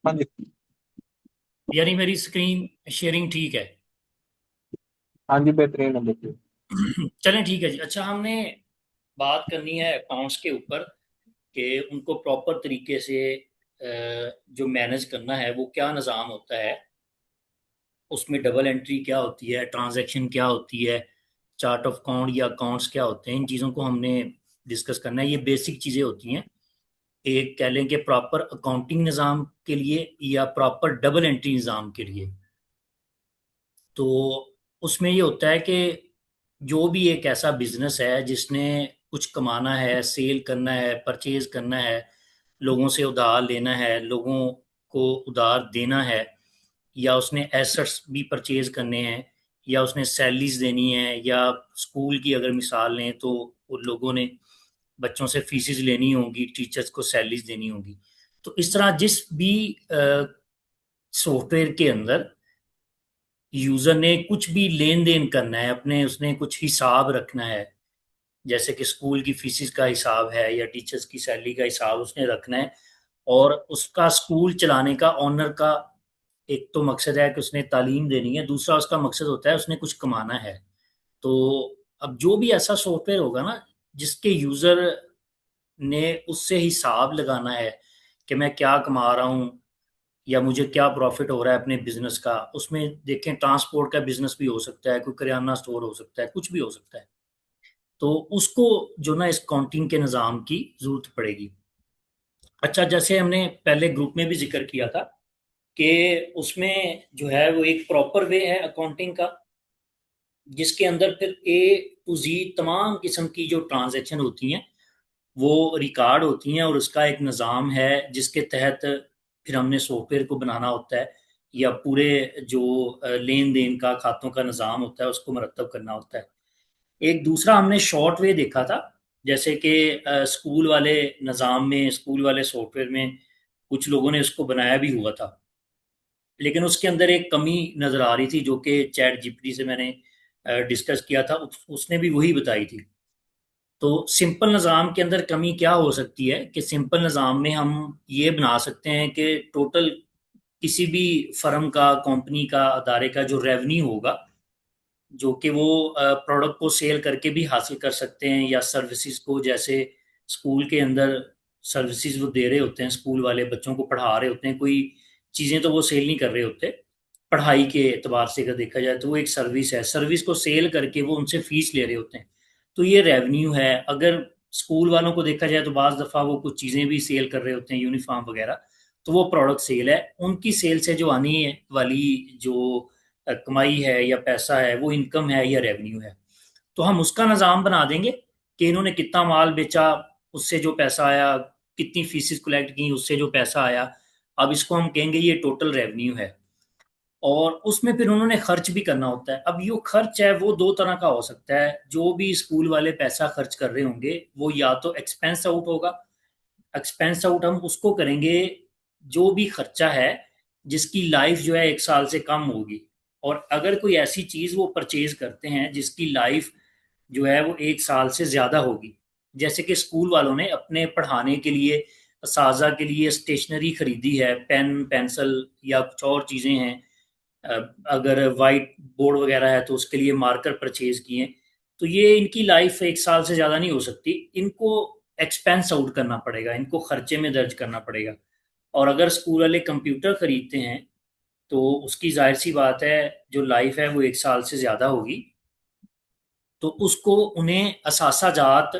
हाँ जी। यानी मेरी स्क्रीन शेयरिंग ठीक है। हाँ जी, बेहतरीन है, बिल्कुल। चलें ठीक है जी। अच्छा, हमने बात करनी है अकाउंट्स के ऊपर कि उनको प्रॉपर तरीके से जो मैनेज करना है वो क्या निज़ाम होता है, उसमें डबल एंट्री क्या होती है, ट्रांजैक्शन क्या होती है, चार्ट ऑफ अकाउंट या अकाउंट्स क्या होते हैं। इन चीज़ों को हमने डिस्कस करना है। ये बेसिक चीज़ें होती हैं एक कह लें कि प्रॉपर अकाउंटिंग निज़ाम के लिए या प्रॉपर डबल एंट्री निज़ाम के लिए। तो उसमें ये होता है कि जो भी एक ऐसा बिजनेस है जिसने कुछ कमाना है, सेल करना है, परचेज करना है, लोगों से उधार लेना है, लोगों को उधार देना है, या उसने एसेट्स भी परचेज करने हैं, या उसने सैलरीज देनी है, या स्कूल की अगर मिसाल लें तो उन लोगों ने बच्चों से फीसिस लेनी होगी, टीचर्स को सैलरीज देनी होगी। तो इस तरह जिस भी सॉफ्टवेयर के अंदर यूजर ने कुछ भी लेन देन करना है, अपने उसने कुछ हिसाब रखना है, जैसे कि स्कूल की फीसिस का हिसाब है या टीचर्स की सैलरी का हिसाब उसने रखना है, और उसका स्कूल चलाने का ओनर का एक तो मकसद है कि उसने तालीम देनी है, दूसरा उसका मकसद होता है उसने कुछ कमाना है। तो अब जो भी ऐसा सॉफ्टवेयर होगा ना जिसके यूजर ने उससे हिसाब लगाना है कि मैं क्या कमा रहा हूँ या मुझे क्या प्रॉफिट हो रहा है अपने बिजनेस का, उसमें देखें ट्रांसपोर्ट का बिजनेस भी हो सकता है, कोई किराना स्टोर हो सकता है, कुछ भी हो सकता है। तो उसको जो ना इस काउंटिंग के निज़ाम की जरूरत पड़ेगी। अच्छा, जैसे हमने पहले ग्रुप में भी जिक्र किया था कि उसमें जो है वो एक प्रॉपर वे है अकाउंटिंग का, जिसके अंदर फिर ए टू जी तमाम किस्म की जो ट्रांजैक्शन होती हैं वो रिकॉर्ड होती हैं, और उसका एक निज़ाम है जिसके तहत फिर हमने सॉफ्टवेयर को बनाना होता है, या पूरे जो लेन देन का खातों का निज़ाम होता है उसको मरतब करना होता है। एक दूसरा हमने शॉर्ट वे देखा था, जैसे कि स्कूल वाले निज़ाम में, स्कूल वाले सॉफ्टवेयर में कुछ लोगों ने उसको बनाया भी हुआ था, लेकिन उसके अंदर एक कमी नज़र आ रही थी जो कि चैट जीपीटी से मैंने डिस्कस किया था, उसने भी वही बताई थी। तो सिंपल निज़ाम के अंदर कमी क्या हो सकती है कि सिंपल निज़ाम में हम ये बना सकते हैं कि टोटल किसी भी फर्म का, कंपनी का, अदारे का जो रेवेन्यू होगा, जो कि वो प्रोडक्ट को सेल करके भी हासिल कर सकते हैं, या सर्विसेज को, जैसे स्कूल के अंदर सर्विसेज वो दे रहे होते हैं, स्कूल वाले बच्चों को पढ़ा रहे होते हैं, कोई चीज़ें तो वो सेल नहीं कर रहे होते, पढ़ाई के एतबार से अगर देखा जाए तो वो एक सर्विस है, सर्विस को सेल करके वो उनसे फीस ले रहे होते हैं। तो ये रेवेन्यू है। अगर स्कूल वालों को देखा जाए तो बाज़ दफ़ा वो कुछ चीज़ें भी सेल कर रहे होते हैं, यूनिफॉर्म वगैरह, तो वो प्रोडक्ट सेल है। उनकी सेल से जो आने वाली जो कमाई है या पैसा है, वो इनकम है या रेवेन्यू है। तो हम उसका निज़ाम बना देंगे कि इन्होंने कितना माल बेचा, उससे जो पैसा आया, कितनी फीसिस कलेक्ट की, उससे जो पैसा आया, अब इसको हम कहेंगे ये टोटल रेवेन्यू है। और उसमें फिर उन्होंने खर्च भी करना होता है। अब यो खर्च है वो दो तरह का हो सकता है। जो भी स्कूल वाले पैसा खर्च कर रहे होंगे वो या तो एक्सपेंस आउट होगा। एक्सपेंस आउट हम उसको करेंगे जो भी खर्चा है जिसकी लाइफ जो है 1 साल से कम होगी। और अगर कोई ऐसी चीज वो परचेज करते हैं जिसकी लाइफ जो है वो 1 साल से ज्यादा होगी, जैसे कि स्कूल वालों ने अपने पढ़ाने के लिए, साजा के लिए स्टेशनरी खरीदी है, पेन पेंसिल या कुछ और चीजें हैं, अगर वाइट बोर्ड वगैरह है तो उसके लिए मार्कर परचेज किए, तो ये इनकी लाइफ 1 साल से ज़्यादा नहीं हो सकती। इनको एक्सपेंस आउट करना पड़ेगा, इनको खर्चे में दर्ज करना पड़ेगा। और अगर स्कूल वाले कंप्यूटर खरीदते हैं तो उसकी जाहिर सी बात है जो लाइफ है वो 1 साल से ज़्यादा होगी, तो उसको उन्हें असासा जात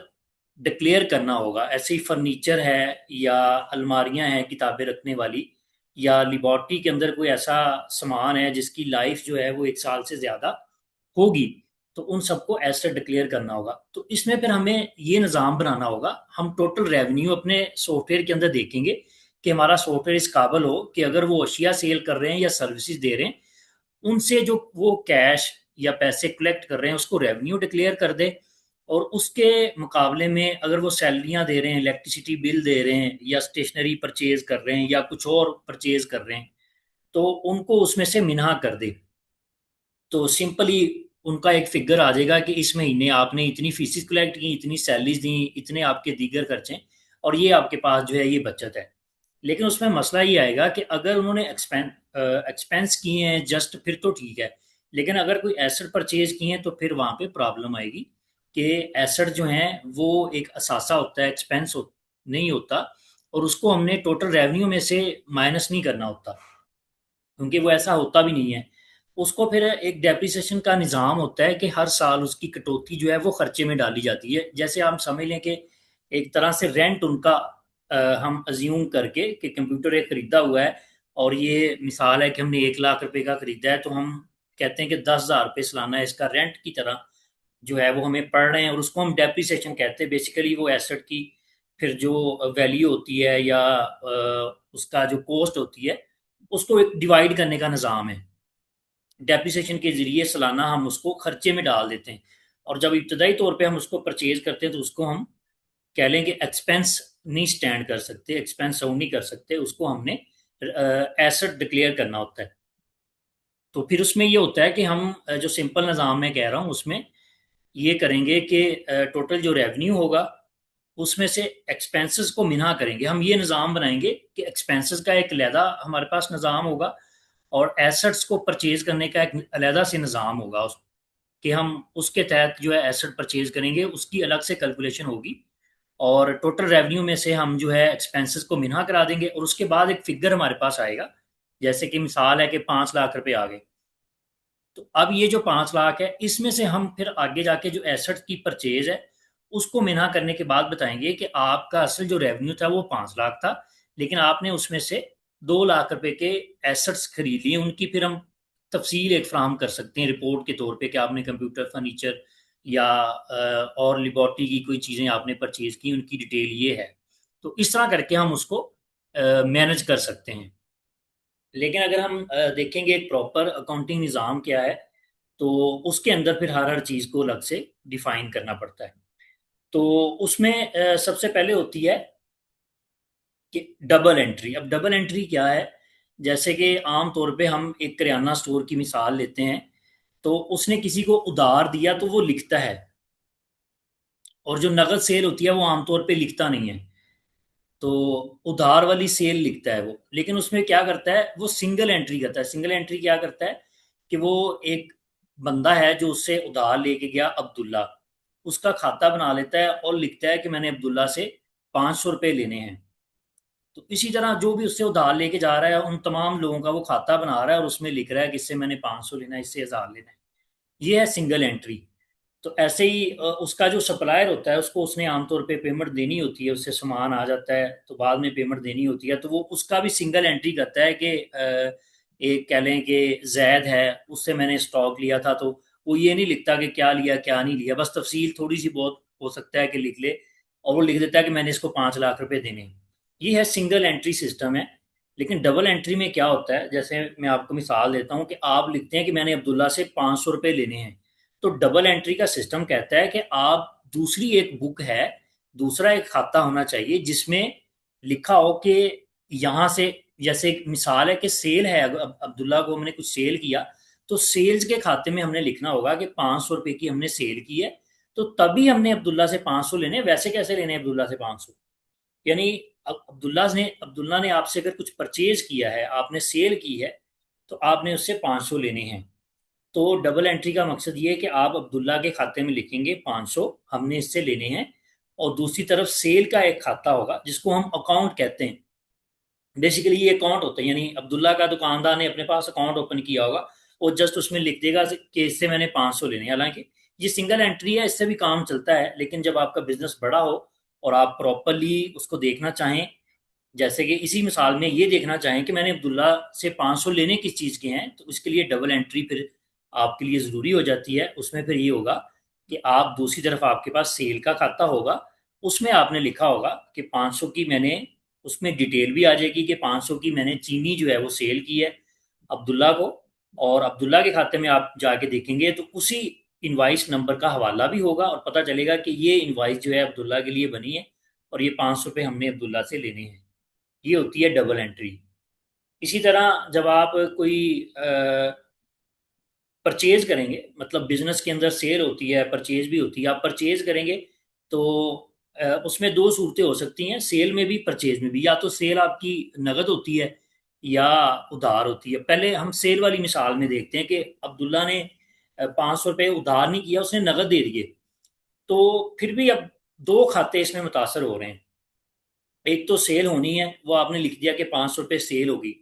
डिक्लेयर करना होगा। ऐसे ही फर्नीचर है, या अलमारियां हैं किताबें रखने वाली, या लिबॉर्ट्री के अंदर कोई ऐसा सामान है जिसकी लाइफ जो है वो 1 साल से ज्यादा होगी, तो उन सबको एसेट डिक्लेयर करना होगा। तो इसमें फिर हमें ये निज़ाम बनाना होगा। हम टोटल रेवेन्यू अपने सॉफ्टवेयर के अंदर देखेंगे कि हमारा सॉफ्टवेयर इस काबल हो कि अगर वो अशिया सेल कर रहे हैं या सर्विसेज दे रहे हैं, उनसे जो वो कैश या पैसे कलेक्ट कर रहे हैं उसको रेवेन्यू डिक्लेयर कर दे। और उसके मुकाबले में अगर वो सैलरियां दे रहे हैं, इलेक्ट्रिसिटी बिल दे रहे हैं, या स्टेशनरी परचेज कर रहे हैं, या कुछ और परचेज कर रहे हैं, तो उनको उसमें से मिन्हा कर दे। तो सिंपली उनका एक फिगर आ जाएगा कि इस महीने आपने इतनी फीसिस कलेक्ट की, इतनी सैलरीज दी, इतने आपके दीगर खर्चे, और ये आपके पास जो है ये बचत है। लेकिन उसमें मसला ये आएगा कि अगर उन्होंने एक्सपेंस किए हैं जस्ट, फिर तो ठीक है। लेकिन अगर कोई एसेट परचेज किए हैं तो फिर वहाँ पे प्रॉब्लम आएगी कि एसेट जो है वो एक असासा होता है, नहीं होता, और उसको हमने टोटल रेवेन्यू में से माइनस नहीं करना होता, क्योंकि वो ऐसा होता भी नहीं है। उसको फिर एक डेप्रिसिएशन का निज़ाम होता है कि हर साल उसकी कटौती जो है वो खर्चे में डाली जाती है। जैसे हम समझ लें कि एक तरह से रेंट उनका हम अज्यूम करके कि कंप्यूटर एक खरीदा हुआ है, और ये मिसाल है कि हमने 1 लाख रुपए का खरीदा है, तो हम कहते हैं कि 10,000 रुपये सालाना इसका रेंट की तरह जो है वो हमें पड़ रहे हैं, और उसको हम डेप्रिसिएशन कहते हैं। बेसिकली वो एसेट की फिर जो वैल्यू होती है या उसका जो कॉस्ट होती है, उसको एक डिवाइड करने का निज़ाम है। डेप्रिसिएशन के जरिए सालाना हम उसको खर्चे में डाल देते हैं, और जब इब्तदाई तौर पे हम उसको परचेज करते हैं तो उसको हम कह लें कि एक्सपेंस नहीं स्टैंड कर सकते, एक्सपेंस साउंड नहीं कर सकते, उसको हमने एसेट डिक्लेयर करना होता है। तो फिर उसमें ये होता है कि हम जो सिंपल निज़ाम में कह रहा हूँ उसमें ये करेंगे कि टोटल जो रेवेन्यू होगा उसमें से एक्सपेंसेस को मिना करेंगे। हम ये निज़ाम बनाएंगे कि एक्सपेंसेस का एक अलहदा हमारे पास निज़ाम होगा, और एसेट्स को परचेज करने का एक अलहदा से निज़ाम होगा कि हम उसके तहत जो है एसेट परचेज करेंगे, उसकी अलग से कैलकुलेशन होगी, और टोटल रेवेन्यू में से हम जो है एक्सपेंसेस को मिना करा देंगे, और उसके बाद एक फिगर हमारे पास आएगा। जैसे कि मिसाल है कि 5 लाख रुपए आ गए, तो अब ये जो 5 लाख है इसमें से हम फिर आगे जाके जो एसेट की परचेज है उसको मिना करने के बाद बताएंगे कि आपका असल जो रेवेन्यू था वो 5 लाख था, लेकिन आपने उसमें से 2 लाख रुपए के एसेट्स खरीद लिए। उनकी फिर हम तफसील एक फ्राहम कर सकते हैं रिपोर्ट के तौर पे कि आपने कंप्यूटर, फर्नीचर या और लिबॉर्टी की कोई चीज़ें आपने परचेज की, उनकी डिटेल ये है। तो इस तरह करके हम उसको मैनेज कर सकते हैं। लेकिन अगर हम देखेंगे एक प्रॉपर अकाउंटिंग निज़ाम क्या है, तो उसके अंदर फिर हर हर चीज़ को अलग से डिफाइन करना पड़ता है। तो उसमें सबसे पहले होती है कि डबल एंट्री। अब डबल एंट्री क्या है? जैसे कि आम तौर पे हम एक किराना स्टोर की मिसाल लेते हैं, तो उसने किसी को उधार दिया तो वो लिखता है, और जो नगद सेल होती है वो आमतौर पे लिखता नहीं है। तो उधार वाली सेल लिखता है वो, लेकिन उसमें क्या करता है, वो सिंगल एंट्री करता है। सिंगल एंट्री क्या करता है कि वो एक बंदा है जो उससे उधार लेके गया, अब्दुल्ला, उसका खाता बना लेता है और लिखता है कि मैंने अब्दुल्ला से 500 रुपये लेने हैं। तो इसी तरह जो भी उससे उधार लेके जा रहा है उन तमाम लोगों का वो खाता बना रहा है, और उसमें लिख रहा है कि इससे मैंने 500 लेना है, इससे 1000 लेना है। ये है सिंगल एंट्री। तो ऐसे ही उसका जो सप्लायर होता है उसको उसने आमतौर पे पेमेंट देनी होती है, उससे सामान आ जाता है तो बाद में पेमेंट देनी होती है, तो वो उसका भी सिंगल एंट्री करता है कि एक कह लें कि जैद है, उससे मैंने स्टॉक लिया था। तो वो ये नहीं लिखता कि क्या लिया क्या नहीं लिया, बस तफसील थोड़ी सी बहुत हो सकता है कि लिख ले, और वो लिख देता है कि मैंने इसको 5 लाख रुपए देने हैं। ये है सिंगल एंट्री सिस्टम है। लेकिन डबल एंट्री में क्या होता है, जैसे मैं आपको मिसाल देता हूँ कि आप लिखते हैं कि मैंने अब्दुल्ला से 500 रुपये लेने हैं। तो डबल एंट्री का सिस्टम कहता है कि आप दूसरी एक बुक है, दूसरा एक खाता होना चाहिए जिसमें लिखा हो कि यहाँ से, जैसे एक मिसाल है कि सेल है, अब्दुल्ला को हमने कुछ सेल किया, तो सेल्स के खाते में हमने लिखना होगा कि 500 रुपये की हमने सेल की है, तो तभी हमने अब्दुल्ला से 500 लेने, वैसे कैसे लेने अब्दुल्ला से 500। यानी अब्दुल्ला ने आपसे अगर कुछ परचेज किया है, आपने सेल की है, तो आपने उससे 500 लेने हैं। तो डबल एंट्री का मकसद ये है कि आप अब्दुल्ला के खाते में लिखेंगे 500 हमने इससे लेने हैं, और दूसरी तरफ सेल का एक खाता होगा जिसको हम अकाउंट कहते हैं। बेसिकली ये अकाउंट होता है, यानी अब्दुल्ला का दुकानदार ने अपने पास अकाउंट ओपन किया होगा, और जस्ट उसमें लिख देगा कि इससे मैंने 500 लेने हैं। हालांकि ये सिंगल एंट्री है, इससे भी काम चलता है, लेकिन जब आपका बिजनेस बड़ा हो और आप प्रॉपरली उसको देखना चाहें, जैसे कि इसी मिसाल में ये देखना चाहें कि मैंने अब्दुल्ला से 500 लेने किस चीज़ के हैं, तो इसके लिए डबल एंट्री फिर आपके लिए ज़रूरी हो जाती है। उसमें फिर ये होगा कि आप दूसरी तरफ आपके पास सेल का खाता होगा, उसमें आपने लिखा होगा कि 500 की मैंने, उसमें डिटेल भी आ जाएगी कि 500 की मैंने चीनी जो है वो सेल की है अब्दुल्ला को, और अब्दुल्ला के खाते में आप जाके देखेंगे तो उसी इनवाइस नंबर का हवाला भी होगा, और पता चलेगा कि ये इनवाइस जो है अब्दुल्ला के लिए बनी है, और ये 500 रुपये हमने अब्दुल्ला से लेने हैं। ये होती है डबल एंट्री। इसी तरह जब आप कोई परचेज करेंगे, मतलब बिजनेस के अंदर सेल होती है, परचेज भी होती है, आप परचेज करेंगे तो उसमें दो सूरतें हो सकती हैं, सेल में भी परचेज में भी। या तो सेल आपकी नगद होती है या उधार होती है। पहले हम सेल वाली मिसाल में देखते हैं कि अब्दुल्ला ने 500 रुपये उधार नहीं किया, उसने नगद दे दिए। तो फिर भी अब दो खाते इसमें मुतासर हो रहे हैं। एक तो सेल होनी है, वो आपने लिख दिया कि 500 रुपये सेल होगी।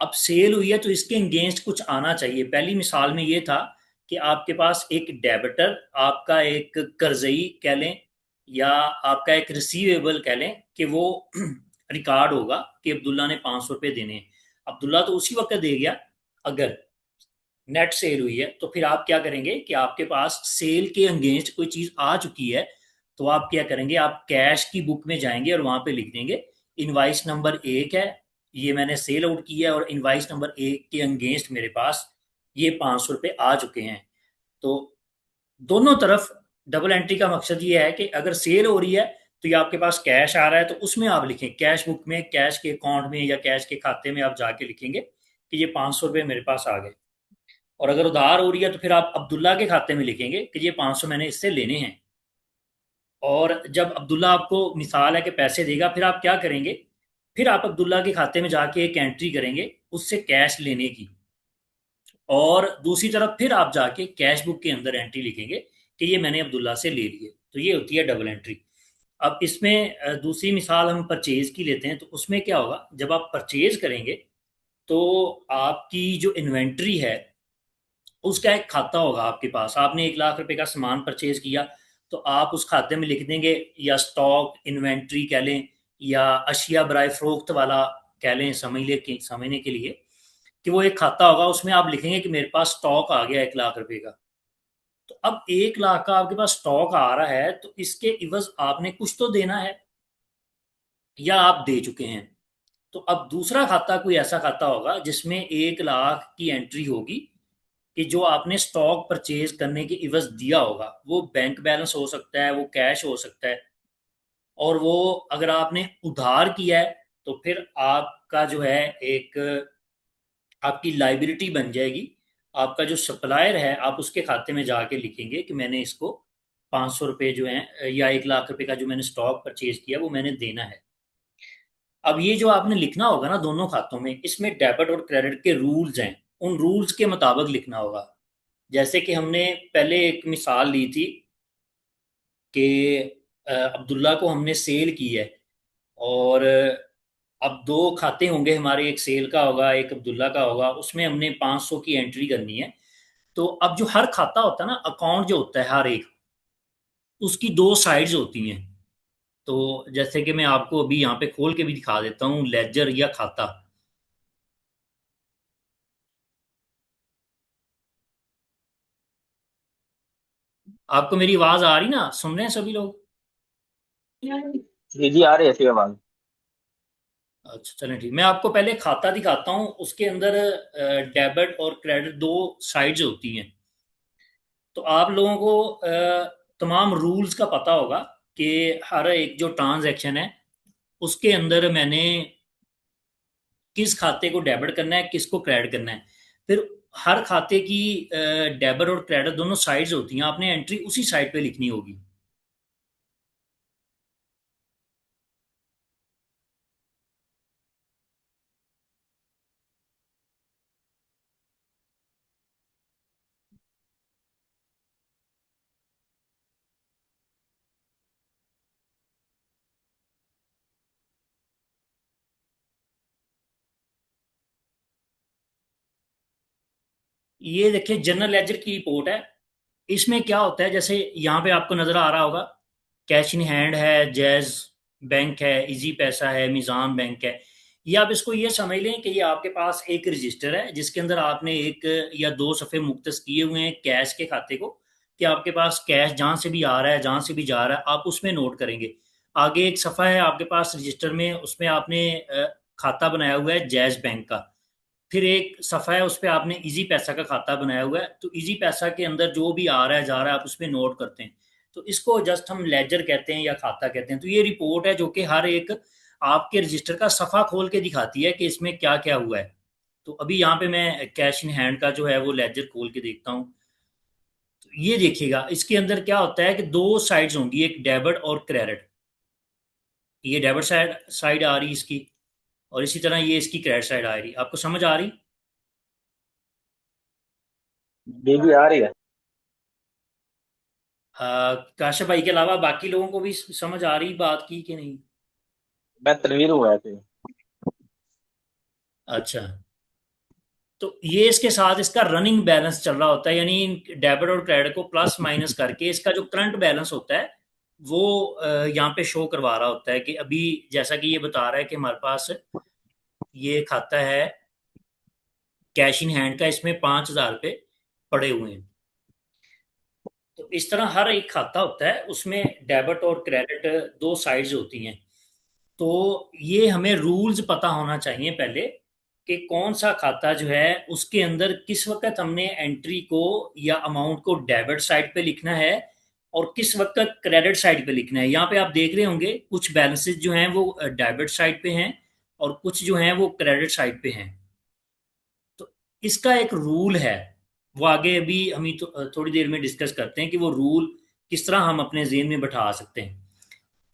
अब सेल हुई है तो इसके अगेंस्ट कुछ आना चाहिए। पहली मिसाल में ये था कि आपके पास एक डेबिटर, आपका एक कर्जई कह लें या आपका एक रिसीवेबल कह लें, कि वो रिकॉर्ड होगा कि अब्दुल्ला ने 500 रुपये देने हैं। अब्दुल्ला तो उसी वक्त दे गया। अगर नेट सेल हुई है तो फिर आप क्या करेंगे कि आपके पास सेल के अगेंस्ट कोई चीज आ चुकी है, तो आप क्या करेंगे, आप कैश की बुक में जाएंगे और वहां पे लिख देंगे इनवाइस नंबर 1 है, ये मैंने सेल आउट किया है, और इनवाइस नंबर 1 के अगेंस्ट मेरे पास ये 500 रुपये आ चुके हैं। तो दोनों तरफ डबल एंट्री का मकसद ये है कि अगर सेल हो रही है तो ये आपके पास कैश आ रहा है, तो उसमें आप लिखें कैश बुक में, कैश के अकाउंट में या कैश के खाते में आप जाके लिखेंगे कि ये 500 रुपये मेरे पास आ गए। और अगर उधार हो रही है तो फिर आप अब्दुल्ला के खाते में लिखेंगे कि ये 500 मैंने इससे लेने हैं। और जब अब्दुल्ला आपको, मिसाल है कि पैसे देगा, फिर आप क्या करेंगे, फिर आप अब्दुल्ला के खाते में जाके एक एंट्री करेंगे उससे कैश लेने की। और दूसरी तरफ फिर आप जाके कैश बुक के अंदर एंट्री लिखेंगे कि ये मैंने अब्दुल्ला से ले लिए। तो ये होती है डबल एंट्री। अब इसमें दूसरी मिसाल हम परचेज की लेते हैं। तो उसमें क्या होगा, जब आप परचेज करेंगे तो आपकी जो इन्वेंट्री है उसका एक खाता होगा आपके पास। आपने 1 लाख रुपए का सामान परचेज किया, तो आप उस खाते में लिख देंगे, या स्टॉक इन्वेंट्री कह लें या अशिया बराए फरोख्त वाला कह लें, समझने के लिए, कि वो एक खाता होगा, उसमें आप लिखेंगे कि मेरे पास स्टॉक आ गया 1 लाख रुपए का। तो अब 1 लाख का आपके पास स्टॉक आ रहा है, तो इसके इवज आपने कुछ तो देना है, या आप दे चुके हैं। तो अब दूसरा खाता कोई ऐसा खाता होगा जिसमें 1 लाख की एंट्री होगी कि जो आपने स्टॉक परचेज करने के इवज दिया होगा। वो बैंक बैलेंस हो सकता है, वो कैश हो सकता है। और वो अगर आपने उधार किया है तो फिर आपका जो है एक, आपकी लाइबिलिटी बन जाएगी। आपका जो सप्लायर है आप उसके खाते में जाके लिखेंगे कि मैंने इसको 500 रुपये जो है या 1 लाख रुपए का जो मैंने स्टॉक परचेज किया वो मैंने देना है। अब ये जो आपने लिखना होगा ना दोनों खातों में, इसमें डेबिट और क्रेडिट के रूल्स हैं, उन रूल्स के मुताबिक लिखना होगा। जैसे कि हमने पहले एक मिसाल ली थी कि अब्दुल्ला को हमने सेल की है, और अब दो खाते होंगे हमारे, एक सेल का होगा एक अब्दुल्ला का होगा, उसमें हमने 500 की एंट्री करनी है। तो अब जो हर खाता होता है ना, अकाउंट जो होता है हर एक, उसकी दो साइड्स होती हैं। तो जैसे कि मैं आपको अभी यहाँ पे खोल के भी दिखा देता हूँ, लेजर या खाता। आपको मेरी आवाज आ रही ना, सुन रहे हैं सभी लोग? जी जी, आ रही है ऐसी आवाज। अच्छा चलें ठीक, मैं आपको पहले खाता दिखाता हूँ। उसके अंदर डेबिट और क्रेडिट दो साइड्स होती हैं। तो आप लोगों को तमाम रूल्स का पता होगा कि हर एक जो ट्रांजैक्शन है उसके अंदर मैंने किस खाते को डेबिट करना है, किसको क्रेडिट करना है। फिर हर खाते की डेबिट और क्रेडिट दोनों साइड्स होती हैं, आपने एंट्री उसी साइड पे लिखनी होगी। ये देखिए जनरल लेजर की रिपोर्ट है। इसमें क्या होता है, जैसे यहाँ पे आपको नजर आ रहा होगा, कैश इन हैंड है, जैज बैंक है, इजी पैसा है, मिजान बैंक है। ये आप इसको ये समझ लें कि ये आपके पास एक रजिस्टर है जिसके अंदर आपने एक या दो सफ़े मुख्तस किए हुए हैं कैश के खाते को, कि आपके पास कैश जहाँ से भी आ रहा है जहाँ से भी जा रहा है आप उसमें नोट करेंगे। आगे एक सफ़ा है आपके पास रजिस्टर में, उसमें आपने खाता बनाया हुआ है जैज बैंक का। फिर एक सफ़ा है उस पर आपने इजी पैसा का खाता बनाया हुआ है, तो इजी पैसा के अंदर जो भी आ रहा है जा रहा है आप उसमें नोट करते हैं। तो इसको जस्ट हम लेजर कहते हैं या खाता कहते हैं। तो ये रिपोर्ट है जो कि हर एक आपके रजिस्टर का सफ़ा खोल के दिखाती है कि इसमें क्या क्या हुआ है। तो अभी यहाँ पे मैं कैश इन हैंड का जो है वो लेजर खोल के देखता हूँ। तो ये देखिएगा इसके अंदर क्या होता है कि दो साइड्स होंगी, एक डेबिट और क्रेडिट। ये डेबिट साइड साइड आ रही इसकी, और इसी तरह ये इसकी क्रेडिट साइड आ रही। आपको समझ आ रही? जी जी आ रही है। काशिफ भाई के अलावा बाकी लोगों को भी समझ आ रही बात की कि नहीं? मैं तनवीर हूँ ऐसे। अच्छा, तो ये इसके साथ इसका रनिंग बैलेंस चल रहा होता है, यानी डेबिट और क्रेडिट को प्लस माइनस करके इसका जो करंट बैलेंस होता है वो यहाँ पे शो करवा रहा होता है कि अभी, जैसा कि ये बता रहा है कि हमारे पास ये खाता है कैश इन हैंड का, इसमें 5,000 रुपये पड़े हुए हैं। तो इस तरह हर एक खाता होता है, उसमें डेबिट और क्रेडिट दो साइड्स होती हैं। तो ये हमें रूल्स पता होना चाहिए पहले कि कौन सा खाता जो है उसके अंदर किस वक्त हमने एंट्री को या अमाउंट को डेबिट साइड पे लिखना है और किस वक्त क्रेडिट साइड पे लिखना है। यहाँ पे आप देख रहे होंगे कुछ बैलेंसेस जो हैं वो डेबिट साइड पे हैं और कुछ जो हैं वो क्रेडिट साइड पे हैं। तो इसका एक रूल है, वो आगे अभी हम ही तो थोड़ी देर में डिस्कस करते हैं कि वो रूल किस तरह हम अपने जेहन में बैठा सकते हैं।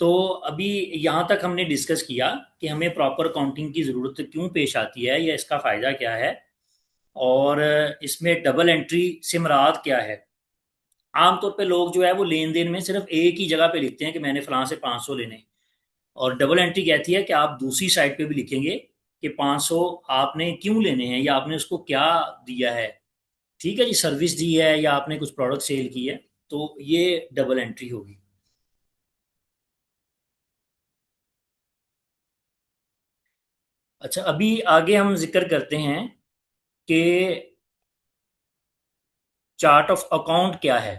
तो अभी यहाँ तक हमने डिस्कस किया कि हमें प्रॉपर काउंटिंग की ज़रूरत क्यों पेश आती है या इसका फ़ायदा क्या है, और इसमें डबल एंट्री से मुराद क्या है। आमतौर पे लोग जो है वो लेन देन में सिर्फ एक ही जगह पे लिखते हैं कि मैंने फलां से 500 लेने, और डबल एंट्री कहती है कि आप दूसरी साइड पे भी लिखेंगे कि 500 आपने क्यों लेने हैं या आपने उसको क्या दिया है। ठीक है जी, सर्विस दी है या आपने कुछ प्रोडक्ट सेल की है, तो ये डबल एंट्री होगी। अच्छा, अभी आगे हम जिक्र करते हैं कि चार्ट ऑफ अकाउंट क्या है।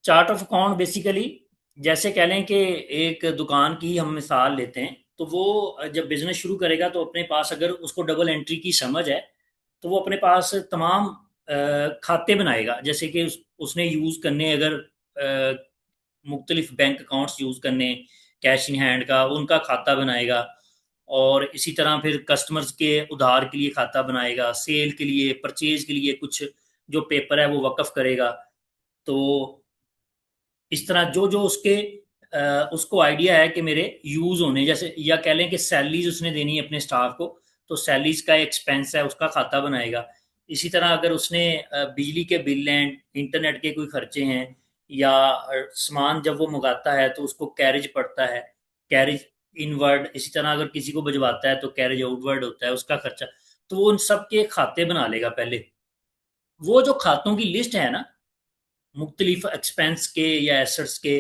चार्ट ऑफ अकाउंट बेसिकली, जैसे कह लें कि एक दुकान की हम मिसाल लेते हैं, तो वो जब बिजनेस शुरू करेगा तो अपने पास अगर उसको डबल एंट्री की समझ है तो वो अपने पास तमाम खाते बनाएगा। जैसे कि उसने यूज़ करने अगर मुख्तलिफ बैंक अकाउंट्स यूज़ करने कैश इन हैंड का, उनका खाता बनाएगा। और इसी तरह फिर कस्टमर्स के उधार के लिए खाता बनाएगा, सेल के लिए, परचेज के लिए कुछ जो पेपर है वो वक्फ करेगा। तो इस तरह जो जो उसके उसको आइडिया है कि मेरे यूज होने, जैसे या कह लें कि सैलरीज उसने देनी है अपने स्टाफ को, तो सैलरीज का एक्सपेंस है उसका खाता बनाएगा। इसी तरह अगर उसने बिजली के बिल एंड इंटरनेट के कोई खर्चे हैं, या सामान जब वो मंगाता है तो उसको कैरेज पड़ता है, कैरेज इनवर्ड। इसी तरह अगर किसी को भिजवाता है तो कैरेज आउटवर्ड होता है उसका खर्चा। तो वो उन सब के खाते बना लेगा पहले। वो जो खातों की लिस्ट है ना, मुख्तलिफ एक्सपेंस के या एसेट्स के,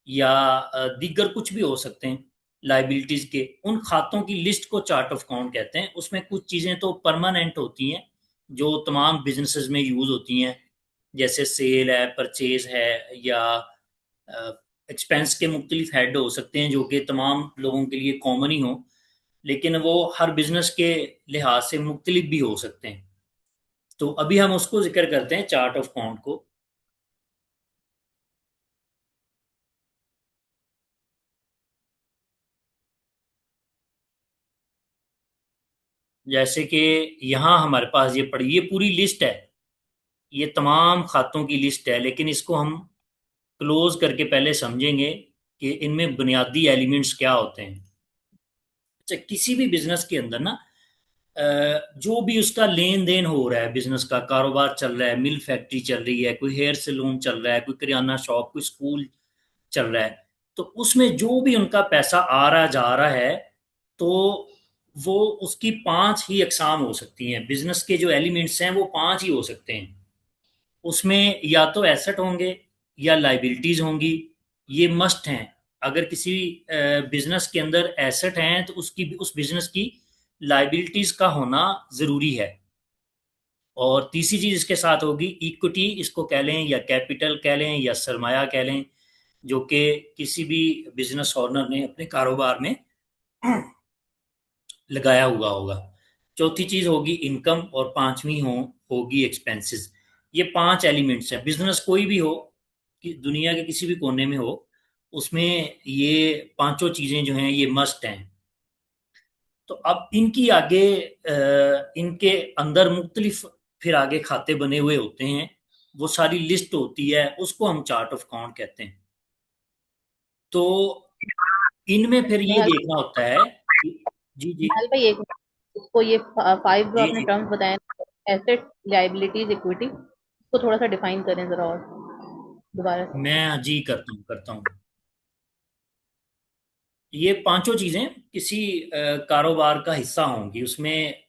या दीगर कुछ भी हो सकते हैं, लाइबिलिटीज के, उन खातों की लिस्ट को चार्ट ऑफ अकाउंट कहते हैं। उसमें कुछ चीज़ें तो परमानेंट होती हैं जो तमाम बिजनेसेस में यूज होती हैं, जैसे सेल है, परचेज है, या एक्सपेंस के मुख्तलिफ हेड हो सकते हैं जो कि तमाम लोगों के लिए कॉमन ही हो, लेकिन वो हर बिजनेस के लिहाज से मुख्तलिफ भी हो सकते हैं। तो अभी हम उसको जिक्र करते हैं, चार्ट ऑफ अकाउंट को। जैसे कि यहाँ हमारे पास ये पड़ी, ये पूरी लिस्ट है, ये तमाम खातों की लिस्ट है, लेकिन इसको हम क्लोज करके पहले समझेंगे कि इनमें बुनियादी एलिमेंट्स क्या होते हैं। अच्छा, किसी भी बिजनेस के अंदर ना जो भी उसका लेन देन हो रहा है, बिजनेस का कारोबार चल रहा है, मिल फैक्ट्री चल रही है, कोई हेयर सैलून चल रहा है, कोई किराना शॉप, कोई स्कूल चल रहा है, तो उसमें जो भी उनका पैसा आ रहा जा रहा है, तो वो उसकी पांच ही अकसाम हो सकती हैं। बिजनेस के जो एलिमेंट्स हैं वो पांच ही हो सकते हैं। उसमें या तो एसेट होंगे या लाइबिलिटीज होंगी, ये मस्ट हैं। अगर किसी बिजनेस के अंदर एसेट हैं तो उसकी, उस बिजनेस की लाइबिलिटीज का होना जरूरी है। और तीसरी चीज इसके साथ होगी इक्विटी, इसको कह लें या कैपिटल कह लें या सरमाया कह लें, जो कि किसी भी बिजनेस ओनर ने अपने कारोबार में लगाया हुआ होगा। चौथी चीज होगी इनकम, और पांचवी होगी एक्सपेंसेस। ये पांच एलिमेंट्स हैं, बिजनेस कोई भी हो कि दुनिया के किसी भी कोने में हो, उसमें ये पांचों चीजें जो हैं ये मस्ट हैं। तो अब इनकी आगे इनके अंदर मुख्तलिफ फिर आगे खाते बने हुए होते हैं, वो सारी लिस्ट होती है, उसको हम चार्ट ऑफ अकाउंट कहते हैं। तो इनमें फिर ये निहाल देखना होता है जी जी निहाल भाई, एक उसको ये 5 जो जी आपने जी टर्म्स बताए, एसेट, लायबिलिटीज, इक्विटी, इसको थोड़ा सा डिफाइन करें जरा और दोबारा से। मैं जी करता हूँ। ये पांचों चीजें किसी कारोबार का हिस्सा होंगी। उसमें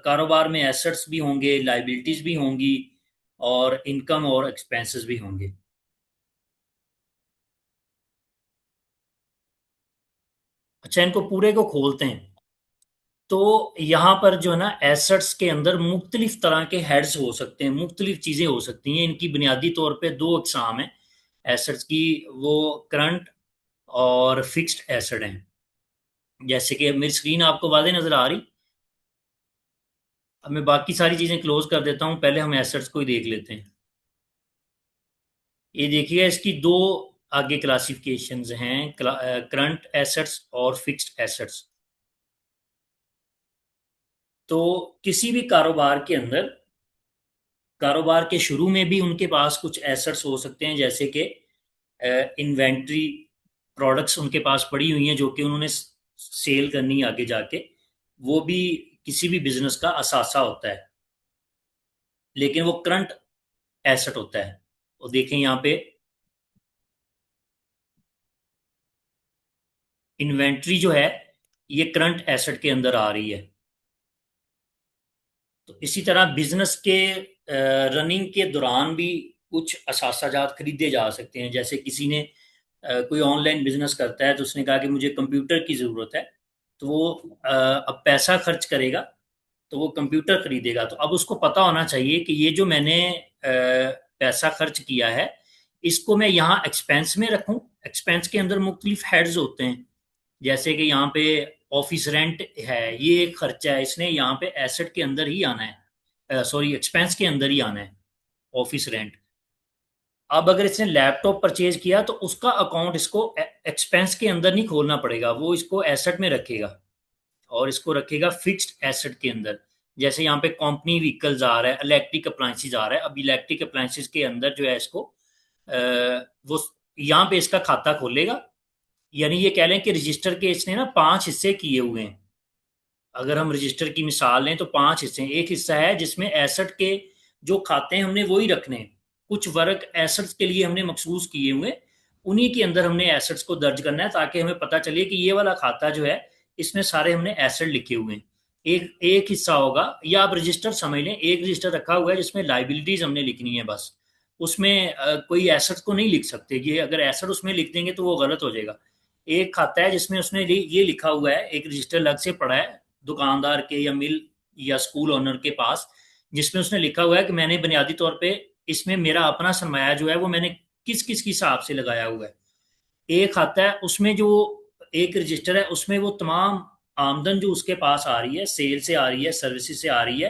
कारोबार में एसेट्स भी होंगे, लाइबिलिटीज भी होंगी, और इनकम और एक्सपेंसेस भी होंगे। अच्छा, इनको पूरे को खोलते हैं। तो यहाँ पर जो है ना, एसेट्स के अंदर मुख्तलिफ तरह के हेड्स हो सकते हैं, मुख्तलिफ चीजें हो सकती हैं। इनकी बुनियादी तौर पे दो अकसाम है एसेट्स की। वो करंट और फिक्स्ड एसेट हैं। जैसे कि मेरी स्क्रीन आपको वाज़ेह नजर आ रही। अब मैं बाकी सारी चीजें क्लोज कर देता हूँ, पहले हम एसेट्स को ही देख लेते हैं। ये देखिए, इसकी दो आगे क्लासिफिकेशंस हैं, करंट एसेट्स और फिक्स्ड एसेट्स। तो किसी भी कारोबार के अंदर, कारोबार के शुरू में भी उनके पास कुछ एसेट्स हो सकते हैं, जैसे कि इन्वेंट्री, प्रोडक्ट्स उनके पास पड़ी हुई हैं जो कि उन्होंने सेल करनी है आगे जाके। वो भी किसी भी बिजनेस का असासा होता है, लेकिन वो करंट एसेट होता है। और देखें यहाँ पे, इन्वेंट्री जो है ये करंट एसेट के अंदर आ रही है। तो इसी तरह बिजनेस के रनिंग के दौरान भी कुछ असासाजात खरीदे जा सकते हैं। जैसे किसी ने कोई ऑनलाइन बिजनेस करता है, तो उसने कहा कि मुझे कंप्यूटर की ज़रूरत है। तो वो अब पैसा खर्च करेगा, तो वो कंप्यूटर खरीदेगा। तो अब उसको पता होना चाहिए कि ये जो मैंने पैसा खर्च किया है, इसको मैं यहाँ एक्सपेंस में रखूं। एक्सपेंस के अंदर मुख्तलिफ हेड्स होते हैं। जैसे कि यहाँ पे ऑफिस रेंट है, ये एक खर्चा है, इसने यहाँ पे एसेट के अंदर ही आना है, सॉरी एक्सपेंस के अंदर ही आना है, ऑफिस रेंट। अब अगर इसने लैपटॉप परचेज किया, तो उसका अकाउंट इसको एक्सपेंस के अंदर नहीं खोलना पड़ेगा, वो इसको एसेट में रखेगा, और इसको रखेगा फिक्स्ड एसेट के अंदर। जैसे यहाँ पे कंपनी व्हीकल्स आ रहा है, इलेक्ट्रिक अप्लायंसेज आ रहा है। अब इलेक्ट्रिक अप्लायंसेज के अंदर जो है इसको वो यहाँ पे इसका खाता खोलेगा। यानी ये कह लें कि रजिस्टर के इसने ना 5 हिस्से किए हुए हैं। अगर हम रजिस्टर की मिसाल लें, तो 5 हिस्से हैं। एक हिस्सा है जिसमें एसेट के जो खाते हैं हमने वही रखने हैं। कुछ वर्क एसेट्स के लिए हमने मखसूस किए हुए, उन्हीं के अंदर हमने एसेट्स को दर्ज करना है, ताकि हमें पता चले कि ये वाला खाता जो है, इसमें सारे हमने एसेट लिखे हुए हैं। एक एक हिस्सा होगा, या आप रजिस्टर समझ लें, एक रजिस्टर रखा हुआ है जिसमें लाइबिलिटीज हमने लिखनी है बस। उसमें कोई एसेट्स को नहीं लिख सकते। ये अगर एसेट उसमें लिख देंगे तो वो गलत हो जाएगा। एक खाता है जिसमें उसने ये लिखा हुआ है, एक रजिस्टर अलग से पड़ा है दुकानदार के या मिल या स्कूल ओनर के पास, जिसमें उसने लिखा हुआ है कि मैंने बुनियादी तौर पे इसमें मेरा अपना सरमाया जो है वो मैंने किस किस के हिसाब से लगाया हुआ है। एक आता है उसमें जो एक रजिस्टर है, उसमें वो तमाम आमदन जो उसके पास आ रही है, सेल से आ रही है, सर्विसेज से आ रही है,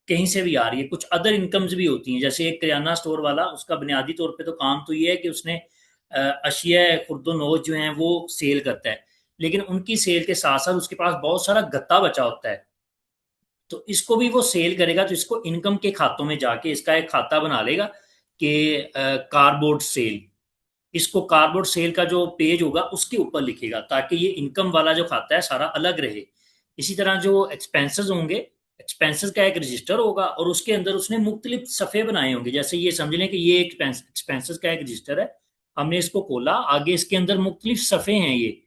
कहीं से भी आ रही है। कुछ अदर इनकम्स भी होती हैं। जैसे एक किराना स्टोर वाला, उसका बुनियादी तौर पे तो काम तो ये है कि उसने अशिया खुर्दो नोश जो हैं वो सेल करता है, लेकिन उनकी सेल के साथ साथ उसके पास बहुत सारा गत्ता बचा होता है। तो इसको भी वो सेल करेगा, तो इसको इनकम के खातों में जाके इसका एक खाता बना लेगा कि कार्डबोर्ड सेल। इसको कार्डबोर्ड सेल का जो पेज होगा उसके ऊपर लिखेगा, ताकि ये इनकम वाला जो खाता है सारा अलग रहे। इसी तरह जो एक्सपेंसेस होंगे, एक्सपेंसेस का एक रजिस्टर होगा, और उसके अंदर उसने मुख्तलिफ सफ़े बनाए होंगे। जैसे ये समझ लें कि ये एक्सपेंसेस का एक रजिस्टर है, हमने इसको खोला, आगे इसके अंदर मुख्तलिफ सफ़े हैं। ये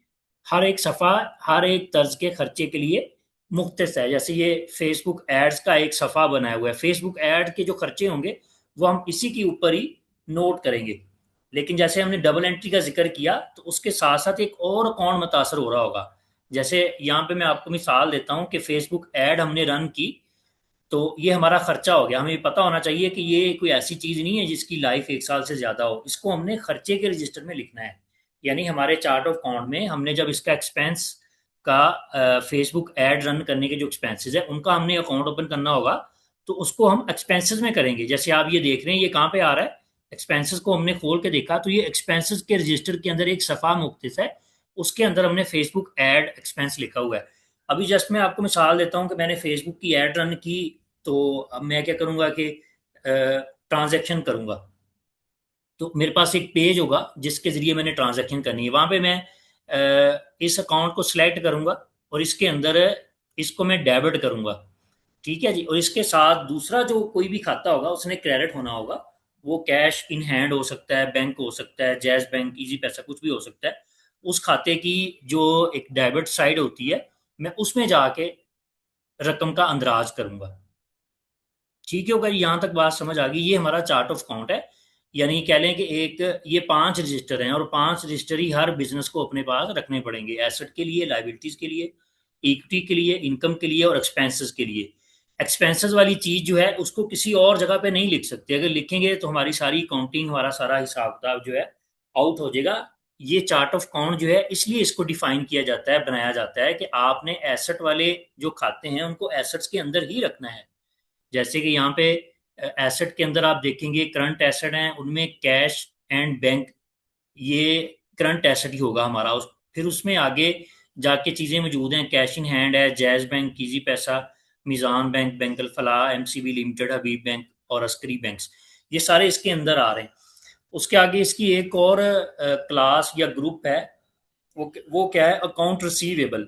हर एक सफ़ा हर एक तर्ज के खर्चे के लिए मुख्तस है। जैसे ये फेसबुक एड्स का एक सफ़ा बनाया हुआ है, फेसबुक एड के जो खर्चे होंगे वो हम इसी के ऊपर ही नोट करेंगे। लेकिन जैसे हमने डबल एंट्री का जिक्र किया, तो उसके साथ साथ एक और अकाउंट मुतासर हो रहा होगा। जैसे यहाँ पे मैं आपको मिसाल देता हूँ कि फेसबुक ऐड हमने रन की, तो ये हमारा खर्चा हो गया। हमें पता होना चाहिए कि ये कोई ऐसी चीज़ नहीं है जिसकी लाइफ 1 साल से ज़्यादा हो। इसको हमने खर्चे के रजिस्टर में लिखना है। यानी हमारे चार्ट ऑफ अकाउंट में हमने जब इसका एक्सपेंस का फेसबुक ऐड रन करने के जो एक्सपेंसेस है उनका हमने अकाउंट ओपन करना होगा, तो उसको हम एक्सपेंसेस में करेंगे। जैसे आप ये देख रहे हैं, ये कहाँ पे आ रहा है, एक्सपेंसेस को हमने खोल के देखा, तो ये एक्सपेंसेस के रजिस्टर के अंदर एक सफ़ा मुख्तस है, उसके अंदर हमने फेसबुक ऐड एक्सपेंस लिखा हुआ है। अभी जस्ट मैं आपको मिसाल देता हूँ कि मैंने फेसबुक की ऐड रन की। तो अब मैं क्या करूँगा कि ट्रांजैक्शन करूँगा। तो मेरे पास एक पेज होगा जिसके जरिए मैंने ट्रांजैक्शन करनी है। वहां पे मैं इस अकाउंट को सिलेक्ट करूंगा और इसके अंदर इसको मैं डेबिट करूंगा। ठीक है जी। और इसके साथ दूसरा जो कोई भी खाता होगा उसने क्रेडिट होना होगा। वो कैश इन हैंड हो सकता है, बैंक हो सकता है, जैज बैंक, इजी पैसा, कुछ भी हो सकता है। उस खाते की जो एक डेबिट साइड होती है, मैं उसमें जाके रकम का अंदराज करूंगा। ठीक है, अगर यहाँ तक बात समझ आ गई, ये हमारा चार्ट ऑफ अकाउंट है। यानी कह लें कि एक ये 5 रजिस्टर हैं और 5 रजिस्टर ही हर बिजनेस को अपने पास रखने पड़ेंगे, एसेट के लिए, लाइबिलिटीज के लिए, इक्विटी के लिए, इनकम के लिए और एक्सपेंसेस के लिए। एक्सपेंसेस वाली चीज जो है उसको किसी और जगह पे नहीं लिख सकते। अगर लिखेंगे तो हमारी सारी अकाउंटिंग, हमारा सारा हिसाब किताब जो है आउट हो जाएगा। ये चार्ट ऑफ अकाउंट जो है इसलिए इसको डिफाइन किया जाता है, बनाया जाता है कि आपने एसेट वाले जो खाते हैं उनको एसेट्स के अंदर ही रखना है। जैसे कि यहाँ पे एसेट के अंदर आप देखेंगे करंट एसेट हैं, उनमें कैश एंड बैंक, ये करंट एसेट ही होगा हमारा। फिर उसमें आगे जाके चीजें मौजूद हैं, कैश इन हैंड है, जैज बैंक, इजी पैसा, मिजान बैंक, बैंक अल फलाह, एमसीबी लिमिटेड, हबीब बैंक और अस्करी बैंक्स, ये सारे इसके अंदर आ रहे हैं। उसके आगे इसकी एक और क्लास या ग्रुप है। वो क्या है? Account receivable.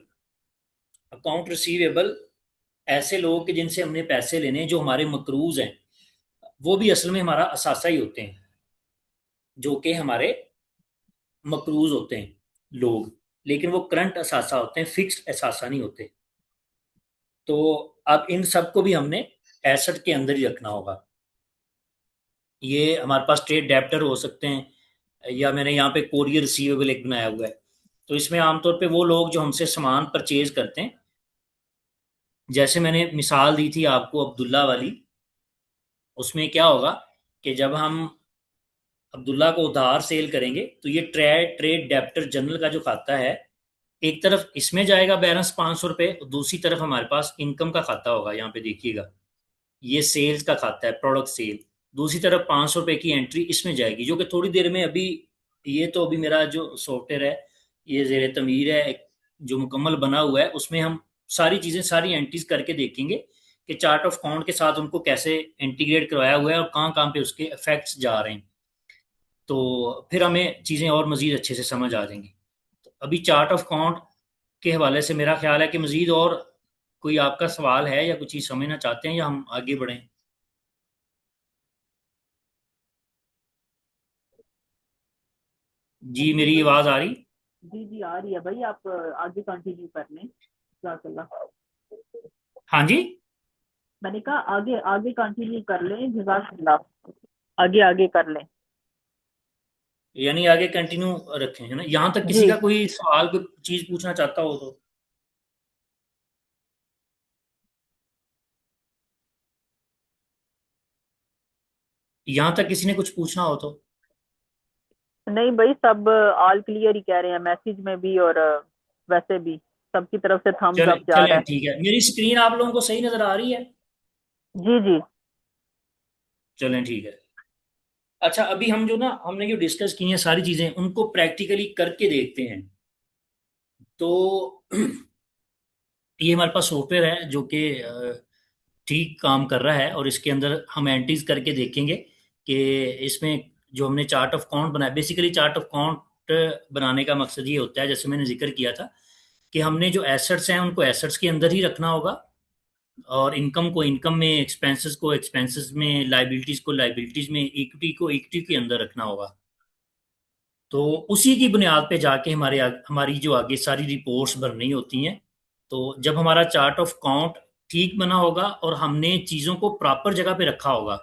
अकाउंट रिसीवेबल ऐसे लोग कि जिनसे हमने पैसे लेने हैं, जो हमारे मकरूज हैं, वो भी असल में हमारा असासा ही होते हैं, जो कि हमारे मकरूज होते हैं लोग, लेकिन वो करंट असासा होते हैं, फिक्स्ड असासा नहीं होते। तो अब इन सबको भी हमने एसेट के अंदर ही रखना होगा। ये हमारे पास ट्रेड डेप्टर हो सकते हैं, या मैंने यहाँ पे कोरियर रिसीवेबल एक बनाया हुआ है। तो इसमें आमतौर पे वो लोग जो हमसे सामान परचेज करते हैं, जैसे मैंने मिसाल दी थी आपको अब्दुल्ला वाली, उसमें क्या होगा कि जब हम अब्दुल्ला को उधार सेल करेंगे तो ये ट्रेड ट्रेड डेप्टर जनरल का जो खाता है, एक तरफ इसमें जाएगा बैलेंस 500 रुपये, दूसरी तरफ हमारे पास इनकम का खाता होगा। यहाँ पे देखिएगा, ये सेल्स का खाता है, प्रोडक्ट सेल। दूसरी तरफ 500 रुपये की एंट्री इसमें जाएगी, जो कि थोड़ी देर में अभी, ये तो अभी मेरा जो सॉफ्टवेयर है ये जेर तमीर है, जो मुकम्मल बना हुआ है, उसमें हम सारी चीज़ें, सारी एंट्रीज करके देखेंगे कि चार्ट ऑफ अकाउंट के साथ उनको कैसे इंटीग्रेट करवाया हुआ है और कहाँ कहाँ पे उसके इफेक्ट्स जा रहे हैं। तो फिर हमें चीज़ें और मज़ीद अच्छे से समझ आ जाएंगी। तो अभी चार्ट ऑफ अकाउंट के हवाले से मेरा ख्याल है कि मज़ीद और कोई आपका सवाल है या कुछ चीज़ समझना चाहते हैं, या हम आगे बढ़ें? जी, जी मेरी भाई। आवाज़ आ रही? जी जी आ रही है भाई, आप आगे कंटिन्यू कर लें। जज़ाकल्लाह। हाँ जी। मैंने कहा आगे आगे कंटिन्यू कर लें, जज़ाकल्लाह। आगे आगे कर लें। यानी आगे कंटिन्यू रखें, है ना? यहाँ तक जी। किसी का कोई सवाल, कोई चीज़ पूछना चाहता हो तो? यहाँ तक किसी ने कुछ पूछना हो तो? नहीं भाई, सब ऑल क्लियर ही कह रहे हैं, मैसेज में भी और वैसे भी सबकी तरफ से थम्स चले अप जा रहा चलें, है। ठीक है। मेरी स्क्रीन आप लोगों को सही नज़र आ रही है? जी जी। चलें, ठीक है। अच्छा, अभी हम जो ना, हमने जो डिस्कस की हैं सारी चीज़ें, उनको प्रैक्टिकली करके देखते हैं। तो ये हमारे पास सॉफ्टवेयर है जो कि ठीक काम कर रहा है, और इसके अंदर हम एंट्रीज करके देखेंगे कि इसमें जो हमने चार्ट ऑफ अकाउंट बनाया, बेसिकली चार्ट ऑफ अकाउंट बनाने का मकसद ये होता है, जैसे मैंने जिक्र किया था, कि हमने जो एसेट्स हैं उनको एसेट्स के अंदर ही रखना होगा, और इनकम को इनकम में, एक्सपेंसेस को एक्सपेंसेस में, लाइबिलिटीज को लाइबिलिटीज में, इक्विटी को इक्विटी के अंदर रखना होगा। तो उसी की बुनियाद पे जाके हमारी जो आगे सारी रिपोर्ट्स बननी होती हैं। तो जब हमारा चार्ट ऑफ अकाउंट ठीक बना होगा और हमने चीज़ों को प्रॉपर जगह पे रखा होगा,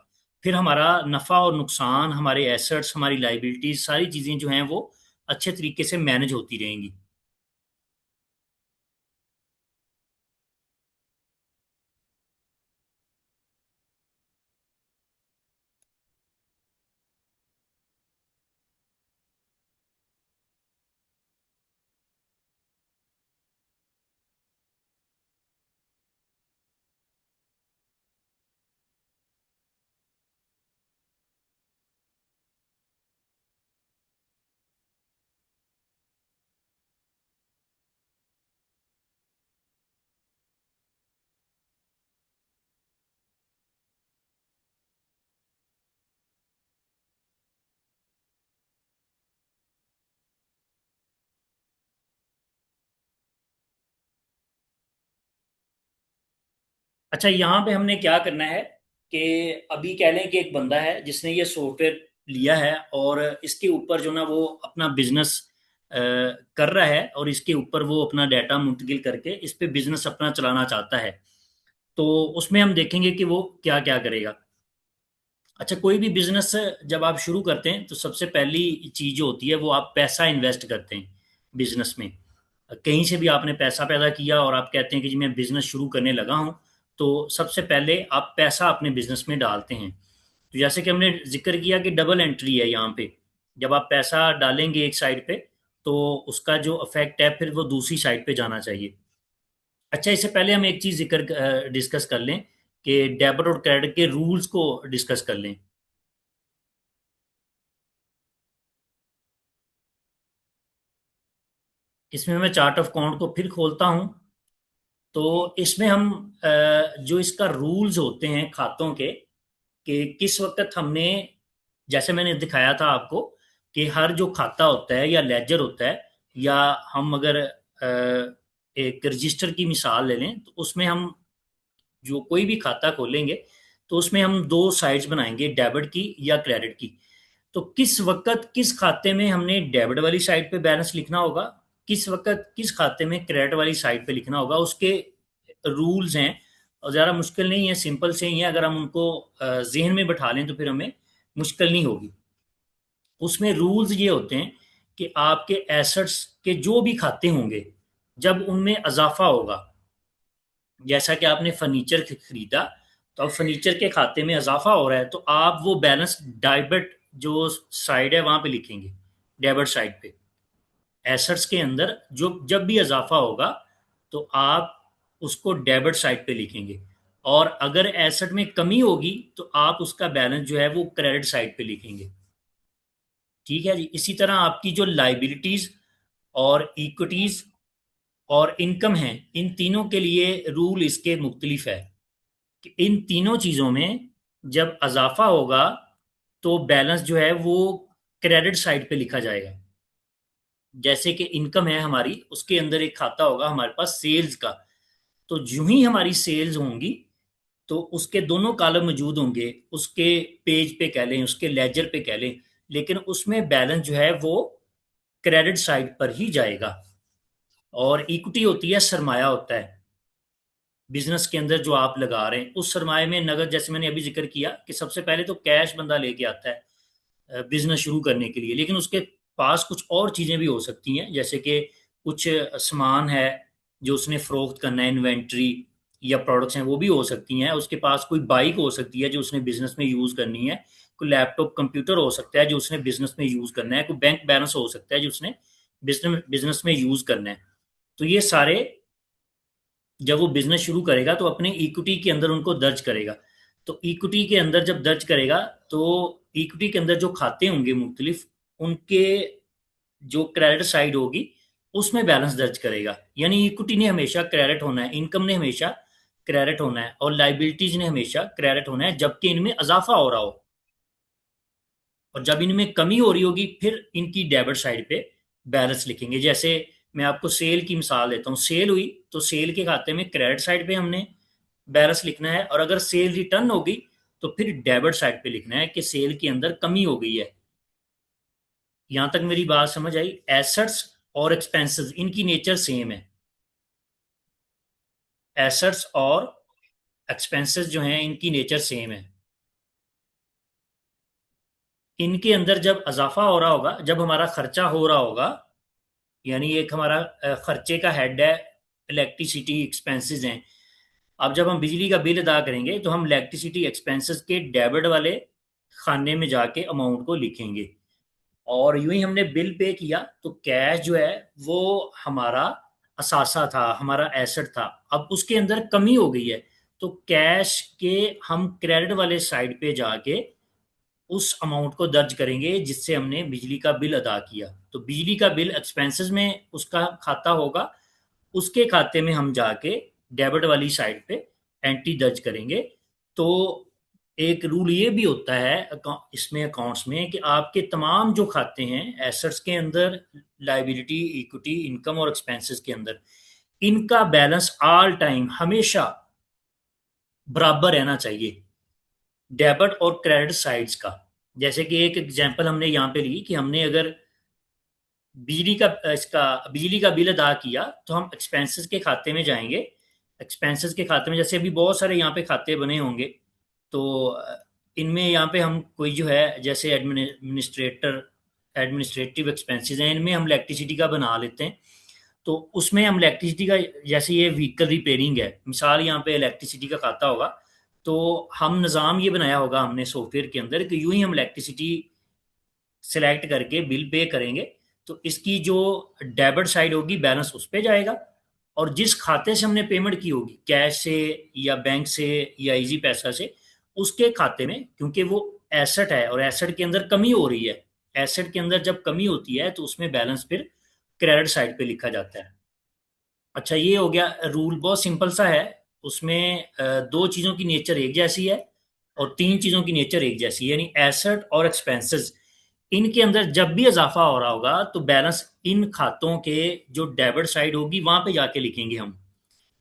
फिर हमारा नफ़ा और नुकसान, हमारे एसेट्स, हमारी लाइबिलिटीज, सारी चीज़ें जो हैं वो अच्छे तरीके से मैनेज होती रहेंगी। अच्छा, यहाँ पे हमने क्या करना है कि अभी कह लें कि एक बंदा है जिसने ये सॉफ्टवेयर लिया है और इसके ऊपर जो ना वो अपना बिजनेस कर रहा है और इसके ऊपर वो अपना डाटा मुंतकिल करके इस पे बिजनेस अपना चलाना चाहता है। तो उसमें हम देखेंगे कि वो क्या क्या करेगा। अच्छा, कोई भी बिजनेस जब आप शुरू करते हैं तो सबसे पहली चीज जो होती है वो आप पैसा इन्वेस्ट करते हैं बिजनेस में। कहीं से भी आपने पैसा पैदा किया और आप कहते हैं कि जी मैं बिजनेस शुरू करने लगा हूं, तो सबसे पहले आप पैसा अपने बिजनेस में डालते हैं। तो जैसे कि हमने जिक्र किया कि डबल एंट्री है यहाँ पे। जब आप पैसा डालेंगे एक साइड पे तो उसका जो इफेक्ट है फिर वो दूसरी साइड पे जाना चाहिए। अच्छा, इससे पहले हम एक चीज जिक्र डिस्कस कर लें कि डेबिट और क्रेडिट के रूल्स को डिस्कस कर लें। इसमें मैं चार्ट ऑफ अकाउंट को फिर खोलता हूं। तो इसमें हम जो इसका रूल्स होते हैं खातों के, कि किस वक्त हमने, जैसे मैंने दिखाया था आपको कि हर जो खाता होता है या लेजर होता है, या हम अगर एक रजिस्टर की मिसाल ले लें तो उसमें हम जो कोई भी खाता खोलेंगे तो उसमें हम दो साइड्स बनाएंगे, डेबिट की या क्रेडिट की। तो किस वक्त किस खाते में हमने डेबिट वाली साइड पे बैलेंस लिखना होगा, किस वक्त किस खाते में क्रेडिट वाली साइड पे लिखना होगा, उसके रूल्स हैं। और ज़्यादा मुश्किल नहीं है, सिंपल से ही है। अगर हम उनको जहन में बैठा लें तो फिर हमें मुश्किल नहीं होगी। उसमें रूल्स ये होते हैं कि आपके एसेट्स के जो भी खाते होंगे जब उनमें इजाफा होगा, जैसा कि आपने फर्नीचर खरीदा तो अब फर्नीचर के खाते में इजाफा हो रहा है तो आप वो बैलेंस डेबिट जो साइड है वहां पे लिखेंगे, डेबिट साइड पे। एसेट्स के अंदर जो जब भी इजाफा होगा तो आप उसको डेबिट साइड पे लिखेंगे। और अगर एसेट में कमी होगी तो आप उसका बैलेंस जो है वो क्रेडिट साइड पे लिखेंगे। ठीक है जी। इसी तरह आपकी जो लाइबिलिटीज और इक्विटीज और इनकम है, इन तीनों के लिए रूल इसके मुख्तलिफ है कि इन तीनों चीज़ों में जब इजाफा होगा तो बैलेंस जो है वो क्रेडिट साइड पे लिखा जाएगा। जैसे कि इनकम है हमारी, उसके अंदर एक खाता होगा हमारे पास सेल्स का। तो यूं ही हमारी सेल्स होंगी तो उसके दोनों कॉलम मौजूद होंगे, उसके पेज पे कह लें, उसके लेजर पे कह लें, लेकिन उसमें बैलेंस जो है वो क्रेडिट साइड पर ही जाएगा। और इक्विटी होती है, सरमाया होता है बिजनेस के अंदर जो आप लगा रहे हैं। उस सरमाए में नगद, जैसे मैंने अभी जिक्र किया कि सबसे पहले तो कैश बंदा लेके आता है बिजनेस शुरू करने के लिए, लेकिन उसके पास कुछ और चीजें भी हो सकती हैं, जैसे कि कुछ सामान है जो उसने फरोख्त करना है, इन्वेंट्री या प्रोडक्ट्स हैं वो भी हो सकती हैं। उसके पास कोई बाइक हो सकती है जो उसने बिजनेस में यूज करनी है, कोई लैपटॉप कंप्यूटर हो सकता है जो उसने बिजनेस में यूज करना है, कोई बैंक बैलेंस हो सकता है जो उसने बिजनेस में यूज करना है। तो ये सारे जब वो बिजनेस शुरू करेगा तो अपने इक्विटी के अंदर उनको दर्ज करेगा। तो इक्विटी के अंदर जब दर्ज करेगा तो इक्विटी के अंदर जो खाते होंगे मुख्तलिफ, उनके जो क्रेडिट साइड होगी उसमें बैलेंस दर्ज करेगा। यानी इक्विटी ने हमेशा क्रेडिट होना है, इनकम ने हमेशा क्रेडिट होना है और लाइबिलिटीज ने हमेशा क्रेडिट होना है, जबकि इनमें इजाफा हो रहा हो। और जब इनमें कमी हो रही होगी फिर इनकी डेबिट साइड पे बैलेंस लिखेंगे। जैसे मैं आपको सेल की मिसाल देता हूँ, सेल हुई तो सेल के खाते में क्रेडिट साइड पे हमने बैलेंस लिखना है, और अगर सेल रिटर्न होगी तो फिर डेबिट साइड पे लिखना है कि सेल के अंदर कमी हो गई है। यहां तक मेरी बात समझ आई? एसेट्स और एक्सपेंसेस इनकी नेचर सेम है। एसेट्स और एक्सपेंसेस जो हैं इनकी नेचर सेम है। इनके अंदर जब इजाफा हो रहा होगा, जब हमारा खर्चा हो रहा होगा, यानी एक हमारा खर्चे का हेड है, इलेक्ट्रिसिटी एक्सपेंसेस हैं। अब जब हम बिजली का बिल अदा करेंगे तो हम इलेक्ट्रिसिटी एक्सपेंसेस के डेबिट वाले खाने में जाके अमाउंट को लिखेंगे। और यूं ही हमने बिल पे किया तो कैश जो है वो हमारा असासा था, हमारा एसेट था। अब उसके अंदर कमी हो गई है तो कैश के हम क्रेडिट वाले साइड पे जाके उस अमाउंट को दर्ज करेंगे जिससे हमने बिजली का बिल अदा किया। तो बिजली का बिल एक्सपेंसेस में उसका खाता होगा, उसके खाते में हम जाके डेबिट वाली साइड पे एंट्री दर्ज करेंगे। तो एक रूल ये भी होता है इसमें अकाउंट्स में कि आपके तमाम जो खाते हैं एसेट्स के अंदर, लाइबिलिटी, इक्विटी, इनकम और एक्सपेंसेस के अंदर, इनका बैलेंस ऑल टाइम हमेशा बराबर रहना चाहिए डेबिट और क्रेडिट साइड्स का। जैसे कि एक एग्जांपल हमने यहाँ पे ली कि हमने अगर बिजली का बिल अदा किया तो हम एक्सपेंसेस के खाते में जाएंगे। एक्सपेंसेस के खाते में जैसे अभी बहुत सारे यहाँ पे खाते बने होंगे, तो इनमें यहाँ पे हम कोई जो है जैसे एडमिनिस्ट्रेटिव एक्सपेंसेस हैं, इनमें हम इलेक्ट्रिसिटी का बना लेते हैं। तो उसमें हम इलेक्ट्रिसिटी का, जैसे ये व्हीकल रिपेयरिंग है मिसाल, यहाँ पे इलेक्ट्रिसिटी का खाता होगा, तो हम निज़ाम ये बनाया होगा हमने सॉफ्टवेयर के अंदर कि यूं ही हम इलेक्ट्रिसिटी सेलेक्ट करके बिल पे करेंगे तो इसकी जो डेबिट साइड होगी बैलेंस उस पे जाएगा, और जिस खाते से हमने पेमेंट की होगी कैश से या बैंक से या इजी पैसा से, उसके खाते में, क्योंकि वो एसेट है और एसेट के अंदर कमी हो रही है, एसेट के अंदर जब कमी होती है तो उसमें बैलेंस फिर क्रेडिट साइड पे लिखा जाता है। अच्छा, ये हो गया रूल, बहुत सिंपल सा है। उसमें दो चीज़ों की नेचर एक जैसी है और तीन चीज़ों की नेचर एक जैसी है, यानी एसेट और एक्सपेंसेस, इनके अंदर जब भी इजाफा हो रहा होगा तो बैलेंस इन खातों के जो डेबिट साइड होगी वहां पे जाके लिखेंगे हम,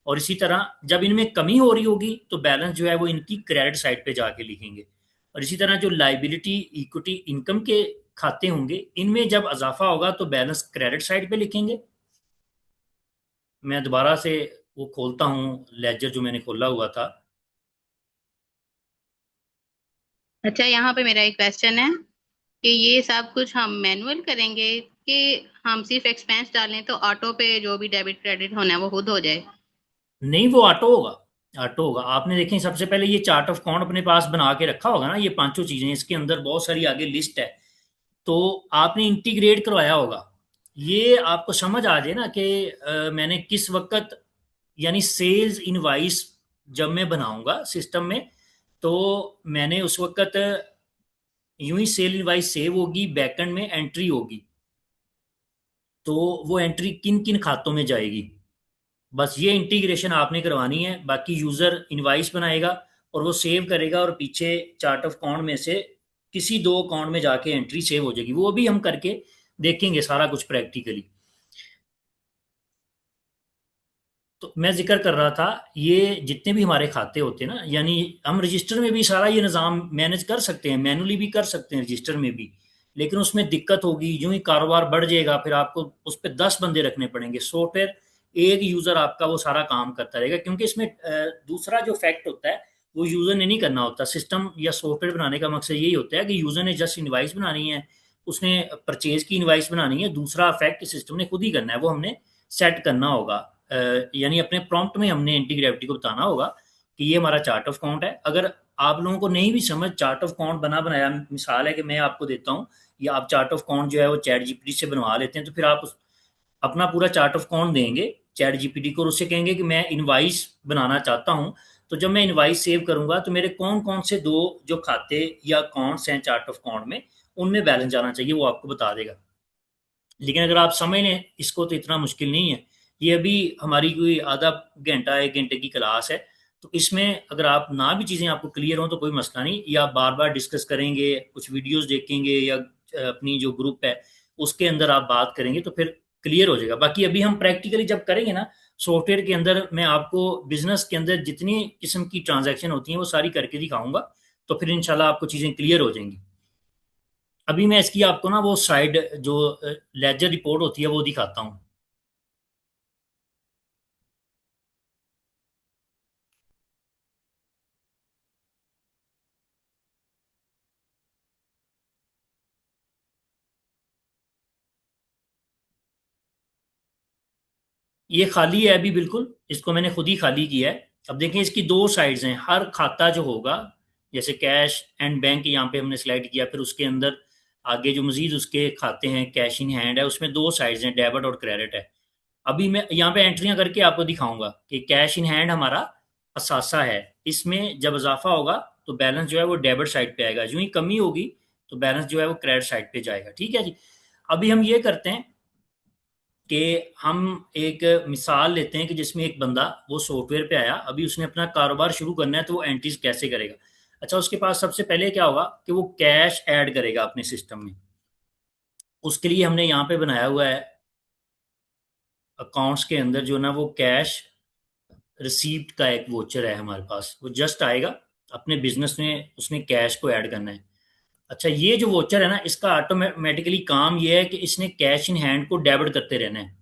और इसी तरह जब इनमें कमी हो रही होगी तो बैलेंस जो है वो इनकी क्रेडिट साइड पे जाके लिखेंगे। और इसी तरह जो लाइबिलिटी इक्विटी इनकम के खाते होंगे इनमें जब इजाफा होगा तो बैलेंस क्रेडिट साइड पे लिखेंगे। मैं दोबारा से वो खोलता हूँ लेजर जो मैंने खोला हुआ था। अच्छा, यहाँ पे मेरा एक क्वेश्चन है कि ये सब कुछ हम मैनुअल करेंगे कि हम सिर्फ एक्सपेंस डालें तो ऑटो पे जो भी डेबिट क्रेडिट होना है वो खुद हो जाए? नहीं, वो ऑटो होगा। ऑटो होगा। आपने देखें सबसे पहले ये चार्ट ऑफ अकाउंट अपने पास बना के रखा होगा ना, ये पांचों चीजें, इसके अंदर बहुत सारी आगे लिस्ट है, तो आपने इंटीग्रेट करवाया होगा। ये आपको समझ आ जाए ना कि मैंने किस वक्त, यानी सेल्स इनवाइस जब मैं बनाऊंगा सिस्टम में, तो मैंने उस वक्त यूं ही सेल इनवाइस सेव होगी, बैकएंड में एंट्री होगी, तो वो एंट्री किन किन खातों में जाएगी, बस ये इंटीग्रेशन आपने करवानी है। बाकी यूजर इनवाइस बनाएगा और वो सेव करेगा और पीछे चार्ट ऑफ अकाउंट में से किसी दो अकाउंट में जाके एंट्री सेव हो जाएगी। वो भी हम करके देखेंगे सारा कुछ प्रैक्टिकली। तो मैं जिक्र कर रहा था, ये जितने भी हमारे खाते होते हैं ना, यानी हम रजिस्टर में भी सारा ये निज़ाम मैनेज कर सकते हैं, मैनुअली भी कर सकते हैं रजिस्टर में भी, लेकिन उसमें दिक्कत होगी, यूं ही कारोबार बढ़ जाएगा फिर आपको उस पर 10 बंदे रखने पड़ेंगे। सॉफ्टवेयर एक यूज़र आपका वो सारा काम करता रहेगा, क्योंकि इसमें दूसरा जो फैक्ट होता है वो यूज़र ने नहीं करना होता। सिस्टम या सॉफ्टवेयर बनाने का मकसद यही होता है कि यूज़र ने जस्ट इन्वाइस बनानी है, उसने परचेज की इन्वाइस बनानी है, दूसरा फैक्ट सिस्टम ने खुद ही करना है, वो हमने सेट करना होगा। यानी अपने प्रॉम्प्ट में हमने एंटी ग्रेविटी को बताना होगा कि ये हमारा चार्ट ऑफ अकाउंट है। अगर आप लोगों को नहीं भी समझ, चार्ट ऑफ अकाउंट बना बनाया मिसाल है कि मैं आपको देता हूँ, या आप चार्ट ऑफ अकाउंट जो है वो चैट जीपीटी से बनवा लेते हैं, तो फिर आप अपना पूरा चार्ट ऑफ अकाउंट देंगे चैट जीपीटी को और उससे कहेंगे कि मैं इनवाइस बनाना चाहता हूँ, तो जब मैं इनवाइस सेव करूंगा तो मेरे कौन कौन से दो जो खाते या अकाउंट्स हैं चार्ट ऑफ अकाउंट में उनमें बैलेंस जाना चाहिए वो आपको बता देगा। लेकिन अगर आप समझ लें इसको तो इतना मुश्किल नहीं है। ये अभी हमारी कोई आधा घंटा 1 घंटे की क्लास है, तो इसमें अगर आप ना भी चीज़ें आपको क्लियर हों तो कोई मसला नहीं, या बार बार डिस्कस करेंगे, कुछ वीडियोस देखेंगे, या अपनी जो ग्रुप है उसके अंदर आप बात करेंगे तो फिर क्लियर हो जाएगा। बाकी अभी हम प्रैक्टिकली जब करेंगे ना सॉफ्टवेयर के अंदर, मैं आपको बिजनेस के अंदर जितनी किस्म की ट्रांजैक्शन होती हैं वो सारी करके दिखाऊंगा, तो फिर इंशाल्लाह आपको चीज़ें क्लियर हो जाएंगी। अभी मैं इसकी आपको ना वो साइड जो लेजर रिपोर्ट होती है वो दिखाता हूँ। ये खाली है अभी बिल्कुल, इसको मैंने खुद ही खाली किया है। अब देखें इसकी दो साइड्स हैं, हर खाता जो होगा, जैसे कैश एंड बैंक यहाँ पे हमने स्लाइड किया, फिर उसके अंदर आगे जो मजीद उसके खाते हैं कैश इन हैंड है, उसमें दो साइड्स हैं, डेबिट और क्रेडिट है। अभी मैं यहाँ पे एंट्रियां करके आपको दिखाऊंगा कि कैश इन हैंड हमारा असासा है, इसमें जब इजाफा होगा तो बैलेंस जो है वो डेबिट साइड पे आएगा, जो ही कमी होगी तो बैलेंस जो है वो क्रेडिट साइड पे जाएगा। ठीक है जी। अभी हम ये करते हैं कि हम एक मिसाल लेते हैं कि जिसमें एक बंदा वो सॉफ्टवेयर पे आया, अभी उसने अपना कारोबार शुरू करना है तो वो एंट्रीज कैसे करेगा। अच्छा, उसके पास सबसे पहले क्या होगा कि वो कैश ऐड करेगा अपने सिस्टम में। उसके लिए हमने यहाँ पे बनाया हुआ है अकाउंट्स के अंदर जो ना वो कैश रिसीप्ट का एक वोचर है हमारे पास, वो जस्ट आएगा, अपने बिजनेस में उसने कैश को ऐड करना है। अच्छा, ये जो वोचर है ना, इसका ऑटोमेटिकली काम ये है कि इसने कैश इन हैंड को डेबिट करते रहना है।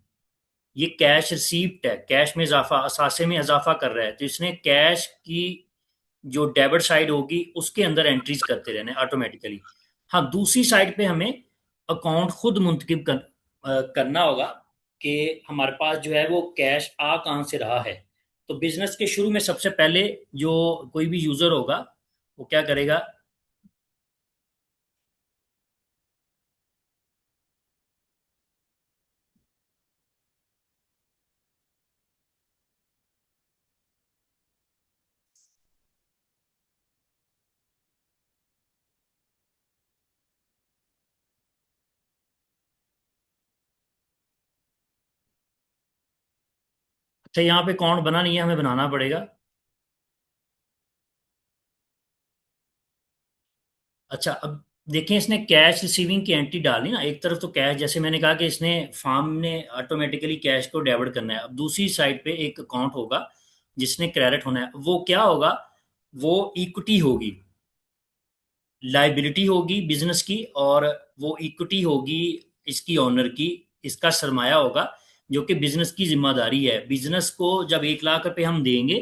ये कैश रिसीप्ट है, कैश में इजाफा, असासे में इजाफा कर रहा है, तो इसने कैश की जो डेबिट साइड होगी उसके अंदर एंट्रीज करते रहना है ऑटोमेटिकली। हाँ, दूसरी साइड पे हमें अकाउंट खुद मुंतखब करना होगा कि हमारे पास जो है वो कैश आ कहाँ से रहा है। तो बिजनेस के शुरू में सबसे पहले जो कोई भी यूजर होगा वो क्या करेगा, अच्छा यहाँ पे अकाउंट बना नहीं है, हमें बनाना पड़ेगा। अच्छा, अब देखें, इसने कैश रिसीविंग की एंट्री डाली ना, एक तरफ तो कैश, जैसे मैंने कहा कि इसने फार्म ने ऑटोमेटिकली कैश को डेबिट करना है। अब दूसरी साइड पे एक अकाउंट होगा जिसने क्रेडिट होना है, वो क्या होगा, वो इक्विटी होगी, लाइबिलिटी होगी बिजनेस की, और वो इक्विटी होगी इसकी ओनर की, इसका सरमाया होगा, जो कि बिजनेस की जिम्मेदारी है। बिजनेस को जब 1 लाख रुपए हम देंगे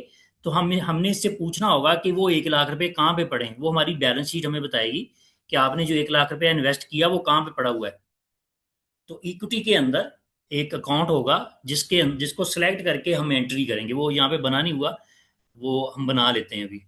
तो हमने इससे पूछना होगा कि वो 1 लाख रुपए कहाँ पे पड़े हैं। वो हमारी बैलेंस शीट हमें बताएगी कि आपने जो 1 लाख रुपया इन्वेस्ट किया वो कहाँ पे पड़ा हुआ है। तो इक्विटी के अंदर एक अकाउंट होगा जिसको सिलेक्ट करके हम एंट्री करेंगे। वो यहाँ पे बना नहीं हुआ, वो हम बना लेते हैं अभी।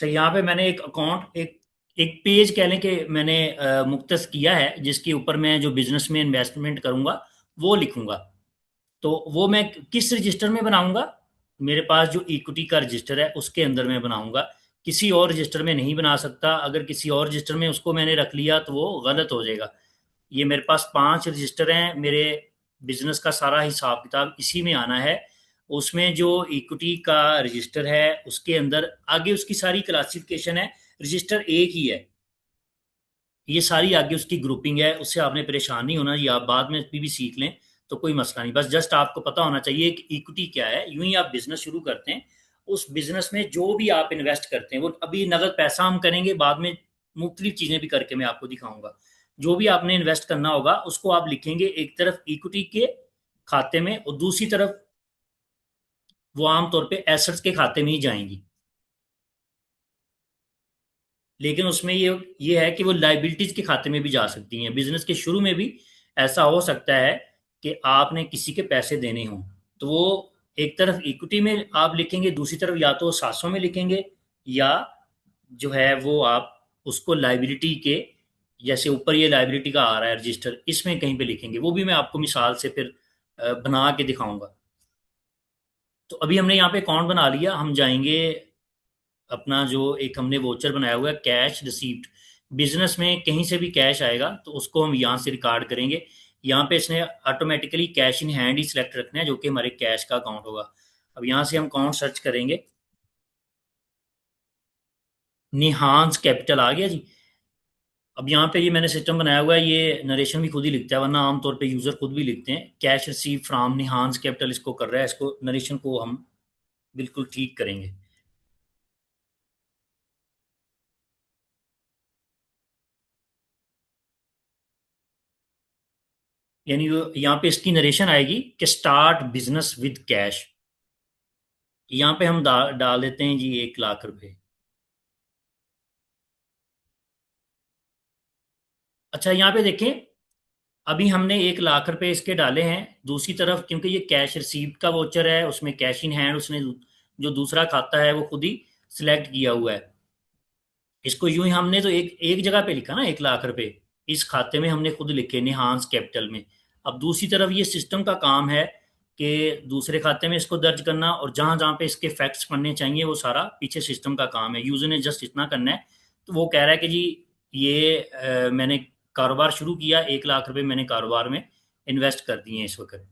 तो यहाँ पे मैंने एक अकाउंट, एक एक पेज कह लें कि मैंने मुख्तस किया है, जिसके ऊपर मैं जो बिजनेस में इन्वेस्टमेंट करूंगा वो लिखूंगा। तो वो मैं किस रजिस्टर में बनाऊंगा, मेरे पास जो इक्विटी का रजिस्टर है उसके अंदर मैं बनाऊंगा, किसी और रजिस्टर में नहीं बना सकता। अगर किसी और रजिस्टर में उसको मैंने रख लिया तो वो गलत हो जाएगा। ये मेरे पास 5 रजिस्टर हैं, मेरे बिजनेस का सारा हिसाब किताब इसी में आना है। उसमें जो इक्विटी का रजिस्टर है उसके अंदर आगे उसकी सारी क्लासिफिकेशन है, रजिस्टर एक ही है, ये सारी आगे उसकी ग्रुपिंग है। उससे आपने परेशान नहीं होना, ये आप बाद में भी सीख लें तो कोई मसला नहीं। बस जस्ट आपको पता होना चाहिए कि इक्विटी क्या है। यूं ही आप बिजनेस शुरू करते हैं, उस बिजनेस में जो भी आप इन्वेस्ट करते हैं, वो अभी नगद पैसा हम करेंगे, बाद में मुख्तलिफ चीज़ें भी करके मैं आपको दिखाऊंगा। जो भी आपने इन्वेस्ट करना होगा उसको आप लिखेंगे एक तरफ इक्विटी के खाते में, और दूसरी तरफ वो आमतौर पे एसेट्स के खाते में ही जाएंगी। लेकिन उसमें ये है कि वो लाइबिलिटीज के खाते में भी जा सकती हैं। बिजनेस के शुरू में भी ऐसा हो सकता है कि आपने किसी के पैसे देने हों, तो वो एक तरफ इक्विटी में आप लिखेंगे, दूसरी तरफ या तो सासों में लिखेंगे, या जो है वो आप उसको लाइबिलिटी के, जैसे ऊपर ये लाइबिलिटी का आ रहा है रजिस्टर, इसमें कहीं पे लिखेंगे। वो भी मैं आपको मिसाल से फिर बना के दिखाऊंगा। तो अभी हमने यहाँ पे अकाउंट बना लिया, हम जाएंगे अपना जो एक हमने वोचर बनाया हुआ है कैश रिसीप्ट। बिजनेस में कहीं से भी कैश आएगा तो उसको हम यहाँ से रिकॉर्ड करेंगे। यहाँ पे इसने automatically cash in hand he select रखना है, जो कि हमारे कैश का अकाउंट होगा। अब यहाँ से हम अकाउंट सर्च करेंगे, निहांस कैपिटल आ गया जी। अब यहाँ पे ये मैंने सिस्टम बनाया हुआ है, ये नरेशन भी खुद ही लिखता है, वरना आमतौर पे यूजर खुद भी लिखते हैं। कैश रिसीव फ्रॉम निहांस कैपिटल इसको कर रहा है, इसको नरेशन को हम बिल्कुल ठीक करेंगे। यानी यहाँ पे इसकी नरेशन आएगी कि स्टार्ट बिजनेस विद कैश। यहाँ पे हम डाल देते हैं जी 1 लाख रुपए। अच्छा, यहाँ पे देखें, अभी हमने 1 लाख रुपए इसके डाले हैं। दूसरी तरफ क्योंकि ये कैश रिसीव्ड का वोचर है, उसमें कैश इन हैंड उसने जो दूसरा खाता है वो खुद ही सिलेक्ट किया हुआ है। इसको यूं ही हमने तो एक एक जगह पे लिखा ना 1 लाख रुपए, इस खाते में हमने खुद लिखे निहांस कैपिटल में। अब दूसरी तरफ ये सिस्टम का काम है कि दूसरे खाते में इसको दर्ज करना, और जहां जहां पे इसके फैक्ट्स पढ़ने चाहिए वो सारा पीछे सिस्टम का काम है। यूजर ने जस्ट इतना करना है। तो वो कह रहा है कि जी ये मैंने कारोबार शुरू किया, 1 लाख रुपए मैंने कारोबार में इन्वेस्ट कर दिए हैं इस वक्त।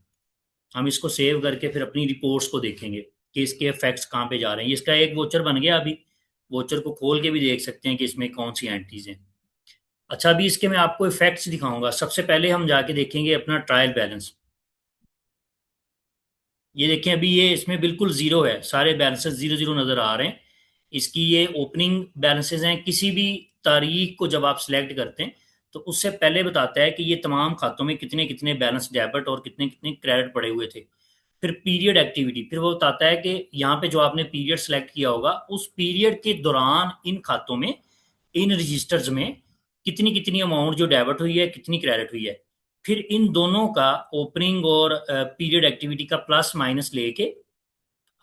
हम इसको सेव करके फिर अपनी रिपोर्ट्स को देखेंगे कि इसके इफेक्ट्स कहाँ पे जा रहे हैं। इसका एक वोचर बन गया, अभी वोचर को खोल के भी देख सकते हैं कि इसमें कौन सी एंट्रीज हैं। अच्छा, अभी इसके मैं आपको इफेक्ट्स दिखाऊंगा। सबसे पहले हम जाके देखेंगे अपना ट्रायल बैलेंस। ये देखें, अभी ये इसमें बिल्कुल जीरो है, सारे बैलेंसेस जीरो जीरो नजर आ रहे हैं। इसकी ये ओपनिंग बैलेंसेस हैं। किसी भी तारीख को जब आप सिलेक्ट करते हैं तो उससे पहले बताता है कि ये तमाम खातों में कितने कितने बैलेंस डेबिट और कितने कितने क्रेडिट पड़े हुए थे। फिर पीरियड एक्टिविटी, फिर वो बताता है कि यहाँ पे जो आपने पीरियड सेलेक्ट किया होगा उस पीरियड के दौरान इन खातों में, इन रजिस्टर्स में कितनी कितनी अमाउंट जो डेबिट हुई है, कितनी क्रेडिट हुई है। फिर इन दोनों का ओपनिंग और पीरियड एक्टिविटी का प्लस माइनस लेके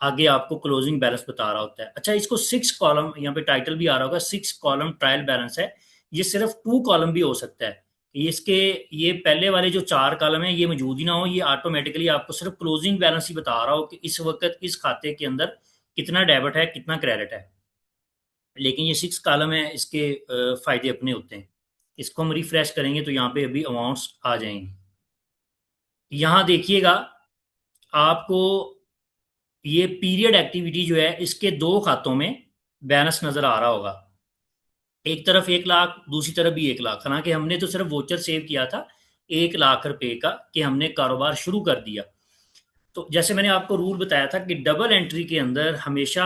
आगे आपको क्लोजिंग बैलेंस बता रहा होता है। अच्छा, इसको 6 कॉलम, यहाँ पे टाइटल भी आ रहा होगा, 6 कॉलम ट्रायल बैलेंस है। ये सिर्फ 2 कॉलम भी हो सकता है। इसके ये पहले वाले जो 4 कॉलम है ये मौजूद ही ना हो, ये ऑटोमेटिकली आपको सिर्फ क्लोजिंग बैलेंस ही बता रहा हो कि इस वक्त इस खाते के अंदर कितना डेबिट है, कितना क्रेडिट है। लेकिन ये 6 कॉलम है, इसके फायदे अपने होते हैं। इसको हम रिफ्रेश करेंगे तो यहाँ पे अभी अमाउंट्स आ जाएंगी। यहाँ देखिएगा, आपको ये पीरियड एक्टिविटी जो है इसके 2 खातों में बैलेंस नजर आ रहा होगा। एक तरफ 1 लाख, दूसरी तरफ भी 1 लाख। हालांकि हमने तो सिर्फ वोचर सेव किया था 1 लाख रुपए का कि हमने कारोबार शुरू कर दिया। तो जैसे मैंने आपको रूल बताया था कि डबल एंट्री के अंदर हमेशा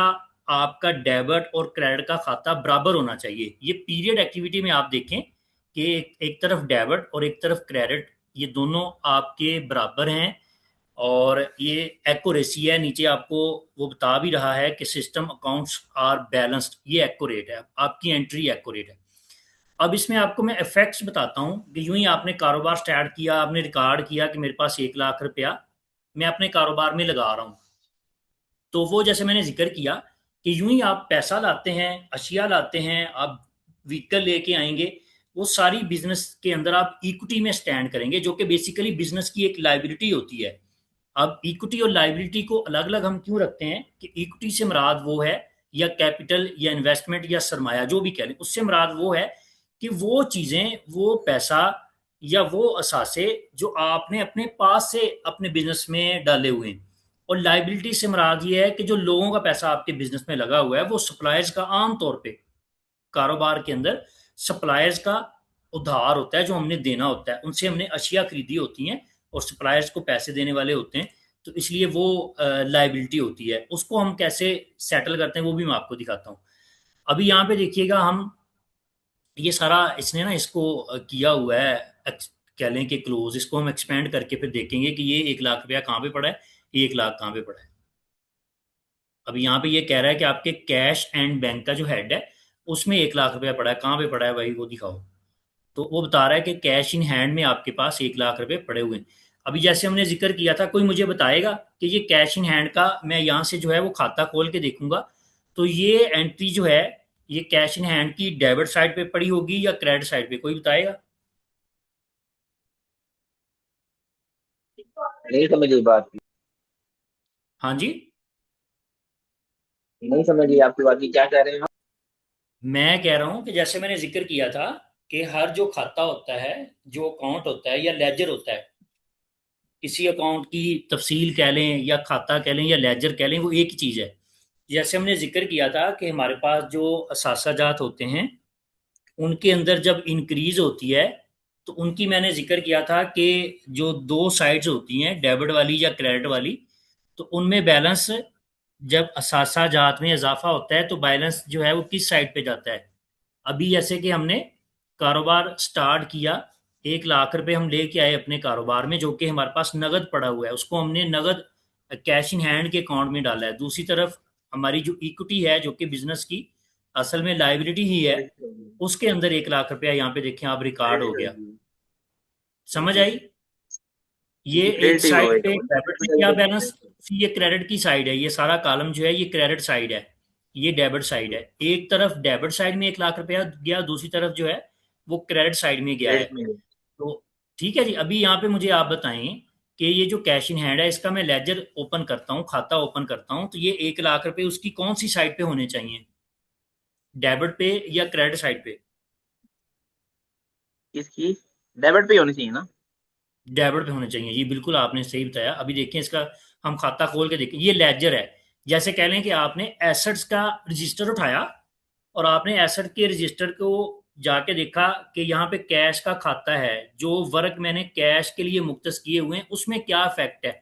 आपका डेबिट और क्रेडिट का खाता बराबर होना चाहिए। ये पीरियड एक्टिविटी में आप देखें कि एक तरफ डेबिट और एक तरफ क्रेडिट, ये दोनों आपके बराबर हैं और ये एक्यूरेसी है। नीचे आपको वो बता भी रहा है कि सिस्टम अकाउंट्स आर बैलेंस्ड, ये एक्यूरेट है, आपकी एंट्री एक्यूरेट है। अब इसमें आपको मैं इफेक्ट्स बताता हूँ कि यूं ही आपने कारोबार स्टार्ट किया, आपने रिकॉर्ड किया कि मेरे पास 1 लाख रुपया मैं अपने कारोबार में लगा रहा हूँ। तो वो जैसे मैंने जिक्र किया कि यूं ही आप पैसा लाते हैं, अशिया लाते हैं, आप व्हीकल लेके आएंगे, वो सारी बिजनेस के अंदर आप इक्विटी में स्टैंड करेंगे, जो कि बेसिकली बिजनेस की एक लाइबिलिटी होती है। अब इक्विटी और लाइबिलिटी को अलग अलग हम क्यों रखते हैं कि इक्विटी से मुराद वो है, या कैपिटल या इन्वेस्टमेंट या सरमाया जो भी कह लें, उससे मुराद वो है कि वो चीज़ें, वो पैसा या वो असासे जो आपने अपने पास से अपने बिजनेस में डाले हुए हैं। और लाइबिलिटी से मुराद ये है कि जो लोगों का पैसा आपके बिजनेस में लगा हुआ है, वो सप्लायर्स का, आम तौर पे कारोबार के अंदर सप्लायर्स का उधार होता है जो हमने देना होता है, उनसे हमने अशिया खरीदी होती हैं और सप्लायर्स को पैसे देने वाले होते हैं। तो इसलिए वो लाइबिलिटी होती है। उसको हम कैसे सेटल करते हैं वो भी मैं आपको दिखाता हूँ। अभी यहाँ पे देखिएगा, हम ये सारा इसने ना इसको किया हुआ है, कह लें कि क्लोज। इसको हम एक्सपेंड करके फिर देखेंगे कि ये 1 लाख रुपया कहाँ पे पड़ा है, ये 1 लाख कहाँ पे पड़ा है। अभी यहाँ पे ये कह रहा है कि आपके कैश एंड बैंक का जो हेड है उसमें 1 लाख रुपया पड़ा है। कहाँ पे पड़ा है भाई, वो दिखाओ। तो वो बता रहा है कि कैश इन हैंड में आपके पास 1 लाख रुपए पड़े हुए हैं। अभी जैसे हमने जिक्र किया था, कोई मुझे बताएगा कि ये कैश इन हैंड का, मैं यहाँ से जो है वो खाता खोल के देखूंगा तो ये एंट्री जो है ये कैश इन हैंड की डेबिट साइड पे पड़ी होगी या क्रेडिट साइड पे, कोई बताएगा? नहीं समझी बात, हाँ जी, नहीं समझी आपकी बात की, क्या कह रहे हैं आप? मैं कह रहा हूँ कि जैसे मैंने जिक्र किया था कि हर जो खाता होता है, जो अकाउंट होता है या लेजर होता है, किसी अकाउंट की तफसील कह लें या खाता कह लें या लेजर कह लें, वो एक ही चीज़ है। जैसे हमने जिक्र किया था कि हमारे पास जो असासाजात होते हैं उनके अंदर जब इंक्रीज होती है तो उनकी मैंने जिक्र किया था कि जो 2 साइड्स होती हैं, डेबिट वाली या क्रेडिट वाली, तो उनमें बैलेंस, जब असासाजात में इजाफा होता है तो बैलेंस जो है वो किस साइड पे जाता है। अभी जैसे कि हमने कारोबार स्टार्ट किया, 1 लाख रुपए हम लेके आए अपने कारोबार में, जो कि हमारे पास नगद पड़ा हुआ है, उसको हमने नगद कैश इन हैंड के अकाउंट में डाला है। दूसरी तरफ हमारी जो इक्विटी है, जो कि बिजनेस की असल में लाइबिलिटी ही है, उसके अंदर 1 लाख रुपया यहाँ पे देखें आप रिकॉर्ड हो गया। समझ आई? ये एक क्रेडिट साइड पे डेबिट में क्या बैलेंस, ये क्रेडिट की साइड है, ये सारा कॉलम जो है ये क्रेडिट साइड है, ये डेबिट साइड है। एक तरफ डेबिट साइड में 1 लाख रुपया गया, दूसरी तरफ जो है वो क्रेडिट साइड में गया है। क्रेडिट में। तो ठीक है जी। अभी यहाँ पे मुझे आप बताएं कि ये जो कैश इन हैंड है इसका मैं लेजर ओपन करता हूँ, खाता ओपन करता हूँ, तो ये 1 लाख रुपए उसकी कौन सी साइड पे होने चाहिए, डेबिट पे या क्रेडिट साइड पे? इसकी डेबिट पे होनी चाहिए ना? डेबिट पे होने चाहिए जी, बिल्कुल आपने सही बताया। अभी देखें इसका, हम खाता खोल के देखें, ये लेजर है। जैसे कह लें कि आपने एसेट्स का रजिस्टर उठाया और आपने एसेट के रजिस्टर को जाके देखा कि यहाँ पे कैश का खाता है, जो वर्क मैंने कैश के लिए मुख्तस किए हुए हैं उसमें क्या इफेक्ट है।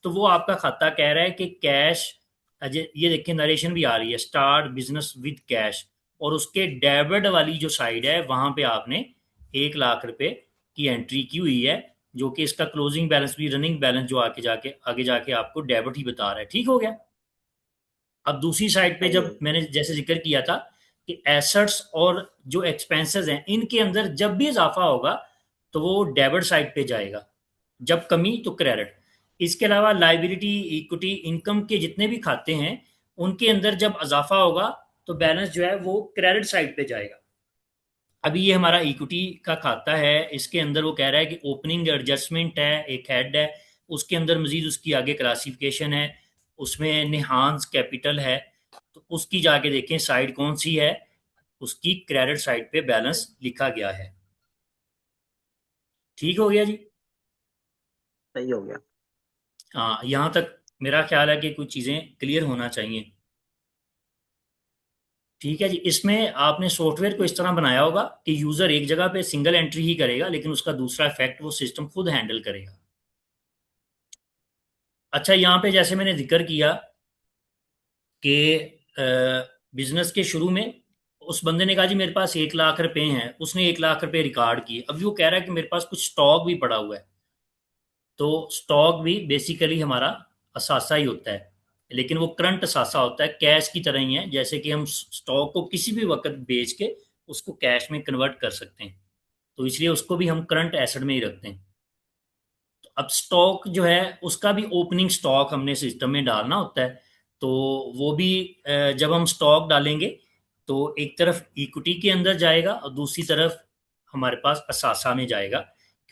तो वो आपका खाता कह रहा है कि कैश, ये देखिए नरेशन भी आ रही है, स्टार्ट बिजनेस विद कैश, और उसके डेबिट वाली जो साइड है वहां पे आपने 1 लाख रुपए की एंट्री की हुई है, जो कि इसका क्लोजिंग बैलेंस भी, रनिंग बैलेंस जो आगे जाके आपको डेबिट ही बता रहा है। ठीक हो गया। अब दूसरी साइड पे सही है। जब मैंने जैसे जिक्र किया था कि एसेट्स और जो एक्सपेंसेस हैं इनके अंदर जब भी इजाफा होगा तो वो डेबिट साइड पे जाएगा, जब कमी तो क्रेडिट। इसके अलावा लाइबिलिटी, इक्विटी, इनकम के जितने भी खाते हैं उनके अंदर जब इजाफा होगा तो बैलेंस जो है वो क्रेडिट साइड पे जाएगा। अभी ये हमारा इक्विटी का खाता है, इसके अंदर वो कह रहा है कि ओपनिंग एडजस्टमेंट है, एक हेड है, उसके अंदर मजीद उसकी आगे क्लासिफिकेशन है, उसमें निहांस कैपिटल है। तो उसकी जाके देखें साइड कौन सी है, उसकी क्रेडिट साइड पे बैलेंस लिखा गया है। ठीक हो गया जी। सही हो गया। हाँ, यहाँ तक मेरा ख्याल है कि कुछ चीज़ें क्लियर होना चाहिए। ठीक है जी। इसमें आपने सॉफ्टवेयर को इस तरह बनाया होगा कि यूज़र एक जगह पे सिंगल एंट्री ही करेगा, लेकिन उसका दूसरा इफेक्ट वो सिस्टम खुद हैंडल करेगा। अच्छा, यहाँ पे जैसे मैंने जिक्र किया कि बिजनेस के शुरू में उस बंदे ने कहा जी मेरे पास 1 लाख रुपए हैं, उसने 1 लाख रुपए रिकॉर्ड किए। अब वो कह रहा है कि मेरे पास कुछ स्टॉक भी पड़ा हुआ है। तो स्टॉक भी बेसिकली हमारा असासा ही होता है, लेकिन वो करंट असासा होता है, कैश की तरह ही है। जैसे कि हम स्टॉक को किसी भी वक्त बेच के उसको कैश में कन्वर्ट कर सकते हैं, तो इसलिए उसको भी हम करंट एसेट में ही रखते हैं। अब स्टॉक जो है उसका भी ओपनिंग स्टॉक हमने सिस्टम में डालना होता है। तो वो भी जब हम स्टॉक डालेंगे तो एक तरफ इक्विटी के अंदर जाएगा और दूसरी तरफ हमारे पास असासा में जाएगा,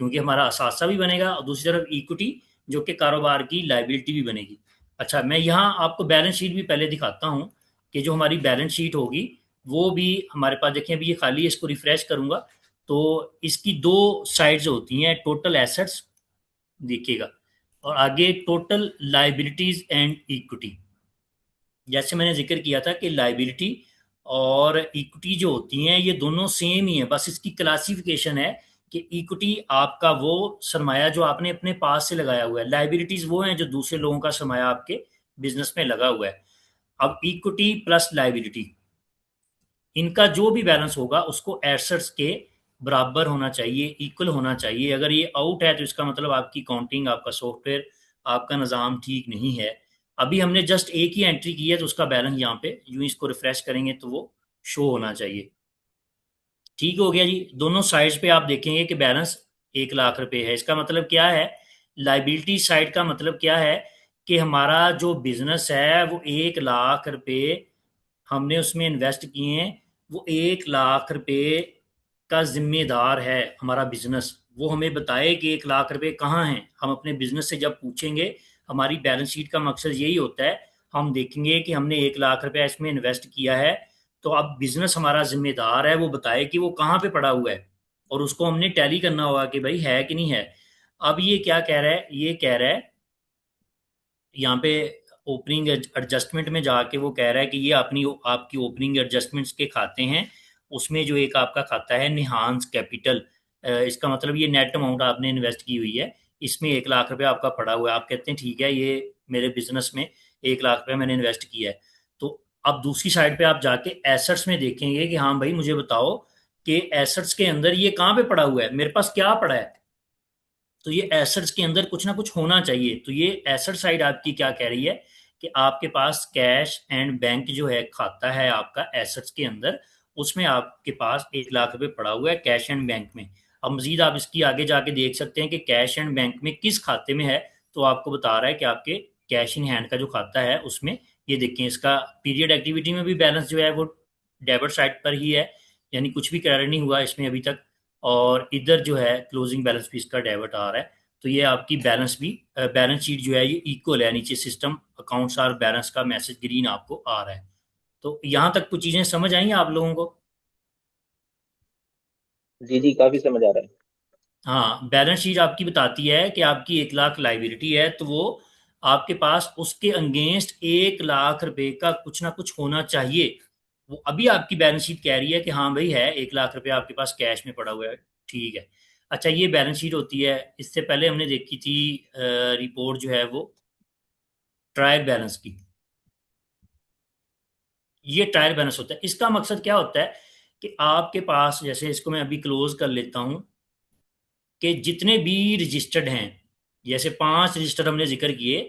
क्योंकि हमारा असासा भी बनेगा और दूसरी तरफ इक्विटी जो कि कारोबार की लाइबिलिटी भी बनेगी। अच्छा, मैं यहाँ आपको बैलेंस शीट भी पहले दिखाता हूँ कि जो हमारी बैलेंस शीट होगी वो भी हमारे पास, देखें अभी ये खाली है, इसको रिफ्रेश करूंगा तो इसकी दो साइड्स होती हैं, टोटल एसेट्स देखिएगा और आगे टोटल लाइबिलिटीज एंड इक्विटी। जैसे मैंने जिक्र किया था कि लाइबिलिटी और इक्विटी जो होती हैं ये दोनों सेम ही है, बस इसकी क्लासिफिकेशन है कि इक्विटी आपका वो सरमाया जो आपने अपने पास से लगाया हुआ है, लाइबिलिटीज वो हैं जो दूसरे लोगों का सरमाया आपके बिजनेस में लगा हुआ है। अब इक्विटी प्लस लाइबिलिटी, इनका जो भी बैलेंस होगा उसको एसेट्स के बराबर होना चाहिए, इक्वल होना चाहिए। अगर ये आउट है तो इसका मतलब आपकी काउंटिंग, आपका सॉफ्टवेयर, आपका निज़ाम ठीक नहीं है। अभी हमने जस्ट एक ही एंट्री की है तो उसका बैलेंस यहाँ पे यूं इसको रिफ्रेश करेंगे तो वो शो होना चाहिए। ठीक हो गया जी। दोनों साइड्स पे आप देखेंगे कि बैलेंस 1 लाख रुपए है। इसका मतलब क्या है, लाइबिलिटी साइड का मतलब क्या है कि हमारा जो बिजनेस है वो 1 लाख रुपए हमने उसमें इन्वेस्ट किए हैं, वो 1 लाख रुपए का जिम्मेदार है हमारा बिजनेस। वो हमें बताए कि 1 लाख रुपए कहाँ हैं। हम अपने बिजनेस से जब पूछेंगे, हमारी बैलेंस शीट का मकसद यही होता है, हम देखेंगे कि हमने 1 लाख रुपया इसमें इन्वेस्ट किया है, तो अब बिजनेस हमारा जिम्मेदार है वो बताए कि वो कहाँ पे पड़ा हुआ है, और उसको हमने टैली करना होगा कि भाई है कि नहीं है। अब ये क्या कह रहा है, ये कह रहा है यहाँ पे ओपनिंग एडजस्टमेंट में जाके वो कह रहा है कि ये अपनी आपकी ओपनिंग एडजस्टमेंट्स के खाते हैं, उसमें जो एक आपका खाता है निहांस कैपिटल, इसका मतलब ये नेट अमाउंट आपने इन्वेस्ट की हुई है, इसमें 1 लाख रुपया आपका पड़ा हुआ है। आप कहते हैं ठीक है, ये मेरे बिजनेस में 1 लाख रुपया मैंने इन्वेस्ट किया है। तो अब दूसरी साइड पे आप जाके एसेट्स में देखेंगे कि हाँ भाई मुझे बताओ कि एसेट्स के अंदर ये कहाँ पे पड़ा हुआ है, मेरे पास क्या पड़ा है। तो ये एसेट्स के अंदर कुछ ना कुछ होना चाहिए। तो ये एसेट साइड आपकी क्या कह रही है कि आपके पास कैश एंड बैंक जो है खाता है आपका एसेट्स के अंदर, उसमें आपके पास 1 लाख रुपए पड़ा हुआ है कैश एंड बैंक में। अब मजीद आप इसकी आगे जाके देख सकते हैं कि कैश एंड बैंक में किस खाते में है, तो आपको बता रहा है कि आपके कैश इन हैंड का जो खाता है उसमें, ये देखें इसका पीरियड एक्टिविटी में भी बैलेंस जो है वो डेबिट साइड पर ही है, यानी कुछ भी क्रेडिट नहीं हुआ इसमें अभी तक, और इधर जो है क्लोजिंग बैलेंस भी इसका डेबिट आ रहा है। तो ये आपकी बैलेंस भी, बैलेंस शीट जो है ये इक्वल है, नीचे सिस्टम अकाउंट्स आर बैलेंस का मैसेज ग्रीन आपको आ रहा है। तो यहाँ तक कुछ चीज़ें समझ आई आप लोगों को? जी जी, काफी समझ आ रहा है। हाँ, बैलेंस शीट आपकी बताती है कि आपकी 1 लाख लाइबिलिटी है, तो वो आपके पास उसके अगेंस्ट 1 लाख रुपए का कुछ ना कुछ होना चाहिए। वो अभी आपकी बैलेंस शीट कह रही है कि हाँ भाई है, 1 लाख रुपए आपके पास कैश में पड़ा हुआ है, ठीक है। अच्छा, ये बैलेंस शीट होती है। इससे पहले हमने देखी थी रिपोर्ट जो है वो ट्रायल बैलेंस की। ये ट्रायल बैलेंस होता है। इसका मकसद क्या होता है कि आपके पास, जैसे इसको मैं अभी क्लोज कर लेता हूं, कि जितने भी रजिस्टर्ड हैं, जैसे 5 रजिस्टर हमने जिक्र किए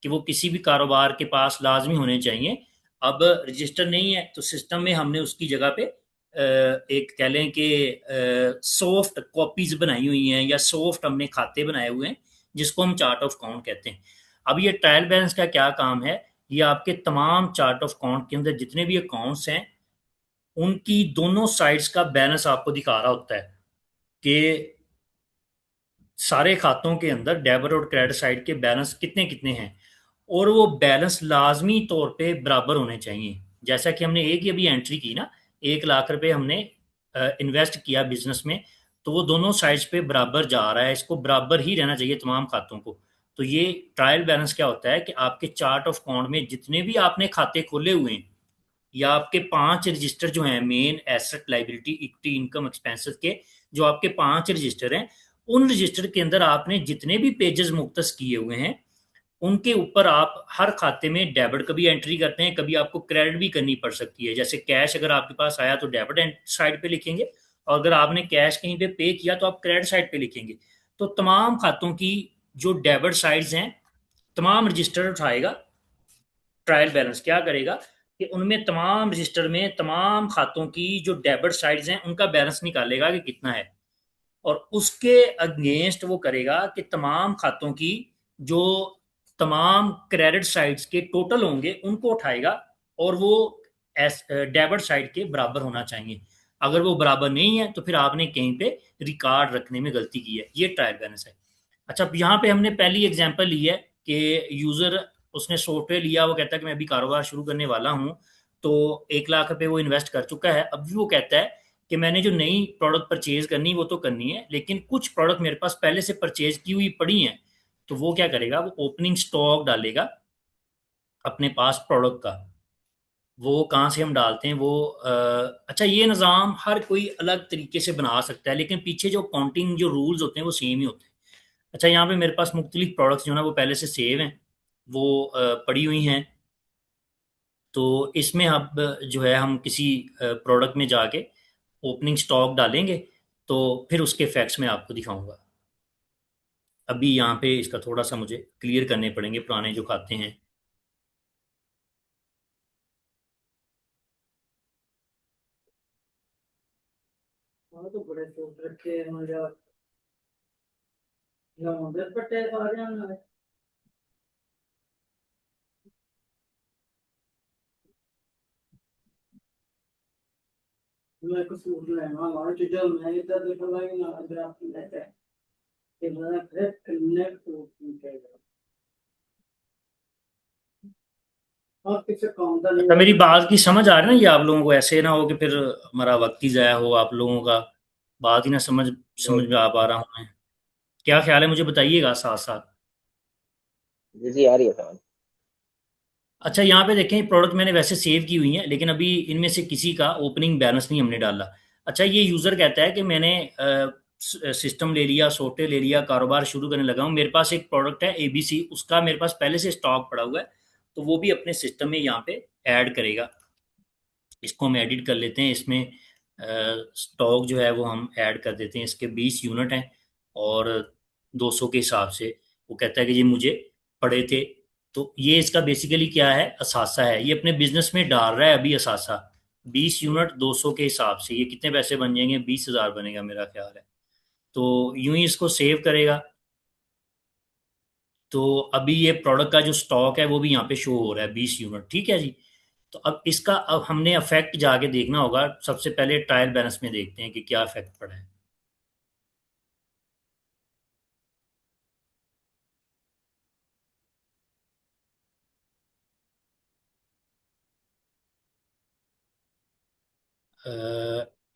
कि वो किसी भी कारोबार के पास लाजमी होने चाहिए। अब रजिस्टर नहीं है तो सिस्टम में हमने उसकी जगह पे एक कह लें कि सॉफ्ट कॉपीज बनाई हुई हैं, या सॉफ्ट हमने खाते बनाए हुए हैं, जिसको हम चार्ट ऑफ अकाउंट कहते हैं। अब ये ट्रायल बैलेंस का क्या काम है? ये आपके तमाम चार्ट ऑफ अकाउंट के अंदर जितने भी अकाउंट्स हैं, उनकी दोनों साइड्स का बैलेंस आपको दिखा रहा होता है कि सारे खातों के अंदर डेबिट और क्रेडिट साइड के बैलेंस कितने कितने हैं। और वो बैलेंस लाजमी तौर पे बराबर होने चाहिए। जैसा कि हमने एक ही अभी एंट्री की ना, 1 लाख रुपए हमने इन्वेस्ट किया बिजनेस में, तो वो दोनों साइड्स पे बराबर जा रहा है, इसको बराबर ही रहना चाहिए तमाम खातों को। तो ये ट्रायल बैलेंस क्या होता है कि आपके चार्ट ऑफ अकाउंट में जितने भी आपने खाते खोले हुए हैं, या आपके 5 रजिस्टर जो हैं, main asset liability equity income expenses के, जो आपके 5 रजिस्टर हैं, उन रजिस्टर के अंदर आपने जितने भी पेजेस मुख्तस किए हुए हैं, उनके ऊपर आप हर खाते में डेबिट का भी एंट्री करते हैं, कभी आपको क्रेडिट भी करनी पड़ सकती है। जैसे कैश अगर आपके पास आया तो डेबिट साइड पे लिखेंगे, और अगर आपने कैश कहीं पे पे किया तो आप क्रेडिट साइड पे लिखेंगे। तो तमाम खातों की जो डेबिट साइड्स हैं, तमाम रजिस्टर उठाएगा। ट्रायल बैलेंस क्या करेगा कि उनमें तमाम रजिस्टर में तमाम खातों की जो डेबिट साइड्स हैं, उनका बैलेंस निकालेगा कि कितना है, और उसके अगेंस्ट वो करेगा कि तमाम खातों की जो तमाम क्रेडिट साइड्स के टोटल होंगे उनको उठाएगा, और वो डेबिट साइड के बराबर होना चाहिए। अगर वो बराबर नहीं है तो फिर आपने कहीं पे रिकॉर्ड रखने में गलती की है। ये ट्रायल बैलेंस है। अच्छा, अब यहाँ पे हमने पहली एग्जांपल ली है कि यूजर, उसने सॉफ्टवेयर लिया, वो कहता है कि मैं अभी कारोबार शुरू करने वाला हूँ, तो 1 लाख रुपए वो इन्वेस्ट कर चुका है। अब भी वो कहता है कि मैंने जो नई प्रोडक्ट परचेज करनी वो तो करनी है, लेकिन कुछ प्रोडक्ट मेरे पास पहले से परचेज की हुई पड़ी हैं। तो वो क्या करेगा, वो ओपनिंग स्टॉक डालेगा अपने पास प्रोडक्ट का। वो कहाँ से हम डालते हैं वो अच्छा, ये निज़ाम हर कोई अलग तरीके से बना सकता है, लेकिन पीछे जो काउंटिंग जो रूल्स होते हैं वो सेम ही होते हैं। अच्छा, यहाँ पे मेरे पास मुख्तलिफ प्रोडक्ट्स जो है ना वो पहले से सेव हैं, वो पड़ी हुई हैं। तो इसमें अब जो है हम किसी प्रोडक्ट में जाके ओपनिंग स्टॉक डालेंगे, तो फिर उसके फैक्ट्स मैं आपको दिखाऊंगा। अभी यहाँ पे इसका थोड़ा सा मुझे क्लियर करने पड़ेंगे पुराने जो खाते हैं। हाँ तो बड़े शौक रखे हैं मुझे उधर पट्टे आ जाना है। मैं कुछ सूट लेना और चीज़ों मैं इधर देखो भाई ना इधर आप लेते हैं कि मैं फिर कितने सूट निकलेगा और किसी काम का अच्छा, नहीं मेरी बात की समझ आ रही है ना? ये आप लोगों को ऐसे ना हो कि फिर हमारा वक्त ही ज़ाया हो आप लोगों का, बात ही ना समझ समझ में आ पा रहा हूँ मैं। क्या ख्याल है, मुझे बताइएगा साथ साथ। जी जी, आ रही है समझ। अच्छा, यहाँ पे देखें, प्रोडक्ट मैंने वैसे सेव की हुई हैं, लेकिन अभी इनमें से किसी का ओपनिंग बैलेंस नहीं हमने डाला। अच्छा, ये यूज़र कहता है कि मैंने सिस्टम ले लिया, सॉफ्टवेयर ले लिया, कारोबार शुरू करने लगा हूँ, मेरे पास एक प्रोडक्ट है ABC, उसका मेरे पास पहले से स्टॉक पड़ा हुआ है, तो वो भी अपने सिस्टम में यहाँ पे ऐड करेगा। इसको हम एडिट कर लेते हैं। इसमें स्टॉक जो है वो हम ऐड कर देते हैं। इसके 20 यूनिट हैं, और 200 के हिसाब से वो कहता है कि ये मुझे पड़े थे। तो ये इसका बेसिकली क्या है, असासा है। ये अपने बिजनेस में डाल रहा है अभी असासा। 20 यूनिट 200 के हिसाब से ये कितने पैसे बन जाएंगे? 20,000 बनेगा मेरा ख्याल है। तो यूं ही इसको सेव करेगा। तो अभी ये प्रोडक्ट का जो स्टॉक है वो भी यहाँ पे शो हो रहा है, 20 यूनिट, ठीक है जी। तो अब इसका अब हमने इफेक्ट जाके देखना होगा। सबसे पहले ट्रायल बैलेंस में देखते हैं कि क्या इफेक्ट पड़ा है।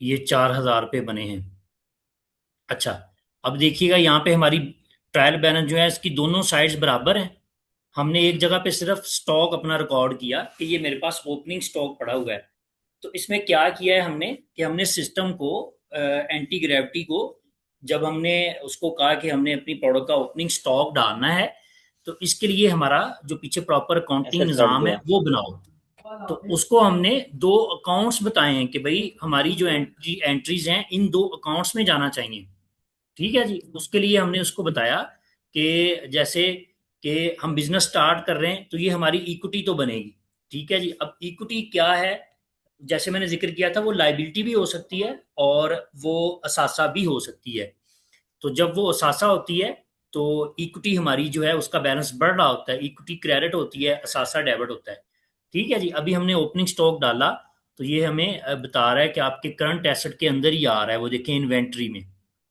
ये 4,000 रुपये बने हैं। अच्छा, अब देखिएगा यहाँ पे हमारी ट्रायल बैलेंस जो है इसकी दोनों साइड्स बराबर हैं। हमने एक जगह पे सिर्फ स्टॉक अपना रिकॉर्ड किया कि ये मेरे पास ओपनिंग स्टॉक पड़ा हुआ है। तो इसमें क्या किया है हमने कि हमने सिस्टम को, एंटी ग्रेविटी को, जब हमने उसको कहा कि हमने अपनी प्रोडक्ट का ओपनिंग स्टॉक डालना है, तो इसके लिए हमारा जो पीछे प्रॉपर अकाउंटिंग एसेट्स ऐड निज़ाम है किया। वो बनाओ। तो उसको हमने दो अकाउंट्स बताए हैं कि भाई हमारी जो एंट्रीज हैं इन दो अकाउंट्स में जाना चाहिए। ठीक है जी, उसके लिए हमने उसको बताया कि जैसे कि हम बिजनेस स्टार्ट कर रहे हैं तो ये हमारी इक्विटी तो बनेगी। ठीक है जी, अब इक्विटी क्या है, जैसे मैंने जिक्र किया था वो लाइबिलिटी भी हो सकती है और वो असासा भी हो सकती है। तो जब वो असासा होती है तो इक्विटी हमारी जो है उसका बैलेंस बढ़ रहा होता है, इक्विटी क्रेडिट होती है, असासा डेबिट होता है। ठीक है जी, अभी हमने ओपनिंग स्टॉक डाला तो ये हमें बता रहा है कि आपके करंट एसेट के अंदर ही आ रहा है, वो देखें इन्वेंट्री में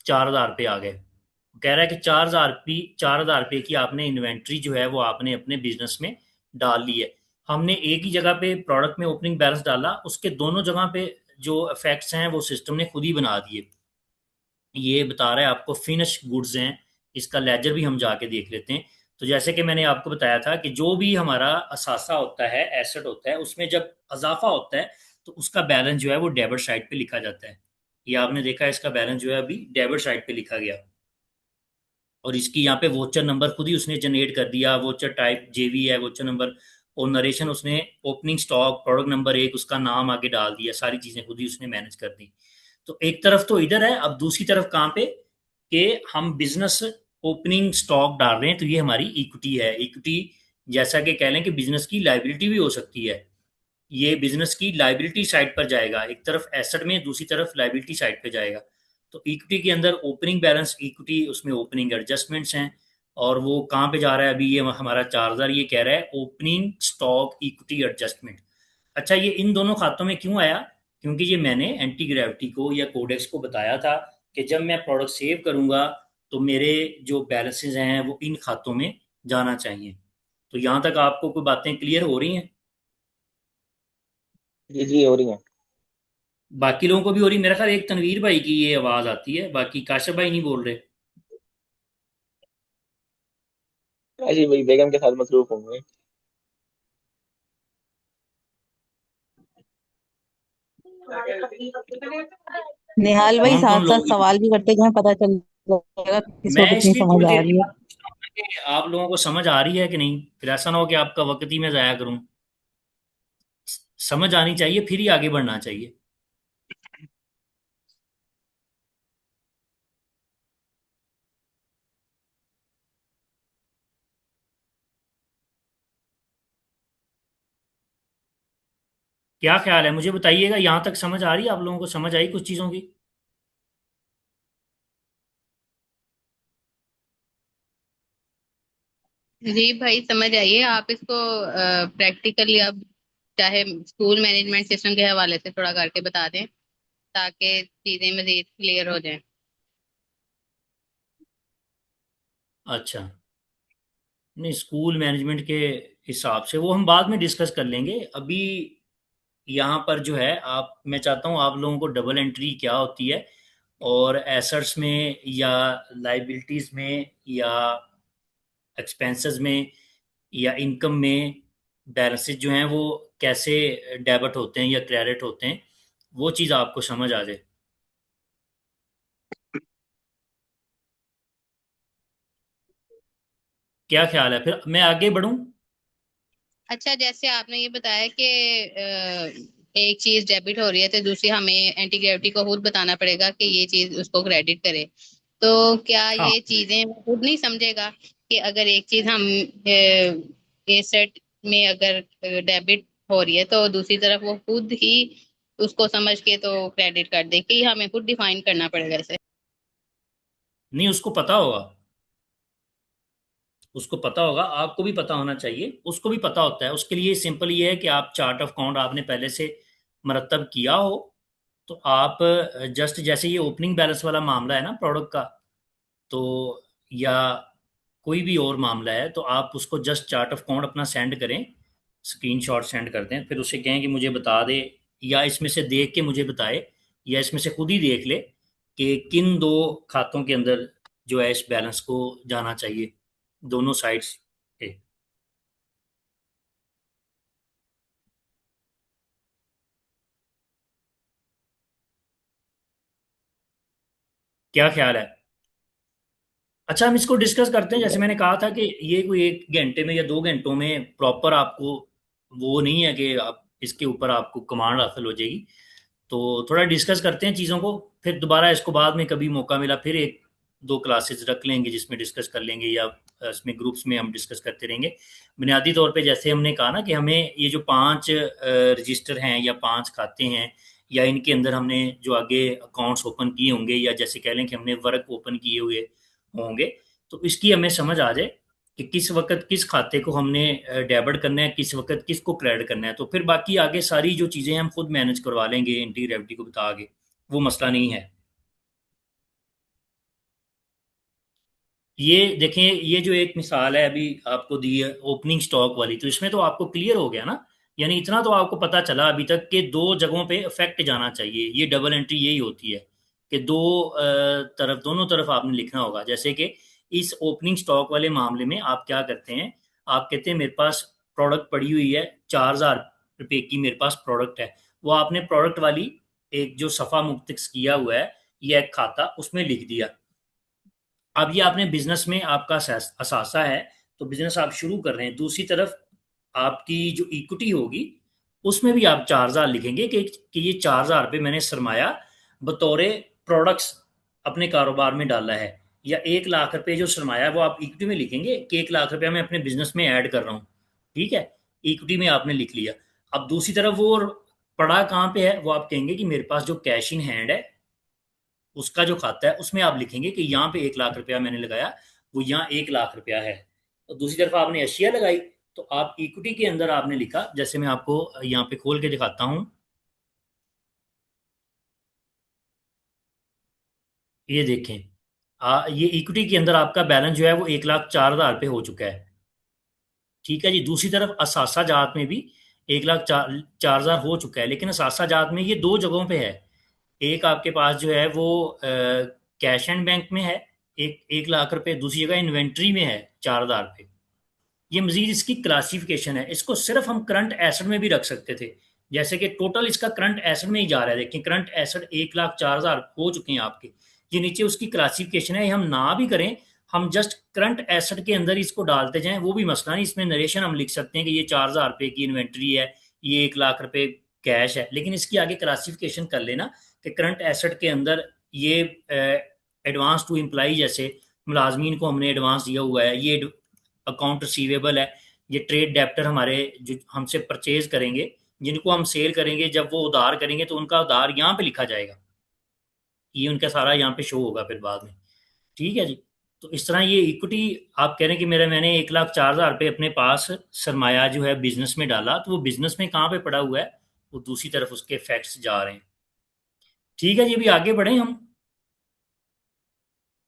4,000 रुपये आ गए। कह रहा है कि 4,000 रुपये की आपने इन्वेंट्री जो है वो आपने अपने बिजनेस में डाल ली है। हमने एक ही जगह पे प्रोडक्ट में ओपनिंग बैलेंस डाला, उसके दोनों जगह पे जो इफेक्ट्स हैं वो सिस्टम ने खुद ही बना दिए। ये बता रहा है आपको फिनिश गुड्स हैं, इसका लेजर भी हम जाके देख लेते हैं। तो जैसे कि मैंने आपको बताया था कि जो भी हमारा असासा होता है, एसेट होता है, उसमें जब अजाफा होता है तो उसका बैलेंस जो है वो डेबिट साइड पे लिखा जाता है। ये आपने देखा है, इसका बैलेंस जो है अभी डेबिट साइड पे लिखा गया। और इसकी यहाँ पे वोचर नंबर खुद ही उसने जनरेट कर दिया, वोचर टाइप जेवी है, वोचर नंबर, और नरेशन उसने ओपनिंग स्टॉक प्रोडक्ट नंबर 1 उसका नाम आगे डाल दिया, सारी चीजें खुद ही उसने मैनेज कर दी। तो एक तरफ तो इधर है, अब दूसरी तरफ कहाँ पे कि हम बिजनेस ओपनिंग स्टॉक डाल रहे हैं तो ये हमारी इक्विटी है। इक्विटी जैसा कि कह लें कि बिजनेस की लाइबिलिटी भी हो सकती है, ये बिजनेस की लाइबिलिटी साइड पर जाएगा, एक तरफ एसेट में दूसरी तरफ लाइबिलिटी साइड पे जाएगा। तो इक्विटी के अंदर ओपनिंग बैलेंस इक्विटी, उसमें ओपनिंग एडजस्टमेंट्स हैं, और वो कहाँ पे जा रहा है अभी, ये हमारा 4,000 ये कह रहा है ओपनिंग स्टॉक इक्विटी एडजस्टमेंट। अच्छा, ये इन दोनों खातों में क्यों आया, क्योंकि ये मैंने एंटी ग्रेविटी को या कोडेक्स को बताया था कि जब मैं प्रोडक्ट सेव करूंगा तो मेरे जो बैलेंसेस हैं वो इन खातों में जाना चाहिए। तो यहाँ तक आपको कोई बातें क्लियर हो रही हैं? जी जी, हो रही है। बाकी लोगों को भी हो रही? मेरा ख्याल एक तनवीर भाई की ये आवाज़ आती है, बाकी काशिफ भाई नहीं बोल रहे। जी भाई बेगम के साथ मसरूफ होंगे। निहाल भाई कौन साथ कौन साथ लोग? सवाल भी करते जाएं, पता चल जाएगा किसको मैं कितनी इसलिए समझ थोड़ी आ देर के रही है। बाद पूछता हूँ कि आप लोगों को समझ आ रही है कि नहीं, फिर ऐसा ना हो कि आपका वक्त ही मैं ज़ाया करूँ। समझ आनी चाहिए, फिर ही आगे बढ़ना चाहिए। क्या ख्याल है, मुझे बताइएगा, यहाँ तक समझ आ रही है? आप लोगों को समझ आई कुछ चीज़ों की? जी भाई समझ आइए, आप इसको प्रैक्टिकली अब चाहे स्कूल मैनेजमेंट सिस्टम के हवाले से थोड़ा करके बता दें ताकि चीजें मजीद क्लियर हो जाएं। अच्छा, नहीं, स्कूल मैनेजमेंट के हिसाब से वो हम बाद में डिस्कस कर लेंगे। अभी यहाँ पर जो है, आप, मैं चाहता हूँ आप लोगों को डबल एंट्री क्या होती है, और एसेट्स में या लाइबिलिटीज में या एक्सपेंसेस में या इनकम में बैलेंसेस जो हैं वो कैसे डेबिट होते हैं या क्रेडिट होते हैं, वो चीज़ आपको समझ आ जाए। क्या ख्याल है, फिर मैं आगे बढ़ूँ? अच्छा, जैसे आपने ये बताया कि एक चीज डेबिट हो रही है तो दूसरी हमें एंटी ग्रेविटी को खुद बताना पड़ेगा कि ये चीज उसको क्रेडिट करे। तो क्या हाँ, ये चीजें वो खुद नहीं समझेगा कि अगर एक चीज हम एसेट में अगर डेबिट हो रही है तो दूसरी तरफ वो खुद ही उसको समझ के तो क्रेडिट कर दे, कि हमें खुद डिफाइन करना पड़ेगा इसे। नहीं, उसको पता होगा, उसको पता होगा, आपको भी पता होना चाहिए, उसको भी पता होता है। उसके लिए सिंपल ये है कि आप चार्ट ऑफ अकाउंट आपने पहले से मरतब किया हो, तो आप जस्ट जैसे ये ओपनिंग बैलेंस वाला मामला है ना प्रोडक्ट का, तो या कोई भी और मामला है, तो आप उसको जस्ट चार्ट ऑफ अकाउंट अपना सेंड करें, स्क्रीनशॉट सेंड कर दें, फिर उसे कहें कि मुझे बता दे, या इसमें से देख के मुझे बताए, या इसमें से खुद ही देख ले कि किन दो खातों के अंदर जो है इस बैलेंस को जाना चाहिए, दोनों साइड्स पे। क्या ख्याल है? अच्छा, हम इसको डिस्कस करते हैं। जैसे मैंने कहा था कि ये कोई 1 घंटे में या 2 घंटों में प्रॉपर आपको वो नहीं है कि आप इसके ऊपर आपको कमांड हासिल हो जाएगी। तो थोड़ा डिस्कस करते हैं चीज़ों को, फिर दोबारा इसको बाद में कभी मौका मिला फिर 1-2 क्लासेस रख लेंगे जिसमें डिस्कस कर लेंगे, या इसमें ग्रुप्स में हम डिस्कस करते रहेंगे। बुनियादी तौर पे जैसे हमने कहा ना कि हमें ये जो 5 रजिस्टर हैं या 5 खाते हैं, या इनके अंदर हमने जो आगे अकाउंट्स ओपन किए होंगे, या जैसे कह लें कि हमने वर्क ओपन किए हुए होंगे, तो इसकी हमें समझ आ जाए कि किस वक्त किस खाते को हमने डेबिट करना है, किस वक्त किसको क्रेडिट करना है। तो फिर बाकी आगे सारी जो चीज़ें हम खुद मैनेज करवा लेंगे एंटी ग्रेविटी को बता के, वो मसला नहीं है। ये देखें, ये जो एक मिसाल है अभी आपको दी है ओपनिंग स्टॉक वाली, तो इसमें तो आपको क्लियर हो गया ना। यानी इतना तो आपको पता चला अभी तक कि दो जगहों पे इफेक्ट जाना चाहिए। ये डबल एंट्री यही होती है कि तरफ, दोनों तरफ आपने लिखना होगा। जैसे कि इस ओपनिंग स्टॉक वाले मामले में आप क्या करते हैं, आप कहते हैं मेरे पास प्रोडक्ट पड़ी हुई है, 4,000 रुपये की मेरे पास प्रोडक्ट है। वो आपने प्रोडक्ट वाली एक जो सफ़ा मुफ्तिक्स किया हुआ है, ये एक खाता उसमें लिख दिया। अब ये आपने बिजनेस में आपका असासा है, तो बिजनेस आप शुरू कर रहे हैं। दूसरी तरफ आपकी जो इक्विटी होगी उसमें भी आप 4,000 लिखेंगे कि ये 4,000 रुपये मैंने सरमाया बतौर प्रोडक्ट्स अपने कारोबार में डाला है। या 1 लाख रुपए जो सरमाया है वो आप इक्विटी में लिखेंगे कि 1 लाख रुपया मैं अपने बिजनेस में ऐड कर रहा हूँ। ठीक है, इक्विटी में आपने लिख लिया। अब दूसरी तरफ वो पड़ा कहाँ पे है, वो आप कहेंगे कि मेरे पास जो कैश इन हैंड है उसका जो खाता है उसमें आप लिखेंगे कि यहाँ पे 1 लाख रुपया मैंने लगाया, वो यहाँ 1 लाख रुपया है। और दूसरी तरफ आपने एशिया लगाई, तो आप इक्विटी के अंदर आपने लिखा, जैसे मैं आपको यहाँ पे खोल के दिखाता हूँ। ये देखें, ये इक्विटी के अंदर आपका बैलेंस जो है वो 1,04,000 रुपये हो चुका है। ठीक है जी। दूसरी तरफ असासा जात में भी 1,04,000 हो चुका है, लेकिन असासा जात में ये दो जगहों पे है। एक आपके पास जो है वो कैश एंड बैंक में है, 1 लाख रुपए। दूसरी जगह इन्वेंट्री में है 4,000 रुपये। ये मजीद इसकी क्लासिफिकेशन है। इसको सिर्फ हम करंट एसेट में भी रख सकते थे, जैसे कि टोटल इसका करंट एसेट में ही जा रहा है। देखिए करंट एसेट 1,04,000 हो चुके हैं आपके। ये नीचे उसकी क्लासिफिकेशन है, हम ना भी करें, हम जस्ट करंट एसेट के अंदर इसको डालते जाएं, वो भी मसला नहीं। इसमें नरेशन हम लिख सकते हैं कि ये 4,000 रुपये की इन्वेंट्री है, ये 1 लाख रुपए कैश है, लेकिन इसकी आगे क्लासिफिकेशन कर लेना कि करंट एसेट के अंदर ये एडवांस टू एम्प्लाई, जैसे मुलाजमीन को हमने एडवांस दिया हुआ है, ये अकाउंट रिसीवेबल है। ये ट्रेड डेप्टर हमारे जो हमसे परचेज करेंगे, जिनको हम सेल करेंगे, जब वो उधार करेंगे तो उनका उधार यहाँ पे लिखा जाएगा। ये उनका सारा यहाँ पे शो होगा फिर बाद में। ठीक है जी। तो इस तरह ये इक्विटी, आप कह रहे हैं कि मैंने 1,04,000 रुपये अपने पास सरमाया जो है बिजनेस में डाला, तो वो बिजनेस में कहाँ पे पड़ा हुआ है, वो दूसरी तरफ उसके फैक्ट्स जा रहे हैं। ठीक है जी, अभी आगे बढ़े हम।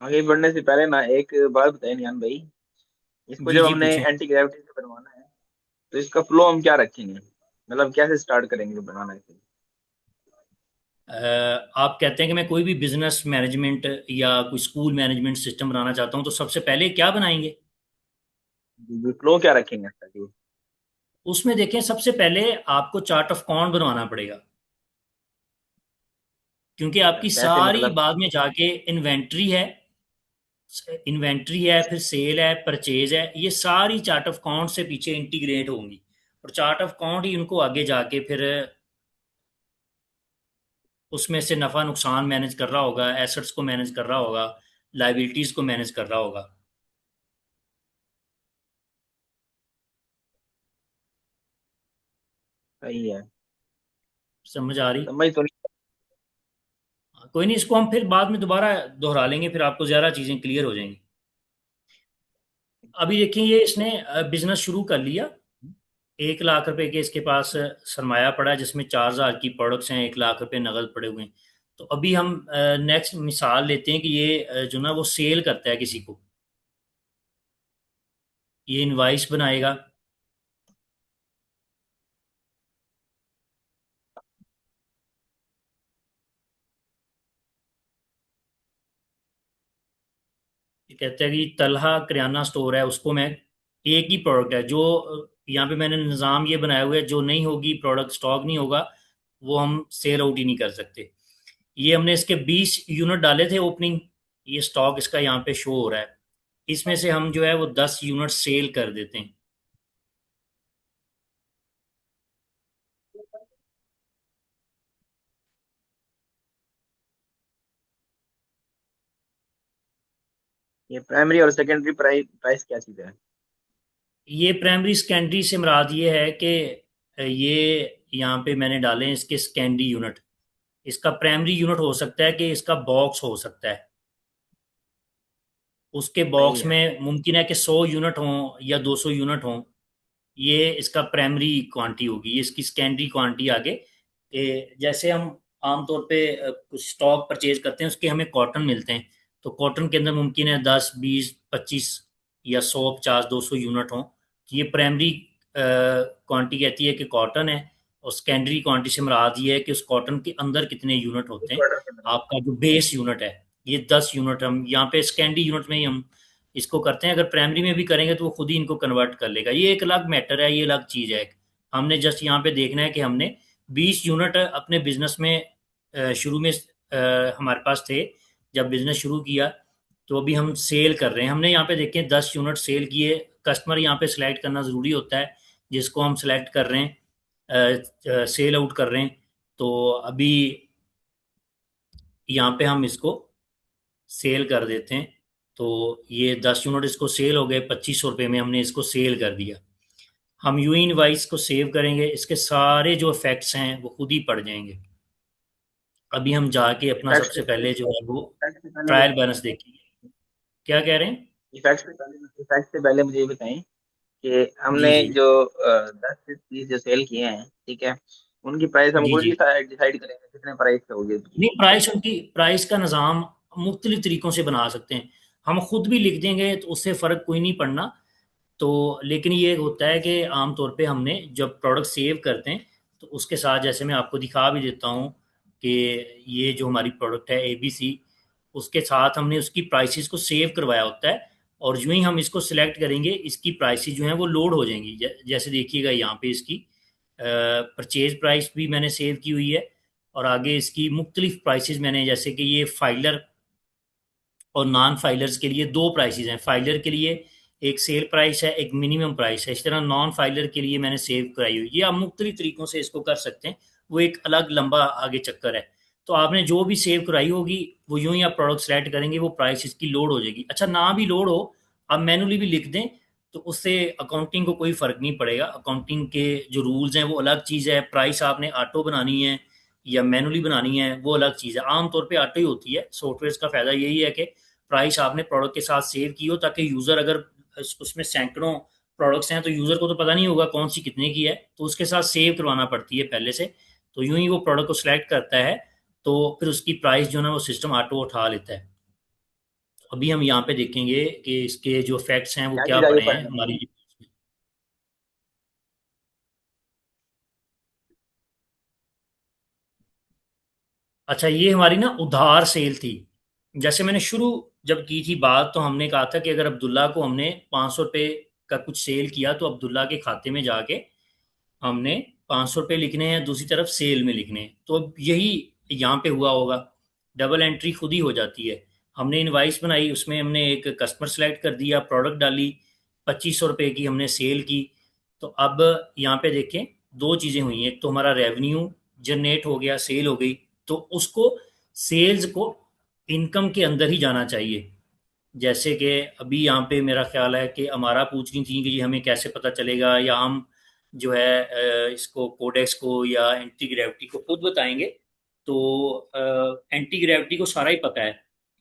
आगे बढ़ने से पहले ना एक बात बताइए नियान भाई। इसको जी जब जी, हमने पूछें। एंटी ग्रेविटी से बनवाना है, तो इसका फ्लो हम क्या रखेंगे, मतलब कैसे स्टार्ट करेंगे बनाना है? आप कहते हैं कि मैं कोई भी बिजनेस मैनेजमेंट या कोई स्कूल मैनेजमेंट सिस्टम बनाना चाहता हूँ, तो सबसे पहले क्या बनाएंगे? फ्लो क्या रखेंगे इसका जी? उसमें देखें, सबसे पहले आपको चार्ट ऑफ अकाउंट बनवाना पड़ेगा, क्योंकि आपकी कैसे सारी मतलब? बाद में जाके इन्वेंट्री है, फिर सेल है, परचेज है, ये सारी चार्ट ऑफ अकाउंट से पीछे इंटीग्रेट होंगी। और चार्ट ऑफ अकाउंट ही उनको आगे जाके फिर उसमें से नफ़ा नुकसान मैनेज कर रहा होगा, एसेट्स को मैनेज कर रहा होगा, लाइबिलिटीज़ को मैनेज कर रहा होगा। सही है। समझ आ रही? समझ तो नहीं। कोई नहीं, इसको हम फिर बाद में दोबारा दोहरा लेंगे, फिर आपको ज़्यादा चीज़ें क्लियर हो जाएंगी। अभी देखिए, ये इसने बिजनेस शुरू कर लिया। 1 लाख रुपए के इसके पास सरमाया पड़ा है, जिसमें 4,000 की प्रोडक्ट्स हैं, 1 लाख रुपए नकद पड़े हुए हैं। तो अभी हम नेक्स्ट मिसाल लेते हैं कि ये जो ना वो सेल करता है किसी को, ये इनवाइस बनाएगा। कहते हैं कि तलहा किराना स्टोर है, उसको मैं एक ही प्रोडक्ट है जो यहाँ पे मैंने निज़ाम ये बनाया हुआ है, जो नहीं होगी प्रोडक्ट, स्टॉक नहीं होगा, वो हम सेल आउट ही नहीं कर सकते। ये हमने इसके 20 यूनिट डाले थे ओपनिंग, ये स्टॉक इसका यहाँ पे शो हो रहा है, इसमें से हम जो है वो 10 यूनिट सेल कर देते हैं। ये प्राइमरी और सेकेंडरी प्राइस क्या चीज है? ये प्राइमरी सेकेंडरी से मुराद ये है कि ये यहाँ पे मैंने डाले हैं इसके सेकेंडरी यूनिट। इसका प्राइमरी यूनिट हो सकता है कि इसका बॉक्स हो सकता है, उसके सही बॉक्स है। में मुमकिन है कि 100 यूनिट हों या 200 यूनिट हों, ये इसका प्राइमरी क्वांटिटी होगी। ये इसकी सेकेंडरी क्वांटिटी आगे जैसे हम आमतौर पे कुछ स्टॉक परचेज करते हैं, उसके हमें कॉटन मिलते हैं, तो कॉटन के अंदर मुमकिन है 10 20 25 या 100 50 200 यूनिट हों। तो ये प्राइमरी क्वांटिटी कहती है कि कॉटन है, और सेकेंडरी क्वांटिटी से मुराद ये है कि उस कॉटन के अंदर कितने यूनिट होते हैं। आपका जो बेस यूनिट है ये 10 यूनिट, हम यहाँ पे सेकेंडरी यूनिट में ही हम इसको करते हैं। अगर प्राइमरी में भी करेंगे तो वो खुद ही इनको कन्वर्ट कर लेगा, ये एक अलग मैटर है, ये अलग चीज़ है। हमने जस्ट यहाँ पे देखना है कि हमने 20 यूनिट अपने बिजनेस में शुरू में हमारे पास थे, जब बिजनेस शुरू किया, तो अभी हम सेल कर रहे हैं। हमने यहाँ पे देखें 10 यूनिट सेल किए। कस्टमर यहाँ पे सिलेक्ट करना ज़रूरी होता है, जिसको हम सिलेक्ट कर रहे हैं, सेल आउट कर रहे हैं। तो अभी यहाँ पे हम इसको सेल कर देते हैं। तो ये 10 यूनिट इसको सेल हो गए, 2500 रुपये में हमने इसको सेल कर दिया। हम यू इनवाइस को सेव करेंगे, इसके सारे जो इफेक्ट्स हैं वो खुद ही पड़ जाएंगे। अभी हम जाके अपना इफेक्ट्स सबसे पहले जो है वो इफेक्ट्स से पहले ट्रायल बैलेंस देखेंगे। क्या कह रहे हैं? इफेक्ट्स से पहले मुझे ये बताएं कि हमने जी जी जो 10 से 30 जो सेल किए हैं, ठीक है, उनकी प्राइस हम जी खुद जी। डिसाइड करेंगे कितने प्राइस पे होगी उसकी। नहीं, प्राइस उनकी, प्राइस का निज़ाम मुख्तलिफ तरीकों से बना सकते हैं। हम खुद भी लिख देंगे तो उससे फ़र्क कोई नहीं पड़ना। तो लेकिन ये होता है कि आम तौर पे हमने जब प्रोडक्ट सेव करते हैं तो उसके साथ, जैसे मैं आपको दिखा भी देता हूँ कि ये जो हमारी प्रोडक्ट है ABC, उसके साथ हमने उसकी प्राइसेस को सेव करवाया होता है, और यूं ही हम इसको सिलेक्ट करेंगे इसकी प्राइसेस जो हैं वो लोड हो जाएंगी। जैसे देखिएगा यहाँ पे इसकी परचेज प्राइस भी मैंने सेव की हुई है, और आगे इसकी मुख्तलिफ प्राइसेस मैंने, जैसे कि ये फाइलर और नॉन फाइलर्स के लिए दो प्राइसेस हैं। फाइलर के लिए एक सेल प्राइस है, एक मिनिमम प्राइस है। इस तरह नॉन फाइलर के लिए मैंने सेव कराई हुई। ये आप मुख्तलिफ तरीकों से इसको कर सकते हैं, वो एक अलग लंबा आगे चक्कर है। तो आपने जो भी सेव कराई होगी वो यूं ही आप प्रोडक्ट सेलेक्ट करेंगे, वो प्राइस इसकी लोड हो जाएगी। अच्छा, ना भी लोड हो, आप मैनुअली भी लिख दें तो उससे अकाउंटिंग को कोई फ़र्क नहीं पड़ेगा। अकाउंटिंग के जो रूल्स हैं वो अलग चीज़ है। प्राइस आपने ऑटो बनानी है या मैनुअली बनानी है वो अलग चीज़ है। आमतौर पे ऑटो ही होती है। सॉफ्टवेयर का फ़ायदा यही है कि प्राइस आपने प्रोडक्ट के साथ सेव की हो, ताकि यूज़र, अगर उसमें सैकड़ों प्रोडक्ट्स हैं तो यूज़र को तो पता नहीं होगा कौन सी कितने की है, तो उसके साथ सेव करवाना पड़ती है पहले से। तो यूं ही वो प्रोडक्ट को सिलेक्ट करता है, तो फिर उसकी प्राइस जो है ना वो सिस्टम ऑटो उठा लेता है। अभी हम यहाँ पे देखेंगे कि इसके जो फैक्ट्स हैं वो क्या क्या चीज आगे पड़े हैं पढ़ने में? हमारी। अच्छा, ये हमारी ना उधार सेल थी। जैसे मैंने शुरू जब की थी बात, तो हमने कहा था कि अगर अब्दुल्ला को हमने 500 रुपये का कुछ सेल किया तो अब्दुल्ला के खाते में जाके हमने 500 रुपये लिखने हैं, दूसरी तरफ सेल में लिखने हैं। तो अब यही यहाँ पे हुआ होगा, डबल एंट्री खुद ही हो जाती है। हमने इनवाइस बनाई, उसमें हमने एक कस्टमर सेलेक्ट कर दिया, प्रोडक्ट डाली, 2500 रुपये की हमने सेल की। तो अब यहाँ पे देखें दो चीज़ें हुई हैं। एक तो हमारा रेवेन्यू जनरेट हो गया, सेल हो गई, तो उसको, सेल्स को इनकम के अंदर ही जाना चाहिए। जैसे कि अभी यहाँ पे मेरा ख्याल है कि हमारा पूछ रही थी कि जी हमें कैसे पता चलेगा, या हम जो है इसको कोडेक्स को या एंटी ग्रेविटी को खुद बताएंगे। तो एंटी ग्रेविटी को सारा ही पता है,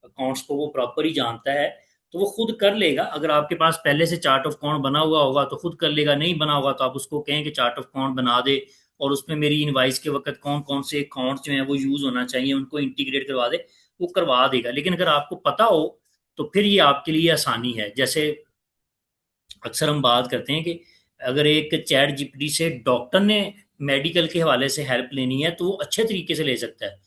अकाउंट्स को वो प्रॉपर ही जानता है, तो वो खुद कर लेगा। अगर आपके पास पहले से चार्ट ऑफ अकाउंट बना हुआ होगा तो खुद कर लेगा, नहीं बना होगा तो आप उसको कहें कि चार्ट ऑफ अकाउंट बना दे, और उसमें मेरी इनवाइस के वक्त कौन कौन से अकाउंट्स जो हैं वो यूज़ होना चाहिए उनको इंटीग्रेट करवा दे, वो करवा देगा। लेकिन अगर आपको पता हो तो फिर ये आपके लिए आसानी है। जैसे अक्सर हम बात करते हैं कि अगर एक चैट जीपीटी से डॉक्टर ने मेडिकल के हवाले से हेल्प लेनी है तो वो अच्छे तरीके से ले सकता है,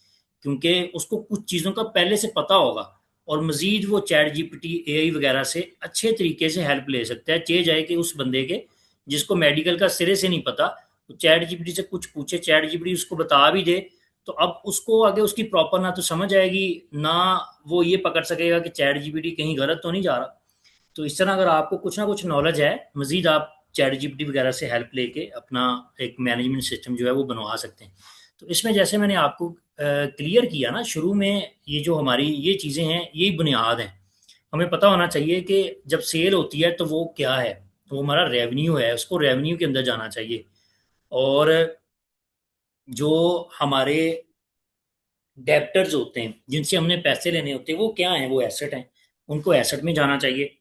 क्योंकि उसको कुछ चीज़ों का पहले से पता होगा। और मज़ीद वो चैट जीपीटी एआई वगैरह से अच्छे तरीके से हेल्प ले सकता है। चे जाए कि उस बंदे के जिसको मेडिकल का सिरे से नहीं पता, तो चैट जीपीटी से कुछ पूछे, चैट जीपीटी उसको बता भी दे, तो अब उसको आगे उसकी प्रॉपर ना तो समझ आएगी, ना वो ये पकड़ सकेगा कि चैट जीपीटी कहीं गलत तो नहीं जा रहा। तो इस तरह अगर आपको कुछ ना कुछ नॉलेज है मज़ीद, आप चैट जीपीटी वगैरह से हेल्प लेके अपना एक मैनेजमेंट सिस्टम जो है वो बनवा सकते हैं। तो इसमें जैसे मैंने आपको क्लियर किया ना शुरू में, ये जो हमारी ये चीज़ें हैं यही बुनियाद हैं। हमें पता होना चाहिए कि जब सेल होती है तो वो क्या है, तो वो हमारा रेवेन्यू है, उसको रेवेन्यू के अंदर जाना चाहिए। और जो हमारे डेप्टर्स होते हैं जिनसे हमने पैसे लेने होते हैं वो क्या हैं, वो एसेट हैं, उनको एसेट में जाना चाहिए।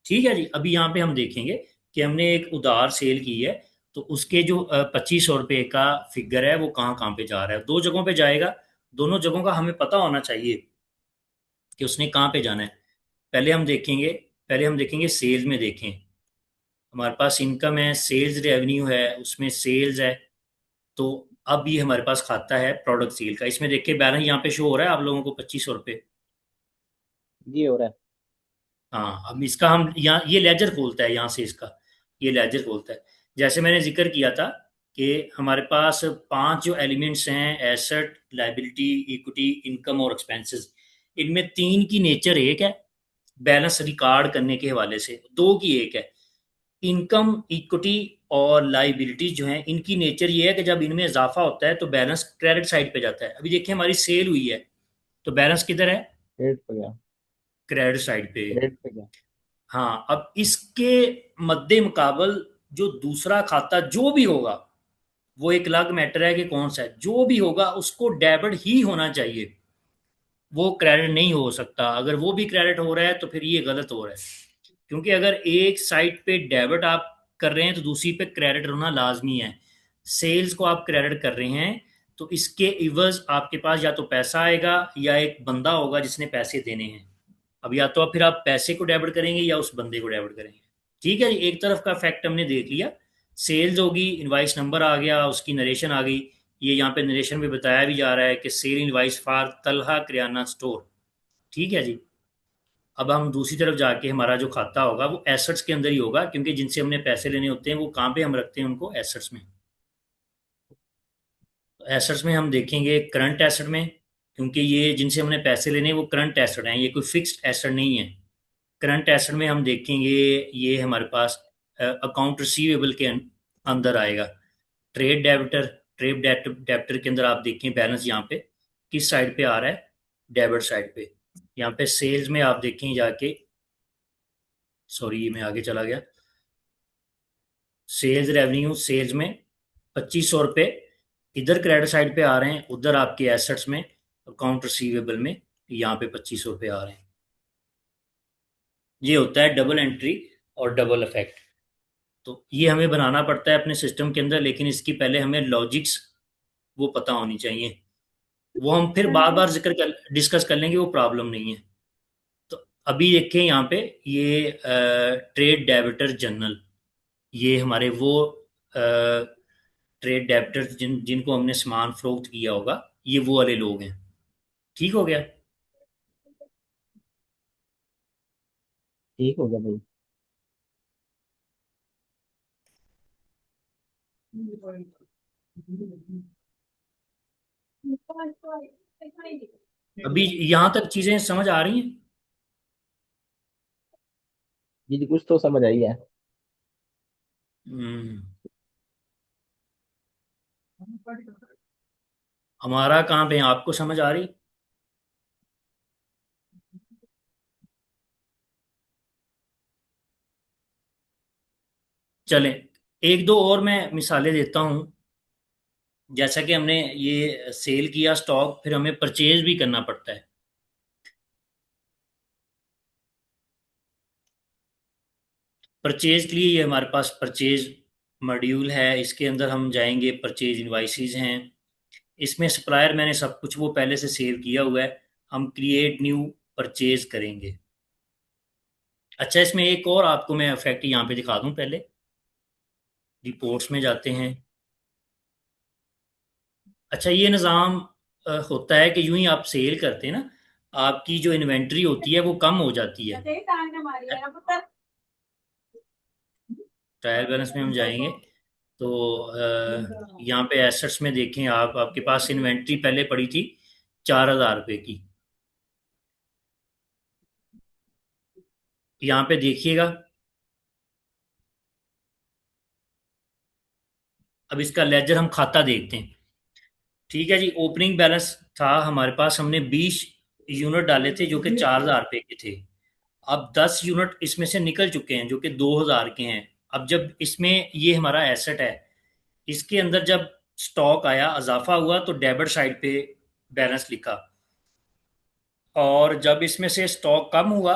ठीक है जी। अभी यहाँ पे हम देखेंगे कि हमने एक उधार सेल की है, तो उसके जो 2500 रुपये का फिगर है वो कहाँ कहाँ पे जा रहा है, दो जगहों पे जाएगा। दोनों जगहों का हमें पता होना चाहिए कि उसने कहाँ पे जाना है। पहले हम देखेंगे पहले हम देखेंगे सेल्स में। देखें, हमारे पास इनकम है, सेल्स रेवेन्यू है, उसमें सेल्स है। तो अब ये हमारे पास खाता है प्रोडक्ट सेल का। इसमें देखिए बैलेंस यहाँ पे शो हो रहा है आप लोगों को 2500 रुपये। जी हो रहा है। हाँ, अब इसका हम यहाँ ये लेजर खोलता है, यहाँ से इसका ये लेजर खोलता है। जैसे मैंने जिक्र किया था कि हमारे पास पांच जो एलिमेंट्स हैं, एसेट, लाइबिलिटी, इक्विटी, इनकम और एक्सपेंसेस, इनमें तीन की नेचर एक है बैलेंस रिकॉर्ड करने के हवाले से, दो की एक है। इनकम, इक्विटी और लाइबिलिटी जो है इनकी नेचर ये है कि जब इनमें इजाफा होता है तो बैलेंस क्रेडिट साइड पे जाता है। अभी देखिए हमारी सेल हुई है तो बैलेंस किधर है, क्रेडिट पे गया। क्रेडिट साइड पे। क्रेडिट पे गया। हाँ, अब इसके मद्दे मुकाबल जो दूसरा खाता जो भी होगा, वो एक अलग मैटर है कि कौन सा है, जो भी होगा उसको डेबिट ही होना चाहिए, वो क्रेडिट नहीं हो सकता। अगर वो भी क्रेडिट हो रहा है तो फिर ये गलत हो रहा है, क्योंकि अगर एक साइड पे डेबिट आप कर रहे हैं तो दूसरी पे क्रेडिट होना लाजमी है। सेल्स को आप क्रेडिट कर रहे हैं तो इसके इवज आपके पास या तो पैसा आएगा या एक बंदा होगा जिसने पैसे देने हैं। अब या तो फिर आप पैसे को डेबिट करेंगे या उस बंदे को डेबिट करेंगे। ठीक है जी, एक तरफ का फैक्ट हमने देख लिया, सेल्स होगी, इनवाइस नंबर आ गया, उसकी नरेशन आ गई। ये यहाँ पे नरेशन में बताया भी जा रहा है कि cell invoice for Talha kirana store. ठीक है जी। अब हम दूसरी तरफ जाके हमारा जो खाता होगा वो एसेट्स के अंदर ही होगा, क्योंकि जिनसे हमने पैसे लेने होते हैं वो कहाँ पे हम रखते हैं उनको, एसेट्स में। एसेट्स में हम देखेंगे करंट एसेट में, क्योंकि ये जिनसे हमने पैसे लेने हैं वो करंट एसेट हैं, ये कोई फिक्स्ड एसेट नहीं है। करंट एसेट में हम देखेंगे ये हमारे पास अकाउंट रिसीवेबल के अंदर आएगा। ट्रेड डेबिटर, ट्रेड डेबिटर के अंदर आप देखें बैलेंस यहाँ पे किस साइड पे आ रहा है, डेबिट साइड पे। यहाँ पे सेल्स में आप देखें जाके, सॉरी मैं आगे चला गया, सेल्स रेवेन्यू, सेल्स में 2500 रुपये इधर क्रेडिट साइड पे आ रहे हैं, उधर आपके एसेट्स में अकाउंट रिसीवेबल में यहाँ पे 2500 रुपये आ रहे हैं। ये होता है डबल एंट्री और डबल इफेक्ट। तो ये हमें बनाना पड़ता है अपने सिस्टम के अंदर, लेकिन इसकी पहले हमें लॉजिक्स वो पता होनी चाहिए। वो हम फिर बार बार डिस्कस कर लेंगे, वो प्रॉब्लम नहीं है। तो अभी देखें यहाँ पे ये ट्रेड डेबिटर जनरल, ये हमारे वो ट्रेड डेबिटर जिनको हमने सामान फरोख्त किया होगा, ये वो वाले लोग हैं। ठीक हो गया। ठीक हो गया भाई। अभी यहाँ तक चीजें समझ आ रही हैं। जी जी, कुछ तो समझ आई है। हम्म, हमारा कहाँ पे है, आपको समझ आ रही। चलें, एक दो और मैं मिसालें देता हूँ। जैसा कि हमने ये सेल किया स्टॉक, फिर हमें परचेज भी करना पड़ता है। परचेज के लिए ये हमारे पास परचेज मॉड्यूल है, इसके अंदर हम जाएंगे, परचेज इनवाइसेस हैं। इसमें सप्लायर मैंने सब कुछ वो पहले से सेव किया हुआ है, हम क्रिएट न्यू परचेज करेंगे। अच्छा, इसमें एक और आपको मैं इफेक्ट यहाँ पे दिखा दूँ। पहले रिपोर्ट्स में जाते हैं। अच्छा, ये निज़ाम होता है कि यूं ही आप सेल करते हैं ना, आपकी जो इन्वेंट्री होती है वो कम हो जाती है। ट्रायल बैलेंस में हम जाएंगे तो यहाँ पे एसेट्स में देखें आप, आपके पास इन्वेंट्री पहले पड़ी थी 4,000 रुपये की। यहाँ पे देखिएगा, अब इसका लेजर हम खाता देखते हैं। ठीक है जी, ओपनिंग बैलेंस था हमारे पास, हमने 20 यूनिट डाले थे जो कि 4,000 रुपये के थे। अब 10 यूनिट इसमें से निकल चुके हैं जो कि 2,000 के हैं। अब जब इसमें ये हमारा एसेट है, इसके अंदर जब स्टॉक आया, इजाफा हुआ, तो डेबिट साइड पे बैलेंस लिखा, और जब इसमें से स्टॉक कम हुआ,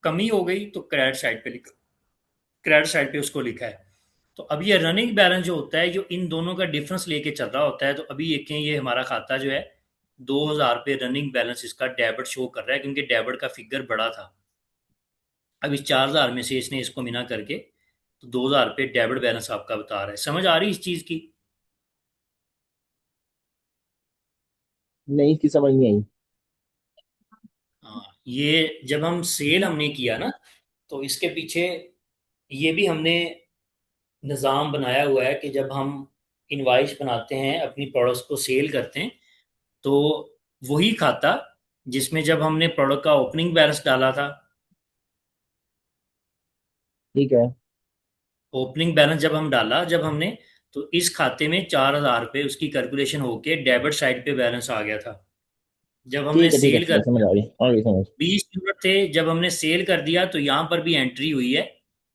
कमी हो गई, तो क्रेडिट साइड पे लिखा, क्रेडिट साइड पे उसको लिखा है। तो अब ये रनिंग बैलेंस जो होता है, जो इन दोनों का डिफरेंस लेके चल रहा होता है, तो अभी देखें ये हमारा खाता जो है 2,000 रुपये रनिंग बैलेंस इसका डेबिट शो कर रहा है, क्योंकि डेबिट का फिगर बड़ा था। अब इस 4,000 में से इसने इसको मिला करके तो 2,000 रुपये डेबिट बैलेंस आपका बता रहा है। समझ आ रही इस चीज की? नहीं, इसकी समझ नहीं आई। हाँ, ये जब हम सेल हमने किया ना, तो इसके पीछे ये भी हमने निज़ाम बनाया हुआ है कि जब हम इनवाइस बनाते हैं, अपनी प्रोडक्ट्स को सेल करते हैं, तो वही खाता जिसमें जब हमने प्रोडक्ट का ओपनिंग बैलेंस डाला था, ठीक है। ओपनिंग बैलेंस जब हम डाला, जब हमने, तो इस खाते में 4,000 रुपये उसकी कैलकुलेशन होके डेबिट साइड पे बैलेंस आ गया था। जब हमने ठीक है, सेल ठीक है, कर समझ दिया, आ गई, आ गई समझ। 20 यूनिट थे, जब हमने सेल कर दिया तो यहाँ पर भी एंट्री हुई है,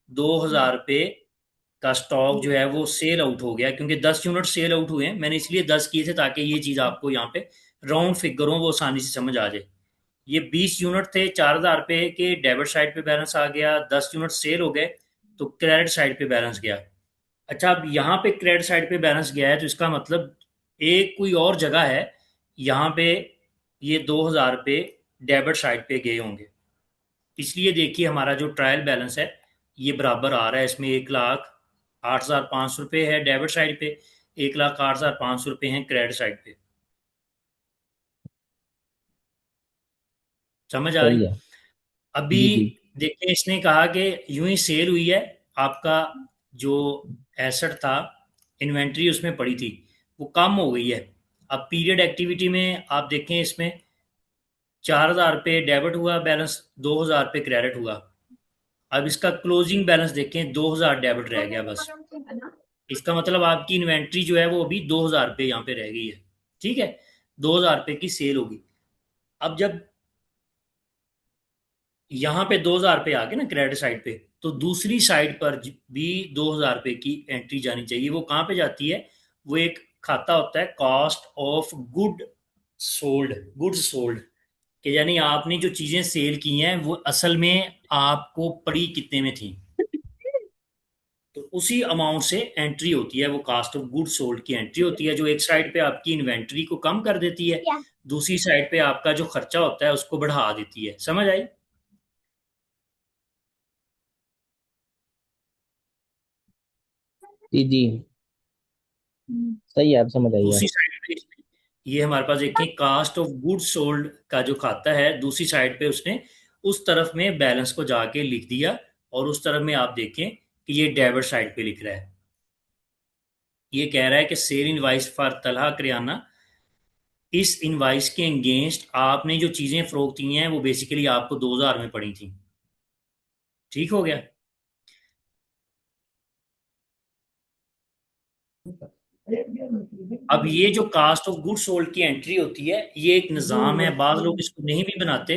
2,000 रुपये का स्टॉक जो है वो सेल आउट हो गया, क्योंकि 10 यूनिट सेल आउट हुए हैं। मैंने इसलिए 10 किए थे ताकि ये चीज़ आपको यहाँ पे राउंड फिगर हो, वो आसानी से समझ आ जाए। ये 20 यूनिट थे, 4,000 रुपये के डेबिट साइड पे बैलेंस आ गया, 10 यूनिट सेल हो गए तो क्रेडिट साइड पे बैलेंस गया। अच्छा, अब यहाँ पे क्रेडिट साइड पे बैलेंस गया है, तो इसका मतलब एक कोई और जगह है यहाँ पे ये 2,000 रुपये डेबिट साइड पे गए होंगे। इसलिए देखिए हमारा जो ट्रायल बैलेंस है ये बराबर आ रहा है, इसमें 1,08,500 रुपये है डेबिट साइड पे, 1,08,500 रुपये हैं क्रेडिट साइड पे। समझ आ रही? सही है। अभी जी जी। देखिए, इसने कहा कि यूं ही सेल हुई है, आपका जो एसेट था, इन्वेंट्री उसमें पड़ी थी, वो कम हो गई है। अब पीरियड एक्टिविटी में आप देखें, इसमें 4,000 रुपये डेबिट हुआ बैलेंस, 2,000 रुपये क्रेडिट हुआ। अब इसका क्लोजिंग बैलेंस देखें, 2,000 डेबिट रह गया बस। इसका मतलब आपकी इन्वेंट्री जो है वो अभी 2,000 रुपये यहाँ पे रह गई है। ठीक है, 2,000 रुपये की सेल होगी। अब जब यहाँ पे 2,000 रुपये आ गए ना क्रेडिट साइड पे, तो दूसरी साइड पर भी 2,000 रुपये की एंट्री जानी चाहिए। वो कहाँ पे जाती है? वो एक खाता होता है कॉस्ट ऑफ गुड्स सोल्ड, कि यानी आपने जो चीजें सेल की हैं वो असल में आपको पड़ी कितने में थी, तो उसी अमाउंट से एंट्री होती है, वो कास्ट ऑफ गुड्स सोल्ड की एंट्री होती है, जो एक साइड पे आपकी इन्वेंट्री को कम कर देती है, दूसरी साइड पे आपका जो खर्चा होता है उसको बढ़ा देती है। समझ आई? जी जी। सही है, आप समझ आई है। दूसरी साइड पे ये हमारे पास देखें, कास्ट ऑफ गुड्स सोल्ड का जो खाता है, दूसरी साइड पे उसने उस तरफ में बैलेंस को जाके लिख दिया, और उस तरफ में आप देखें कि ये डेबिट साइड पे लिख रहा है। ये कह रहा है कि cell invoice for Talha kirana, इस इनवाइस के अगेंस्ट आपने जो चीजें फरोख्त की हैं वो बेसिकली आपको 2,000 में पड़ी थी। ठीक हो गया? अब ये जो कास्ट ऑफ गुड्स सोल्ड की एंट्री होती है, ये एक निज़ाम है, बाज लोग इसको नहीं भी बनाते,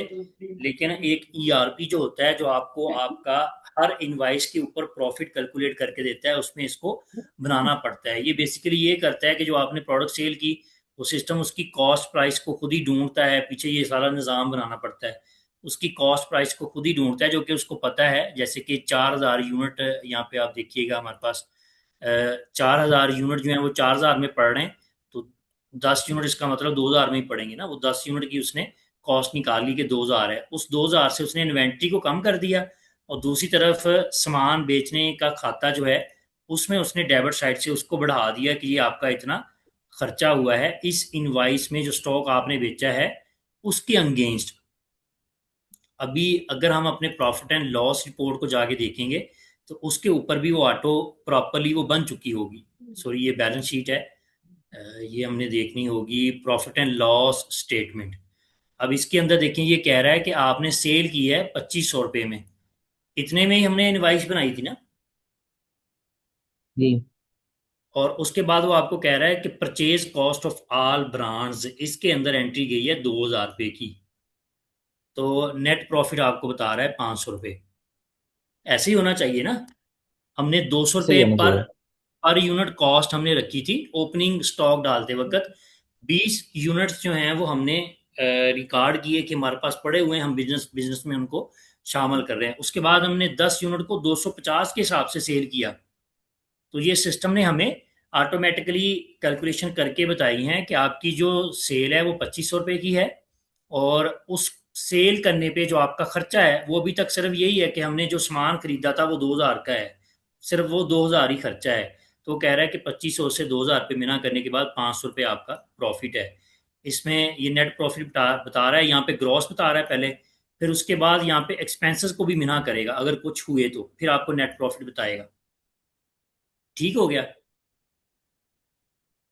लेकिन एक ईआरपी जो होता है, जो आपको आपका हर इनवाइस के ऊपर प्रॉफिट कैलकुलेट करके देता है, उसमें इसको बनाना पड़ता है। ये बेसिकली ये करता है कि जो आपने प्रोडक्ट सेल की, वो सिस्टम उसकी कॉस्ट प्राइस को खुद ही ढूंढता है, पीछे ये सारा निज़ाम बनाना पड़ता है, उसकी कॉस्ट प्राइस को खुद ही ढूंढता है, जो कि उसको पता है। जैसे कि 4,000 यूनिट यहाँ पे आप देखिएगा हमारे पास, 4,000 यूनिट जो है वो 4,000 में पड़ रहे हैं, तो 10 यूनिट इसका मतलब 2,000 में ही पड़ेंगे ना। वो 10 यूनिट की उसने कॉस्ट निकाली कि 2,000 है, उस 2,000 से उसने इन्वेंट्री को कम कर दिया, और दूसरी तरफ सामान बेचने का खाता जो है उसमें उसने डेबिट साइड से उसको बढ़ा दिया कि ये आपका इतना खर्चा हुआ है इस इनवाइस में, जो स्टॉक आपने बेचा है उसके अगेंस्ट। अभी अगर हम अपने प्रॉफिट एंड लॉस रिपोर्ट को जाके देखेंगे तो उसके ऊपर भी वो ऑटो प्रॉपरली वो बन चुकी होगी। सॉरी, ये बैलेंस शीट है, ये हमने देखनी होगी प्रॉफिट एंड लॉस स्टेटमेंट। अब इसके अंदर देखें, ये कह रहा है कि आपने सेल की है 2500 रुपये में, इतने में ही हमने इनवाइस बनाई थी ना। जी। और उसके बाद वो आपको कह रहा है कि purchase cost of all brands, इसके अंदर एंट्री गई है 2000 रुपये की, तो नेट प्रॉफिट आपको बता रहा है 500 रुपये। ऐसे ही होना चाहिए ना। हमने 200 सही रुपये होना पर चाहिए। पर यूनिट कॉस्ट हमने रखी थी ओपनिंग स्टॉक डालते वक्त। 20 यूनिट्स जो हैं वो हमने रिकॉर्ड किए कि हमारे पास पड़े हुए हैं, हम बिजनेस बिजनेस में उनको शामिल कर रहे हैं। उसके बाद हमने 10 यूनिट को 250 के हिसाब से सेल किया। तो ये सिस्टम ने हमें ऑटोमेटिकली कैलकुलेशन करके बताई है कि आपकी जो सेल है वो 2500 रुपये की है, और उस सेल करने पे जो आपका खर्चा है वो अभी तक सिर्फ यही है कि हमने जो सामान खरीदा था वो 2000 का है, सिर्फ वो 2000 ही खर्चा है। तो वो कह रहा है कि 2500 से 2000 रुपये मिना करने के बाद 500 रुपये आपका प्रॉफिट है। इसमें ये नेट प्रॉफिट बता रहा है, यहाँ पे ग्रॉस बता रहा है पहले, फिर उसके बाद यहाँ पे एक्सपेंसेस को भी मिना करेगा, अगर कुछ हुए तो फिर आपको नेट प्रॉफिट बताएगा। ठीक हो गया।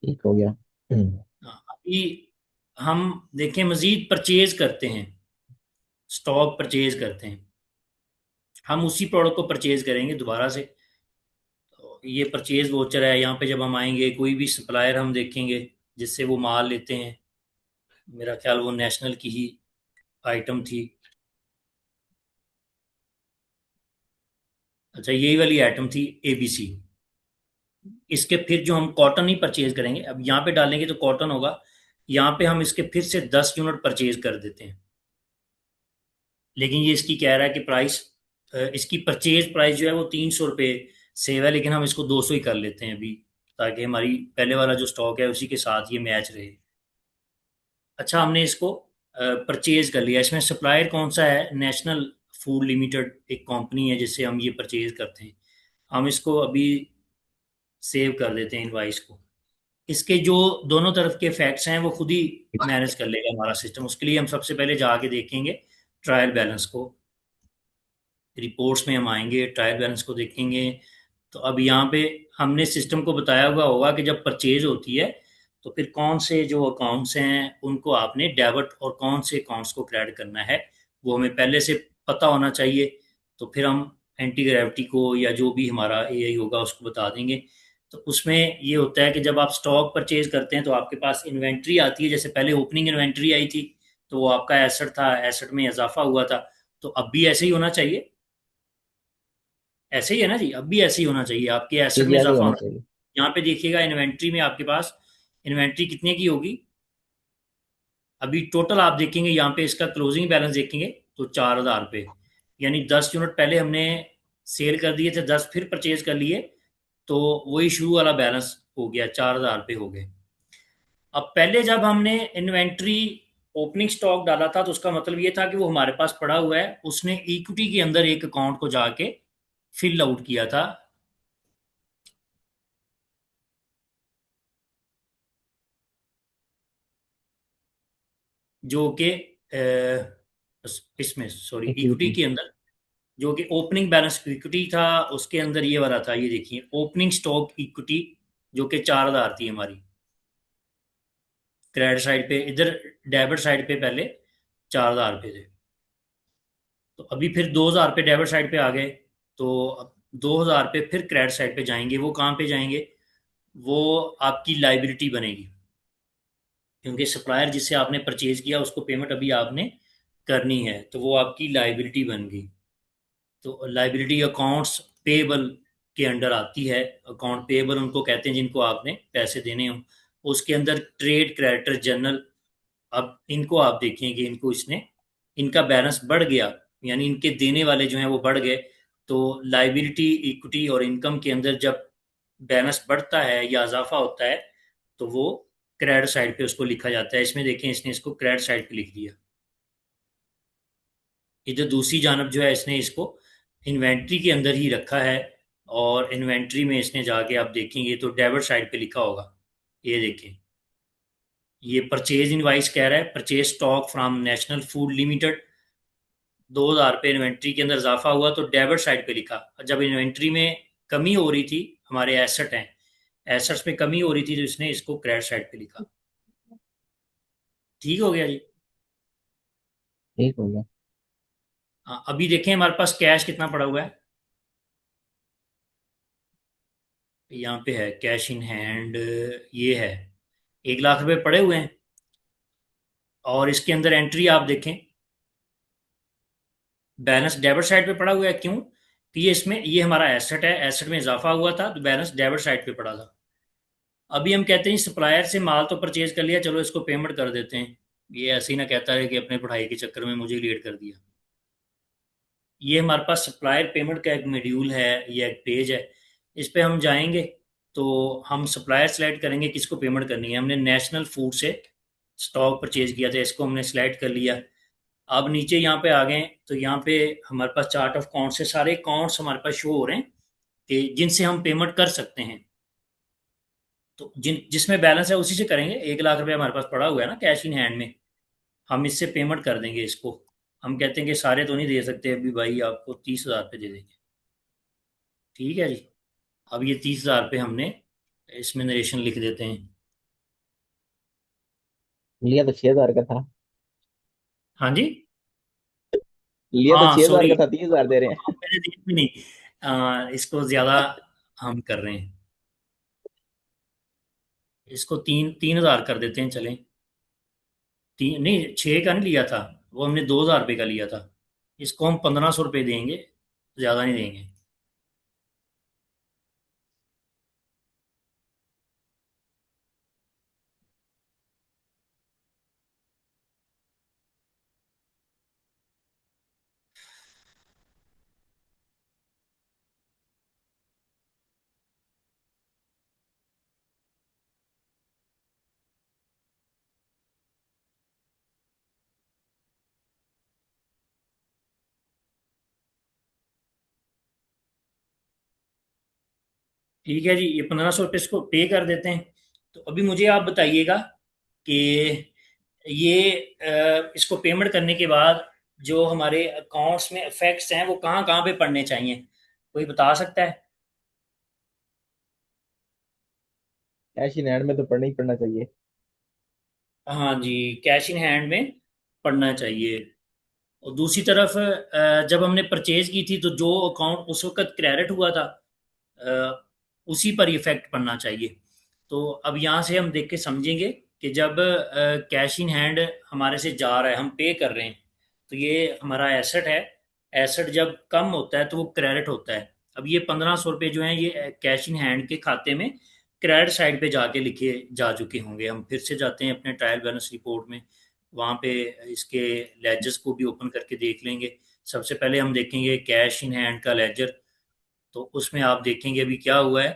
ठीक हो गया। हाँ, अभी हम देखें मजीद परचेज करते हैं, स्टॉक परचेज करते हैं, हम उसी प्रोडक्ट को परचेज करेंगे दोबारा से। तो ये परचेज वोचर है, यहाँ पे जब हम आएंगे कोई भी सप्लायर हम देखेंगे जिससे वो माल लेते हैं, मेरा ख्याल वो नेशनल की ही आइटम थी। अच्छा, यही वाली आइटम थी एबीसी। इसके फिर जो हम कॉटन ही परचेज करेंगे, अब यहाँ पे डालेंगे तो कॉटन होगा, यहाँ पे हम इसके फिर से 10 यूनिट परचेज कर देते हैं। लेकिन ये इसकी कह रहा है कि प्राइस, इसकी परचेज प्राइस जो है वो 300 रुपये सेव है, लेकिन हम इसको 200 ही कर लेते हैं अभी, ताकि हमारी पहले वाला जो स्टॉक है उसी के साथ ये मैच रहे। अच्छा, हमने इसको परचेज कर लिया। इसमें सप्लायर कौन सा है? नेशनल फूड लिमिटेड एक कंपनी है जिससे हम ये परचेज करते हैं। हम इसको अभी सेव कर देते हैं इनवाइस को। इसके जो दोनों तरफ के फैक्ट्स हैं वो खुद ही मैनेज कर लेगा हमारा सिस्टम। उसके लिए हम सबसे पहले जाके देखेंगे ट्रायल बैलेंस को, रिपोर्ट्स में हम आएंगे, ट्रायल बैलेंस को देखेंगे। तो अब यहाँ पे हमने सिस्टम को बताया हुआ होगा कि जब परचेज होती है तो फिर कौन से जो अकाउंट्स हैं उनको आपने डेबिट और कौन से अकाउंट्स को क्रेडिट करना है वो हमें पहले से पता होना चाहिए। तो फिर हम एंटी ग्रेविटी को या जो भी हमारा एआई होगा उसको बता देंगे। तो उसमें ये होता है कि जब आप स्टॉक परचेज करते हैं तो आपके पास इन्वेंट्री आती है, जैसे पहले ओपनिंग इन्वेंट्री आई थी तो वो आपका एसेट था, एसेट में इजाफा हुआ था। तो अब भी ऐसे ही होना चाहिए, ऐसे ही है ना जी, अब भी ऐसे ही होना चाहिए, आपके जी एसेट जी, में ऐसे ही इजाफा होना होना चाहिए। चाहिए। यहाँ पे देखिएगा इन्वेंट्री में आपके पास इन्वेंट्री कितने की होगी। अभी टोटल आप देखेंगे यहाँ पे इसका क्लोजिंग बैलेंस देखेंगे तो 4000 रुपये, यानी 10 यूनिट पहले हमने सेल कर दिए थे, 10 फिर परचेज कर लिए, तो वही शुरू वाला बैलेंस हो गया, 4000 रुपये हो गए। अब पहले जब हमने इन्वेंट्री ओपनिंग स्टॉक डाला था तो उसका मतलब ये था कि वो हमारे पास पड़ा हुआ है, उसने इक्विटी के अंदर एक अकाउंट को जाके फिल आउट किया था, जो कि इसमें सॉरी इक्विटी इक्विटी। के अंदर जो कि ओपनिंग बैलेंस इक्विटी था उसके अंदर ये वाला था। ये देखिए ओपनिंग स्टॉक इक्विटी जो कि 4000 थी हमारी क्रेडिट साइड पे, इधर डेबिट साइड पे पहले 4000 रुपये थे। तो अभी फिर 2000 रुपये डेबिट साइड पे आ गए, तो अब 2000 रुपये फिर क्रेडिट साइड पे जाएंगे। वो कहाँ पे जाएंगे? वो आपकी लाइबिलिटी बनेगी, क्योंकि सप्लायर जिससे आपने परचेज किया उसको पेमेंट अभी आपने करनी है, तो वो आपकी लाइबिलिटी बन गई। तो लाइबिलिटी अकाउंट्स पेबल के अंडर आती है। अकाउंट पेबल उनको कहते हैं जिनको आपने पैसे देने हो। उसके अंदर ट्रेड क्रेडिटर जनरल, अब इनको आप देखेंगे, इनको इसने इनका बैलेंस बढ़ गया, यानी इनके देने वाले जो हैं वो बढ़ गए। तो लाइबिलिटी इक्विटी और इनकम के अंदर जब बैलेंस बढ़ता है या इजाफा होता है तो वो क्रेडिट साइड पे उसको लिखा जाता है। इसमें देखें इसने इसको क्रेडिट साइड पे लिख दिया। इधर दूसरी जानब जो है इसने इसको इन्वेंट्री के अंदर ही रखा है, और इन्वेंट्री में इसने जाके आप देखेंगे तो डेबिट साइड पे लिखा होगा। ये देखें, ये परचेज इनवाइस कह रहा है, purchase stock from national food limited, 2000 रुपये इन्वेंट्री के अंदर इजाफा हुआ तो डेबिट साइड पे लिखा। जब इन्वेंट्री में कमी हो रही थी, हमारे एसेट हैं, एसेट्स में कमी हो रही थी, तो इसने इसको क्रेडिट साइड पे लिखा। ठीक हो गया जी। ठीक हो गया। हाँ, अभी देखें हमारे पास कैश कितना पड़ा हुआ है। यहाँ पे है कैश इन हैंड, ये है 1 लाख रुपए पड़े हुए हैं। और इसके अंदर एंट्री आप देखें, बैलेंस डेबिट साइड पे पड़ा हुआ है। क्यों? कि ये इसमें, ये हमारा एसेट है, एसेट में इजाफा हुआ था तो बैलेंस डेबिट साइड पे पड़ा था। अभी हम कहते हैं सप्लायर से माल तो परचेज कर लिया, चलो इसको पेमेंट कर देते हैं। ये ऐसे ही ना कहता है कि अपने पढ़ाई के चक्कर में मुझे लेट कर दिया। ये हमारे पास सप्लायर पेमेंट का एक मॉड्यूल है, ये एक पेज है। इस पे हम जाएंगे तो हम सप्लायर सेलेक्ट करेंगे किसको पेमेंट करनी है। हमने नेशनल फूड से स्टॉक परचेज किया था, इसको हमने सेलेक्ट कर लिया। अब नीचे यहाँ पे आ गए तो यहाँ पे हमारे पास चार्ट ऑफ अकाउंट से सारे अकाउंट्स हमारे पास शो हो रहे हैं कि जिनसे हम पेमेंट कर सकते हैं। तो जिसमें बैलेंस है उसी से करेंगे। 1 लाख रुपए हमारे पास पड़ा हुआ है ना कैश इन हैंड में, हम इससे पेमेंट कर देंगे इसको। हम कहते हैं कि सारे तो नहीं दे सकते अभी भाई, आपको 30,000 रुपये दे देंगे। ठीक है जी। अब ये 30,000 रुपये हमने इसमें नरेशन लिख देते हैं। लिया तो 6,000 का था। हाँ जी। लिया तो हाँ 6,000 सॉरी, का था, 30,000 दे रहे हैं। मैंने देखा भी नहीं। इसको ज़्यादा हम कर रहे हैं, इसको 3,000 कर देते हैं चलें। तीन नहीं, 6 का नहीं लिया था, वो हमने 2,000 रुपये का लिया था। इसको हम 1,500 रुपये देंगे, ज़्यादा नहीं देंगे। ठीक है जी, ये 1,500 रुपये इसको पे कर देते हैं। तो अभी मुझे आप बताइएगा कि ये इसको पेमेंट करने के बाद जो हमारे अकाउंट्स में इफेक्ट्स हैं वो कहाँ कहाँ पे पड़ने चाहिए, कोई बता सकता है? कैश इन हैंड में तो पढ़ना ही पड़ना चाहिए। हाँ जी, कैश इन हैंड में पड़ना चाहिए। और दूसरी तरफ जब हमने परचेज की थी तो जो अकाउंट उस वक्त क्रेडिट हुआ था, अ, उसी पर इफेक्ट पड़ना चाहिए। तो अब यहाँ से हम देख के समझेंगे कि जब कैश इन हैंड हमारे से जा रहा है, हम पे कर रहे हैं, तो ये हमारा एसेट है। एसेट जब कम होता है तो वो क्रेडिट होता है। अब ये 1,500 रुपये जो हैं ये कैश इन हैंड के खाते में क्रेडिट साइड पे जाके लिखे जा चुके होंगे। हम फिर से जाते हैं अपने ट्रायल बैलेंस रिपोर्ट में, वहाँ पे इसके लेजर्स को भी ओपन करके देख लेंगे। सबसे पहले हम देखेंगे कैश इन हैंड का लेजर। तो उसमें आप देखेंगे अभी क्या हुआ है।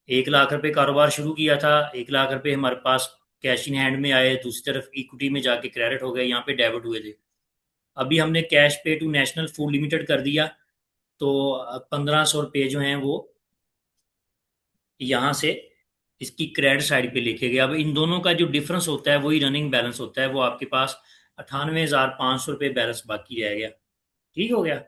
1 लाख रुपए कारोबार शुरू किया था, 1 लाख रुपए हमारे पास कैश इन हैंड में आए, दूसरी तरफ इक्विटी में जाके क्रेडिट हो गए, यहाँ पे डेबिट हुए थे। अभी हमने कैश पे टू नेशनल फूड लिमिटेड कर दिया तो 1,500 रुपये जो हैं वो यहाँ से इसकी क्रेडिट साइड पे लिखे गए। अब इन दोनों का जो डिफरेंस होता है वही रनिंग बैलेंस होता है, वो आपके पास 98,500 रुपये बैलेंस बाकी रह गया। ठीक हो गया।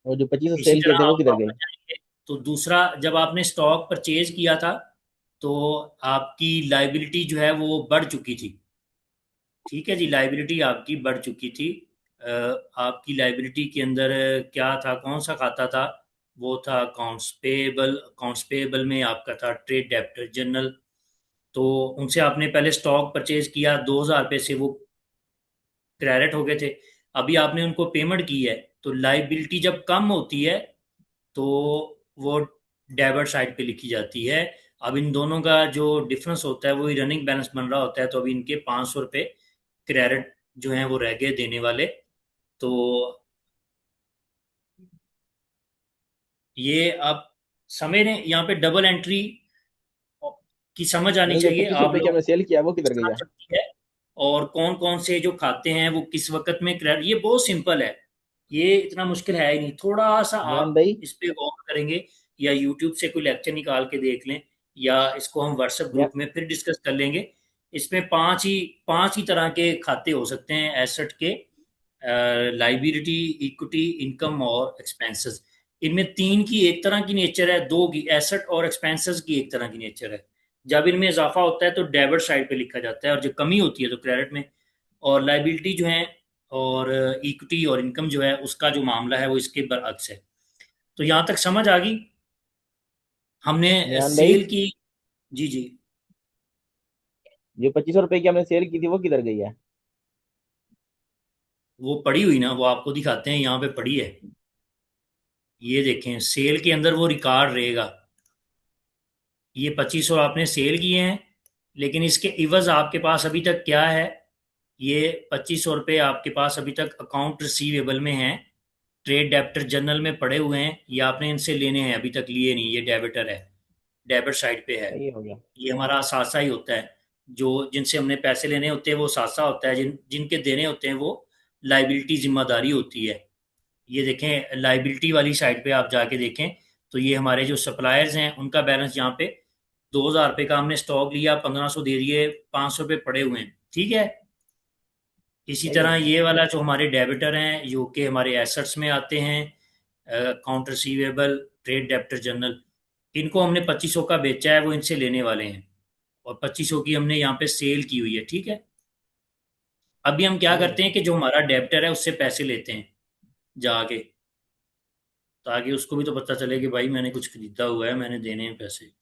और जो 25 इसी सेल किए तरह थे वो आप किधर वापस गए? जाएंगे तो दूसरा, जब आपने स्टॉक परचेज किया था तो आपकी लाइबिलिटी जो है वो बढ़ चुकी थी। ठीक है जी, लाइबिलिटी आपकी बढ़ चुकी थी। अ, आपकी लाइबिलिटी के अंदर क्या था, कौन सा खाता था? वो था अकाउंट्स पेएबल। अकाउंट्स पेएबल में आपका था ट्रेड डेब्टर जनरल। तो उनसे आपने पहले स्टॉक परचेज किया, 2,000 रुपये से वो क्रेडिट हो गए थे। अभी आपने उनको पेमेंट की है तो लाइबिलिटी जब कम होती है तो वो डेबिट साइड पे लिखी जाती है। अब इन दोनों का जो डिफरेंस होता है वही रनिंग बैलेंस बन रहा होता है। तो अभी इनके 500 रुपये क्रेडिट जो हैं वो रह गए देने वाले। तो ये आप समझ रहे हैं, यहाँ पे डबल एंट्री की समझ आनी नहीं, जो चाहिए 25 आप रुपए की लोग हमने सेल किया वो किस किधर तरह गया? चलती है और कौन कौन से जो खाते हैं वो किस वक्त में क्रेडिट। ये बहुत सिंपल है, ये इतना मुश्किल है ही नहीं। थोड़ा सा मान आप भाई। इस पे गौर करेंगे या यूट्यूब से कोई लेक्चर निकाल के देख लें या इसको हम व्हाट्सएप या ग्रुप में फिर डिस्कस कर लेंगे। इसमें पांच ही तरह के खाते हो सकते हैं एसेट के। लाइबिलिटी, इक्विटी, इनकम और एक्सपेंसेस। इनमें तीन की एक तरह की नेचर है, दो की एसेट और एक्सपेंसेस की एक तरह की नेचर है। जब इनमें इजाफा होता है तो डेबिट साइड पे लिखा जाता है, और जब कमी होती है तो क्रेडिट में। और लाइबिलिटी जो है और इक्विटी और इनकम जो है उसका जो मामला है वो इसके बरअक्स है। तो यहाँ तक समझ आ गई हमने निहान भाई, सेल की। जी जी। जो 2500 रुपए की हमने सेल की थी वो किधर गई है? वो पड़ी हुई ना, वो आपको दिखाते हैं, यहाँ पे पड़ी है। ये देखें, सेल के अंदर वो रिकॉर्ड रहेगा। ये 2500 आपने सेल किए हैं, लेकिन इसके इवज आपके पास अभी तक क्या है? ये 2500 रुपये आपके पास अभी तक अकाउंट रिसीवेबल में हैं, ट्रेड डेब्टर जर्नल में पड़े हुए हैं। ये आपने इनसे लेने हैं, अभी तक लिए नहीं, ये डेबिटर है, डेबिट साइड पे है। सही हो गया। ये हमारा सासा ही होता है। जो जिनसे हमने पैसे लेने होते हैं वो सासा होता है, जिनके देने होते हैं वो लाइबिलिटी, जिम्मेदारी होती है। ये देखें, लाइबिलिटी वाली साइड पे आप जाके देखें तो ये हमारे जो सप्लायर्स हैं उनका बैलेंस यहाँ पे 2000 रुपये का हमने स्टॉक लिया, 1500 दे दिए, 500 रुपये पड़े हुए हैं। ठीक है। इसी सही तरह है। ये वाला जो हमारे डेबिटर हैं जो कि हमारे एसेट्स में आते हैं, account receivable, trade debtor journal, इनको हमने 2500 का बेचा है, वो इनसे लेने वाले हैं। और 2500 की हमने यहाँ पे सेल की हुई है। ठीक है। अभी हम क्या सही है। करते हैं कि जो हमारा डेब्टर है उससे पैसे लेते हैं जाके, ताकि उसको भी तो पता चले कि भाई मैंने कुछ खरीदा हुआ है, मैंने देने हैं पैसे।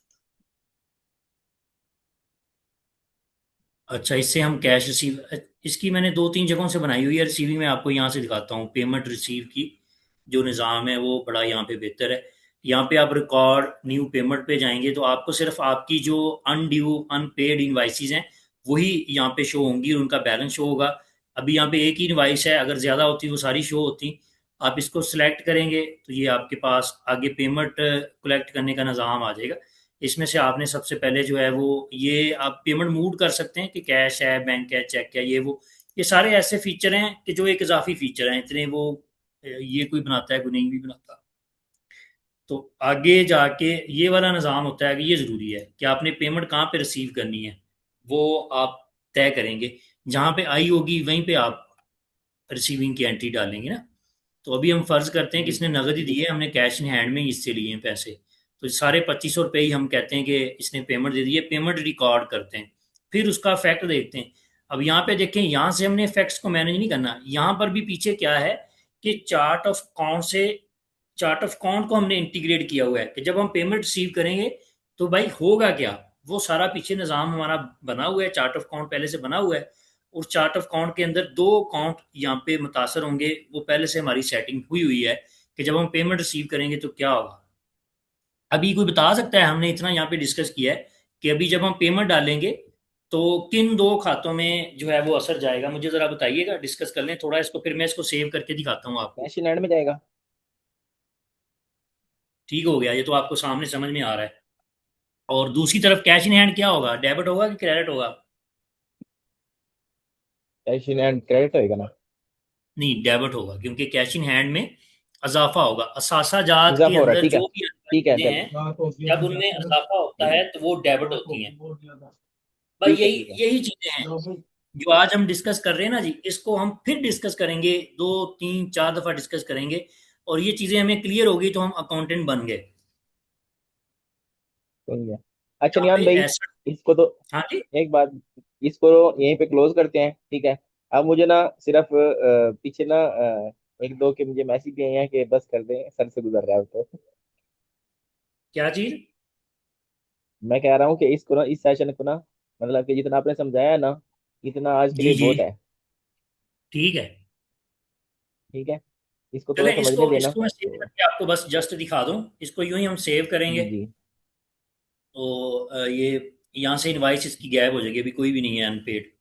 अच्छा, इससे हम कैश रिसीव, इसकी मैंने दो तीन जगहों से बनाई हुई है रिसीविंग में, आपको यहाँ से दिखाता हूँ। पेमेंट रिसीव की जो निज़ाम है वो बड़ा यहाँ पे बेहतर है। यहाँ पे आप रिकॉर्ड न्यू पेमेंट पे जाएंगे तो आपको सिर्फ आपकी जो अनड्यू अनपेड इनवाइसेज हैं वही यहाँ पे शो होंगी और उनका बैलेंस शो होगा। अभी यहाँ पे एक ही इनवाइस है, अगर ज़्यादा होती वो सारी शो होती। आप इसको सिलेक्ट करेंगे तो ये आपके पास आगे पेमेंट कलेक्ट करने का निज़ाम आ जाएगा। इसमें से आपने सबसे पहले जो है वो, ये आप पेमेंट मूड कर सकते हैं कि कैश है, बैंक है, चेक है, ये वो। ये सारे ऐसे फीचर हैं कि जो एक इजाफी फीचर हैं, इतने वो ये कोई बनाता है, कोई नहीं भी बनाता। तो आगे जाके ये वाला निज़ाम होता है कि ये ज़रूरी है कि आपने पेमेंट कहाँ पे रिसीव करनी है, वो आप तय करेंगे। जहाँ पे आई होगी वहीं पे आप रिसीविंग की एंट्री डालेंगे ना। तो अभी हम फर्ज करते हैं कि जी। इसने नगद ही दिए, हमने कैश इन हैंड में ही इससे लिए हैं पैसे। तो सारे 2500 रुपये ही हम कहते हैं कि इसने पेमेंट दे दी है, पेमेंट रिकॉर्ड करते हैं। फिर उसका इफेक्ट देखते हैं। अब यहाँ पे देखें, यहाँ से हमने इफेक्ट्स को मैनेज नहीं करना। यहाँ पर भी पीछे क्या है कि चार्ट ऑफ अकाउंट से, चार्ट ऑफ अकाउंट को हमने इंटीग्रेट किया हुआ है कि जब हम पेमेंट रिसीव करेंगे तो भाई होगा क्या, वो सारा पीछे निज़ाम हमारा बना हुआ है, चार्ट ऑफ अकाउंट पहले से बना हुआ है। उस चार्ट ऑफ अकाउंट के अंदर दो अकाउंट यहाँ पे मुतासर होंगे, वो पहले से हमारी सेटिंग हुई हुई है कि जब हम पेमेंट रिसीव करेंगे तो क्या होगा। अभी कोई बता सकता है, हमने इतना यहाँ पे डिस्कस किया है कि अभी जब हम पेमेंट डालेंगे तो किन दो खातों में जो है वो असर जाएगा, मुझे ज़रा बताइएगा, डिस्कस कर लें थोड़ा इसको, फिर मैं इसको सेव करके दिखाता हूँ आपको। कैश इन हैंड में जाएगा। ठीक हो गया, ये तो आपको सामने समझ में आ रहा है। और दूसरी तरफ कैश इन हैंड क्या होगा, डेबिट होगा कि क्रेडिट होगा? कैश इन हैंड क्रेडिट होएगा ना। नहीं, डेबिट होगा, क्योंकि कैश इन हैंड में इजाफा होगा। असासा जात के इजाफा हो रहा है, अंदर ठीक है। जो भी ठीक है, चीजें चल। हैं जब उनमें इजाफा होता है तो वो डेबिट होती हैं। भाई ठीक है, यही ठीक है। यही चीजें हैं जो आज हम डिस्कस कर रहे हैं ना जी, इसको हम फिर डिस्कस करेंगे, दो तीन चार दफा डिस्कस करेंगे। और ये चीजें हमें क्लियर होगी तो हम अकाउंटेंट बन गए। सही है। अच्छा यहाँ पे निहान भाई, ऐसा। इसको तो हाँ जी। एक बात, इसको यहीं पे क्लोज करते हैं, ठीक है। अब मुझे ना सिर्फ पीछे ना एक दो के मुझे मैसेज दिए हैं कि बस कर दें, सर से गुजर रहा है तो। क्या चीज? मैं कह रहा हूँ कि इसको ना, इस सेशन को ना, मतलब कि जितना आपने समझाया ना, इतना आज के जी लिए जी। बहुत है। ठीक है। ठीक है। इसको थोड़ा चले, समझने इसको देना इसको मैं सेव तो। करके आपको बस जस्ट दिखा दूं, इसको यूं ही हम सेव करेंगे। जी जी। तो ये यहाँ से इनवाइस इसकी गायब हो जाएगी, अभी कोई भी नहीं है अनपेड।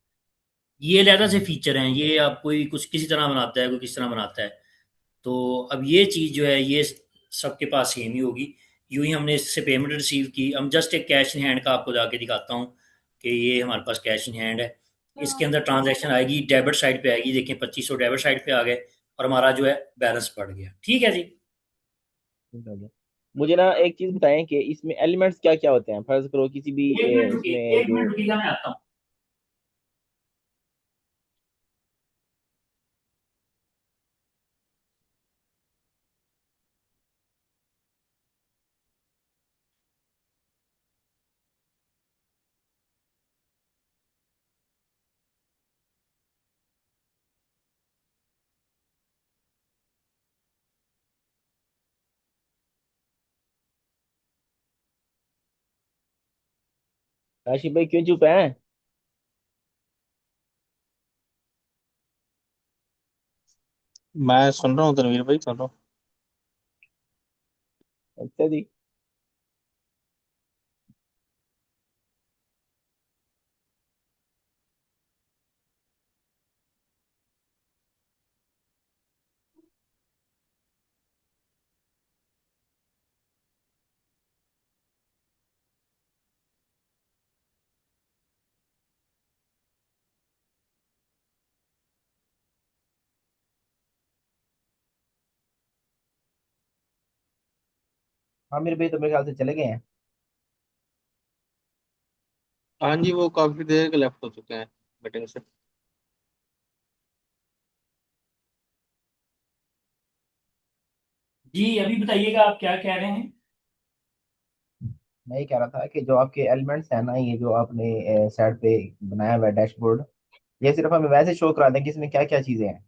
ये अलहदा से फीचर हैं, ये आप कोई कुछ किसी तरह बनाता है, कोई किस तरह बनाता है। तो अब ये चीज़ जो है ये सबके पास सेम ही होगी। यूं ही हमने इससे पेमेंट रिसीव की, हम जस्ट एक कैश इन हैंड का आपको जाके दिखाता हूँ कि ये हमारे पास कैश इन हैंड है। इसके अंदर ट्रांजैक्शन आएगी, डेबिट साइड पे आएगी, देखें 2500 डेबिट साइड पे आ गए और हमारा जो है बैलेंस बढ़ गया। ठीक है जी। ठीक हो गया। मुझे ना एक चीज बताएं कि इसमें एलिमेंट्स क्या क्या होते हैं, फर्ज करो किसी भी एक मिनट रुकिए, उसमें एक जो। मिनट रुकिएगा, मैं आता हूँ। काशिफ भाई क्यों चुप है? मैं सुन रहा हूँ तनवीर भाई, सुन रहा हूँ। अच्छा जी। हाँ मेरे भाई तो मेरे ख्याल से चले गए हैं। हाँ जी, वो काफी देर के लेफ्ट हो चुके हैं मीटिंग से। जी अभी बताइएगा आप क्या कह रहे हैं। मैं ये कह रहा था कि जो आपके एलिमेंट्स हैं ना, ये जो आपने साइड पे बनाया हुआ है डैशबोर्ड, ये सिर्फ हमें वैसे शो करा दें कि इसमें क्या क्या चीजें हैं।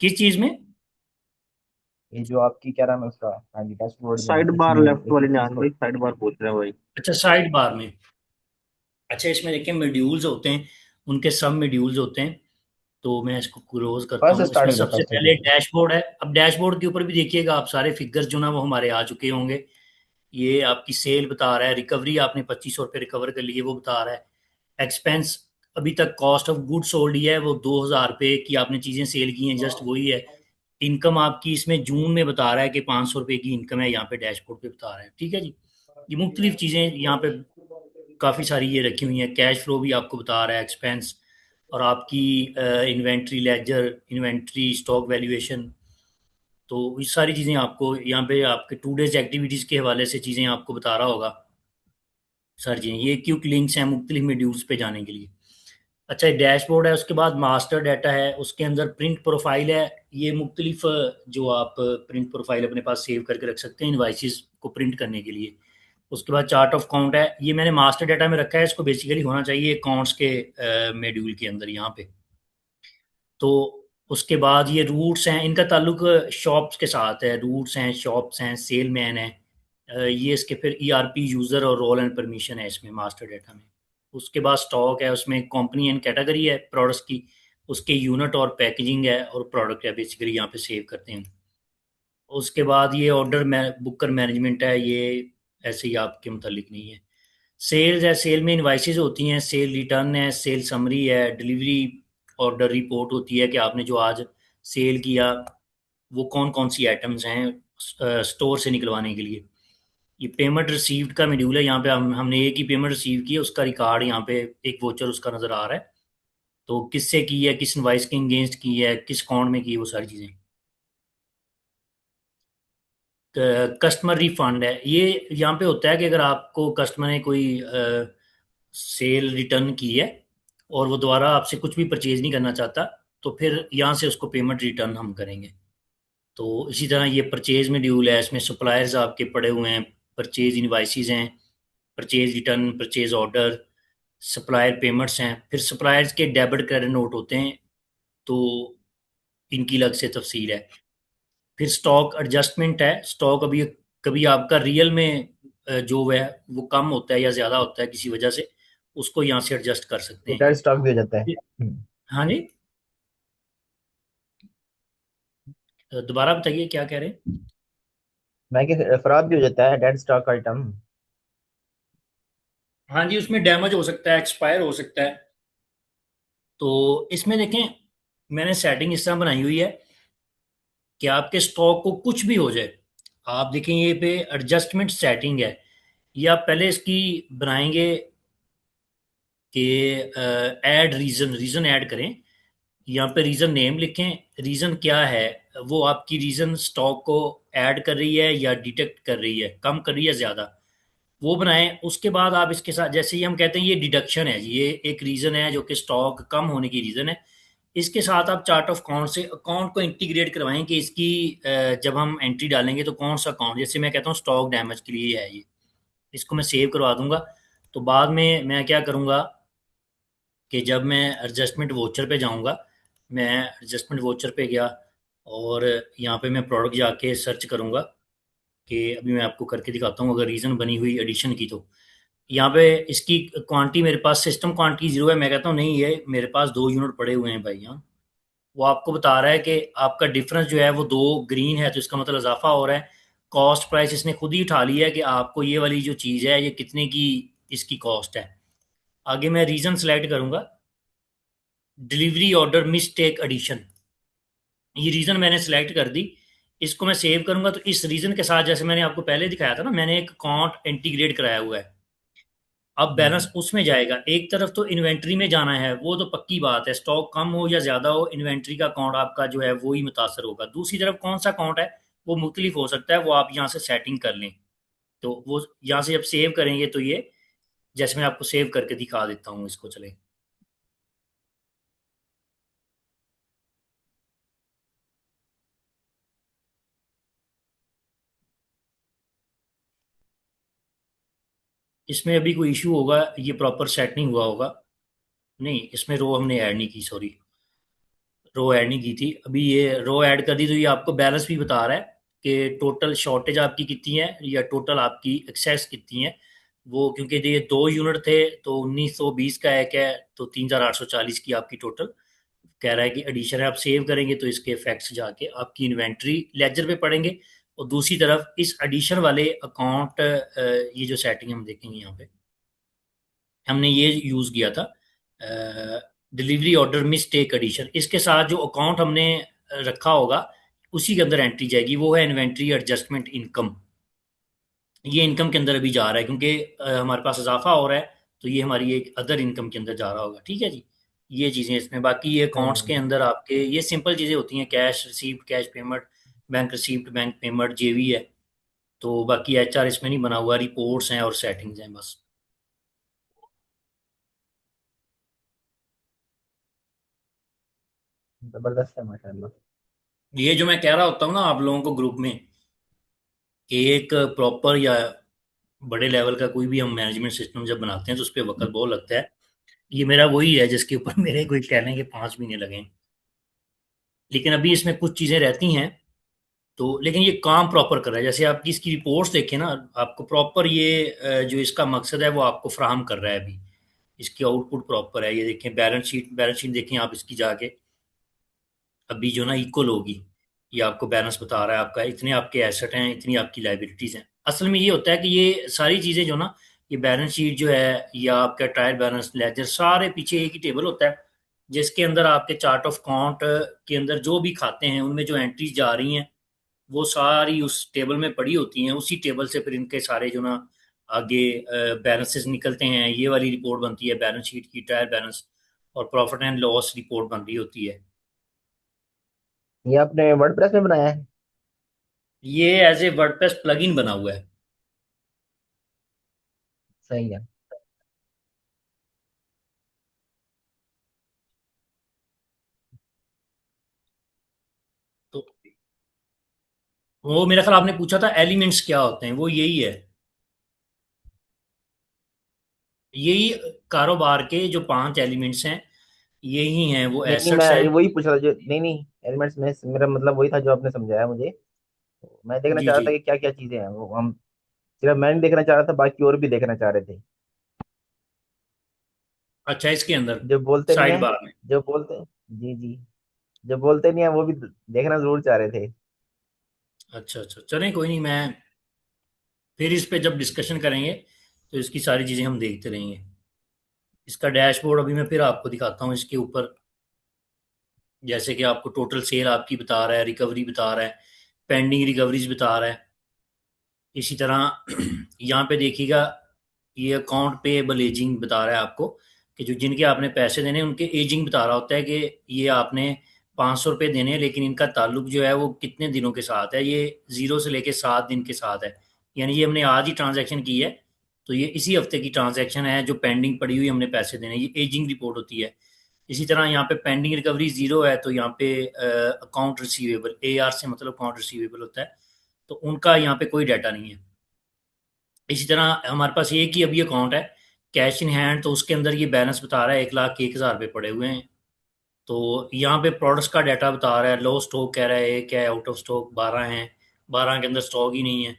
किस चीज में? ये जो आपकी क्या नाम है उसका, हाँ जी डैशबोर्ड में साइड बार इसमें लेफ्ट एक वाली एक चीज जान को। भाई, साइड बार पूछ रहे हैं भाई। अच्छा साइड बार में। अच्छा इसमें देखिए मॉड्यूल्स होते हैं, उनके सब मॉड्यूल्स होते हैं। तो मैं इसको क्लोज करता फर्स्ट हूँ। स्टार्ट इसमें करो, सबसे फर्स्ट पहले डैशबोर्ड है। अब डैशबोर्ड के ऊपर भी देखिएगा आप, सारे फिगर्स जो ना वो हमारे आ चुके होंगे। ये आपकी सेल बता रहा है, रिकवरी आपने 2500 रुपये रिकवर कर लिए वो बता रहा है। एक्सपेंस अभी तक कॉस्ट ऑफ गुड सोल्ड ही है, वो 2000 रुपये की आपने चीज़ें सेल की हैं, जस्ट वही है। इनकम आपकी इसमें जून में बता रहा है कि 500 रुपये की इनकम है, यहाँ पे डैशबोर्ड पे बता रहा है। ठीक है जी। ये मुख्तलिफ चीज़ें यहाँ पे काफ़ी सारी ये रखी हुई हैं। कैश फ्लो भी आपको बता रहा है, एक्सपेंस और आपकी inventory ledger, inventory stock valuation. तो ये सारी चीज़ें आपको यहाँ पे आपके 2 डेज एक्टिविटीज़ के हवाले से चीज़ें आपको बता रहा होगा। सर जी ये क्विक लिंक्स हैं मुख्तलिफ मॉड्यूल्स पे जाने के लिए। अच्छा ये डैशबोर्ड है, उसके बाद मास्टर डाटा है, उसके अंदर प्रिंट प्रोफाइल है। ये मुख्तलिफ जो आप प्रिंट प्रोफाइल अपने पास सेव करके रख सकते हैं इनवाइसेस को प्रिंट करने के लिए। उसके बाद चार्ट ऑफ काउंट है, ये मैंने मास्टर डाटा में रखा है, इसको बेसिकली होना चाहिए अकाउंट्स के मॉड्यूल के अंदर यहाँ पे। तो उसके बाद ये रूट्स हैं, इनका ताल्लुक शॉप्स के साथ है। रूट्स हैं, शॉप्स हैं, सेलमैन है। ये इसके फिर ईआरपी यूज़र और रोल एंड परमिशन है इसमें मास्टर डाटा में। उसके बाद स्टॉक है, उसमें कंपनी एंड कैटेगरी है प्रोडक्ट्स की। उसके यूनिट और पैकेजिंग है और प्रोडक्ट है, बेसिकली यहाँ पे सेव करते हैं। उसके बाद ये ऑर्डर बुकर मैनेजमेंट है, ये ऐसे ही आपके मुतालिक नहीं है। सेल्स है, सेल में इनवाइसेस होती हैं, सेल रिटर्न है, सेल समरी है, डिलीवरी ऑर्डर रिपोर्ट होती है कि आपने जो आज सेल किया वो कौन कौन सी आइटम्स हैं स्टोर से निकलवाने के लिए। ये पेमेंट रिसीव्ड का मॉड्यूल है, यहाँ पे हमने एक ही पेमेंट रिसीव की है, उसका रिकॉर्ड यहाँ पे एक वोचर उसका नज़र आ रहा है। तो किससे की है, किस इनवाइस के अगेंस्ट की है, किस अकाउंट में की है, वो सारी चीज़ें। कस्टमर रिफंड है, ये यहाँ पे होता है कि अगर आपको कस्टमर ने कोई सेल रिटर्न की है और वो दोबारा आपसे कुछ भी परचेज नहीं करना चाहता, तो फिर यहाँ से उसको पेमेंट रिटर्न हम करेंगे। तो इसी तरह ये परचेज में ड्यूल है, इसमें सप्लायर्स आपके पड़े हुए हैं, परचेज इनवाइसेस हैं, purchase return, purchase order, supplier payments हैं, फिर सप्लायर्स के डेबिट क्रेडिट नोट होते हैं। तो इनकी अलग से तफसील है। फिर स्टॉक एडजस्टमेंट है, स्टॉक अभी कभी आपका रियल में जो है वो कम होता है या ज़्यादा होता है किसी वजह से, उसको यहाँ से एडजस्ट कर सकते ये हैं। डेड स्टॉक भी हो जाता है। हाँ जी। दोबारा बताइए क्या कह रहे हैं। मैं कि फ्रॉड भी हो जाता है डेड स्टॉक आइटम। हाँ जी, उसमें डैमेज हो सकता है, एक्सपायर हो सकता है। तो इसमें देखें मैंने सेटिंग इस तरह बनाई हुई है कि आपके स्टॉक को कुछ भी हो जाए, आप देखें ये पे एडजस्टमेंट सेटिंग है। ये आप पहले इसकी बनाएंगे कि ऐड रीज़न, रीज़न ऐड करें। यहाँ पे रीज़न नेम लिखें, रीज़न क्या है, वो आपकी रीज़न स्टॉक को ऐड कर रही है या डिटेक्ट कर रही है, कम कर रही है ज़्यादा, वो बनाएं। उसके बाद आप इसके साथ जैसे ही हम कहते हैं ये डिडक्शन है, ये एक रीज़न है जो कि स्टॉक कम होने की रीज़न है। इसके साथ आप चार्ट ऑफ अकाउंट से अकाउंट को इंटीग्रेट करवाएं कि इसकी जब हम एंट्री डालेंगे तो कौन सा अकाउंट, जैसे मैं कहता हूँ स्टॉक डैमेज के लिए है ये, इसको मैं सेव करवा दूंगा। तो बाद में मैं क्या करूँगा कि जब मैं एडजस्टमेंट वोचर पे जाऊँगा, मैं एडजस्टमेंट वोचर पे गया और यहाँ पे मैं प्रोडक्ट जाके सर्च करूँगा कि अभी मैं आपको करके दिखाता हूँ अगर रीज़न बनी हुई एडिशन की। तो यहाँ पे इसकी क्वांटिटी मेरे पास सिस्टम क्वांटिटी जीरो है। मैं कहता हूँ नहीं, ये मेरे पास 2 यूनिट पड़े हुए हैं भाई यहाँ। वो आपको बता रहा है कि आपका डिफरेंस जो है वो 2 ग्रीन है, तो इसका मतलब इजाफा हो रहा है। कॉस्ट प्राइस इसने खुद ही उठा लिया है कि आपको ये वाली जो चीज़ है ये कितने की इसकी कॉस्ट है। आगे मैं रीज़न सेलेक्ट करूँगा, डिलीवरी ऑर्डर मिस्टेक एडिशन। ये रीज़न मैंने सेलेक्ट कर दी। इसको मैं सेव करूँगा तो इस रीज़न के साथ, जैसे मैंने आपको पहले दिखाया था ना, मैंने एक अकाउंट इंटीग्रेट कराया हुआ है। अब बैलेंस उसमें जाएगा। एक तरफ तो इन्वेंट्री में जाना है, वो तो पक्की बात है, स्टॉक कम हो या ज़्यादा हो इन्वेंट्री का अकाउंट आपका जो है वो ही मुतासर होगा। दूसरी तरफ कौन सा अकाउंट है वो मुख्तलिफ हो सकता है, वो आप यहाँ से सेटिंग कर लें। तो वो यहाँ से जब सेव करेंगे तो ये, जैसे मैं आपको सेव करके दिखा देता हूँ इसको, चले। इसमें अभी कोई इशू होगा, ये प्रॉपर सेट नहीं हुआ होगा। नहीं, इसमें रो हमने ऐड नहीं की, सॉरी, रो ऐड नहीं की थी। अभी ये रो ऐड कर दी तो ये आपको बैलेंस भी बता रहा है कि टोटल शॉर्टेज आपकी कितनी है या टोटल आपकी एक्सेस कितनी है। वो क्योंकि ये 2 यूनिट थे तो 1920 का एक है, तो 3840 की आपकी टोटल कह रहा है कि एडिशन है। आप सेव करेंगे तो इसके इफेक्ट्स जाके आपकी इन्वेंट्री लेजर पे पड़ेंगे। और दूसरी तरफ इस एडिशन वाले अकाउंट, ये जो सेटिंग हम देखेंगे यहाँ पे, हमने ये यूज़ किया था डिलीवरी ऑर्डर मिस्टेक एडिशन। इसके साथ जो अकाउंट हमने रखा होगा उसी के अंदर एंट्री जाएगी, वो है इन्वेंट्री एडजस्टमेंट इनकम। ये इनकम के अंदर अभी जा रहा है क्योंकि हमारे पास इजाफा हो रहा है, तो ये हमारी एक अदर इनकम के अंदर जा रहा होगा। ठीक है जी, ये चीज़ें इसमें। बाकी ये अकाउंट्स के अंदर आपके ये सिंपल चीज़ें होती हैं, cash received, cash payment, bank received, bank payment, जेवी है। तो बाकी एचआर इसमें नहीं बना हुआ, रिपोर्ट्स हैं और सेटिंग्स हैं बस। जबरदस्त है माशाल्लाह। ये जो मैं कह रहा होता हूँ ना आप लोगों को ग्रुप में, कि एक प्रॉपर या बड़े लेवल का कोई भी हम मैनेजमेंट सिस्टम जब बनाते हैं तो उस पर वक्त बहुत लगता है। ये मेरा वही है जिसके ऊपर मेरे कोई कहने के 5 महीने लगे हैं। लेकिन अभी इसमें कुछ चीज़ें रहती हैं, तो लेकिन ये काम प्रॉपर कर रहा है। जैसे आपकी इसकी रिपोर्ट्स देखें ना, आपको प्रॉपर ये जो इसका मकसद है वो आपको फ्राहम कर रहा है अभी। इसकी आउटपुट प्रॉपर है। ये देखें बैलेंस शीट देखें आप इसकी जाके, अभी जो ना इक्वल होगी, ये आपको बैलेंस बता रहा है आपका, इतने आपके एसेट हैं, इतनी आपकी लाइबिलिटीज़ हैं। असल में ये होता है कि ये सारी चीज़ें जो ना, ये बैलेंस शीट जो है या आपका ट्रायल बैलेंस लेजर, सारे पीछे एक ही टेबल होता है जिसके अंदर आपके चार्ट ऑफ अकाउंट के अंदर जो भी खाते हैं उनमें जो एंट्रीज जा रही हैं वो सारी उस टेबल में पड़ी होती हैं। उसी टेबल से फिर इनके सारे जो ना आगे बैलेंसेस निकलते हैं। ये वाली रिपोर्ट बनती है बैलेंस शीट की, ट्रायल बैलेंस, और प्रॉफिट एंड लॉस रिपोर्ट बन रही होती है। ये आपने वर्डप्रेस में बनाया है? ये एज ए वर्डप्रेस प्लगइन बना हुआ है। सही है। तो वो मेरा ख्याल आपने पूछा था एलिमेंट्स क्या होते हैं, वो यही है। यही कारोबार के जो 5 एलिमेंट्स हैं यही हैं, वो नहीं नहीं, मैं एसेट्स हैं। ये वही पूछ रहा था जो, नहीं नहीं, एलिमेंट्स में मेरा मतलब वही था जो आपने समझाया मुझे। मैं देखना जी चाह रहा जी। था कि क्या क्या चीजें हैं वो हम, सिर्फ मैं नहीं देखना चाह रहा था, बाकी और भी देखना चाह रहे थे। अच्छा, इसके अंदर जो बोलते नहीं साइड है, बार में। जो बोलते, जी जी, जो बोलते नहीं है वो भी देखना जरूर चाह रहे थे। अच्छा अच्छा, चलें कोई नहीं, मैं फिर इस पे जब डिस्कशन करेंगे तो इसकी सारी चीज़ें हम देखते रहेंगे। इसका डैशबोर्ड अभी मैं फिर आपको दिखाता हूँ इसके ऊपर। जैसे कि आपको टोटल सेल आपकी बता रहा है, रिकवरी बता रहा है, पेंडिंग रिकवरीज बता रहा है। इसी तरह यहाँ पे देखिएगा, ये अकाउंट पेएबल एजिंग बता रहा है आपको कि जो जिनके आपने पैसे देने हैं उनके एजिंग बता रहा होता है कि ये आपने 500 रुपये देने हैं, लेकिन इनका ताल्लुक जो है वो कितने दिनों के साथ है, ये 0 से लेके 7 दिन के साथ है। यानी ये हमने आज ही ट्रांजैक्शन की है, तो ये इसी हफ्ते की ट्रांजैक्शन है जो पेंडिंग पड़ी हुई हमने पैसे देने, ये एजिंग रिपोर्ट होती है। इसी तरह यहाँ पे पेंडिंग रिकवरी 0 है, तो यहाँ पे अकाउंट रिसीवेबल, AR से मतलब अकाउंट रिसीवेबल होता है, तो उनका यहाँ पे कोई डाटा नहीं है। इसी तरह हमारे पास एक ही अभी अकाउंट है कैश इन हैंड, तो उसके अंदर ये बैलेंस बता रहा है 1,01,000 रुपये पड़े हुए हैं। तो यहाँ पे प्रोडक्ट्स का डाटा बता रहा है, लो स्टॉक कह रहा है एक है, आउट ऑफ स्टॉक 12 हैं, 12 के अंदर स्टॉक ही नहीं है।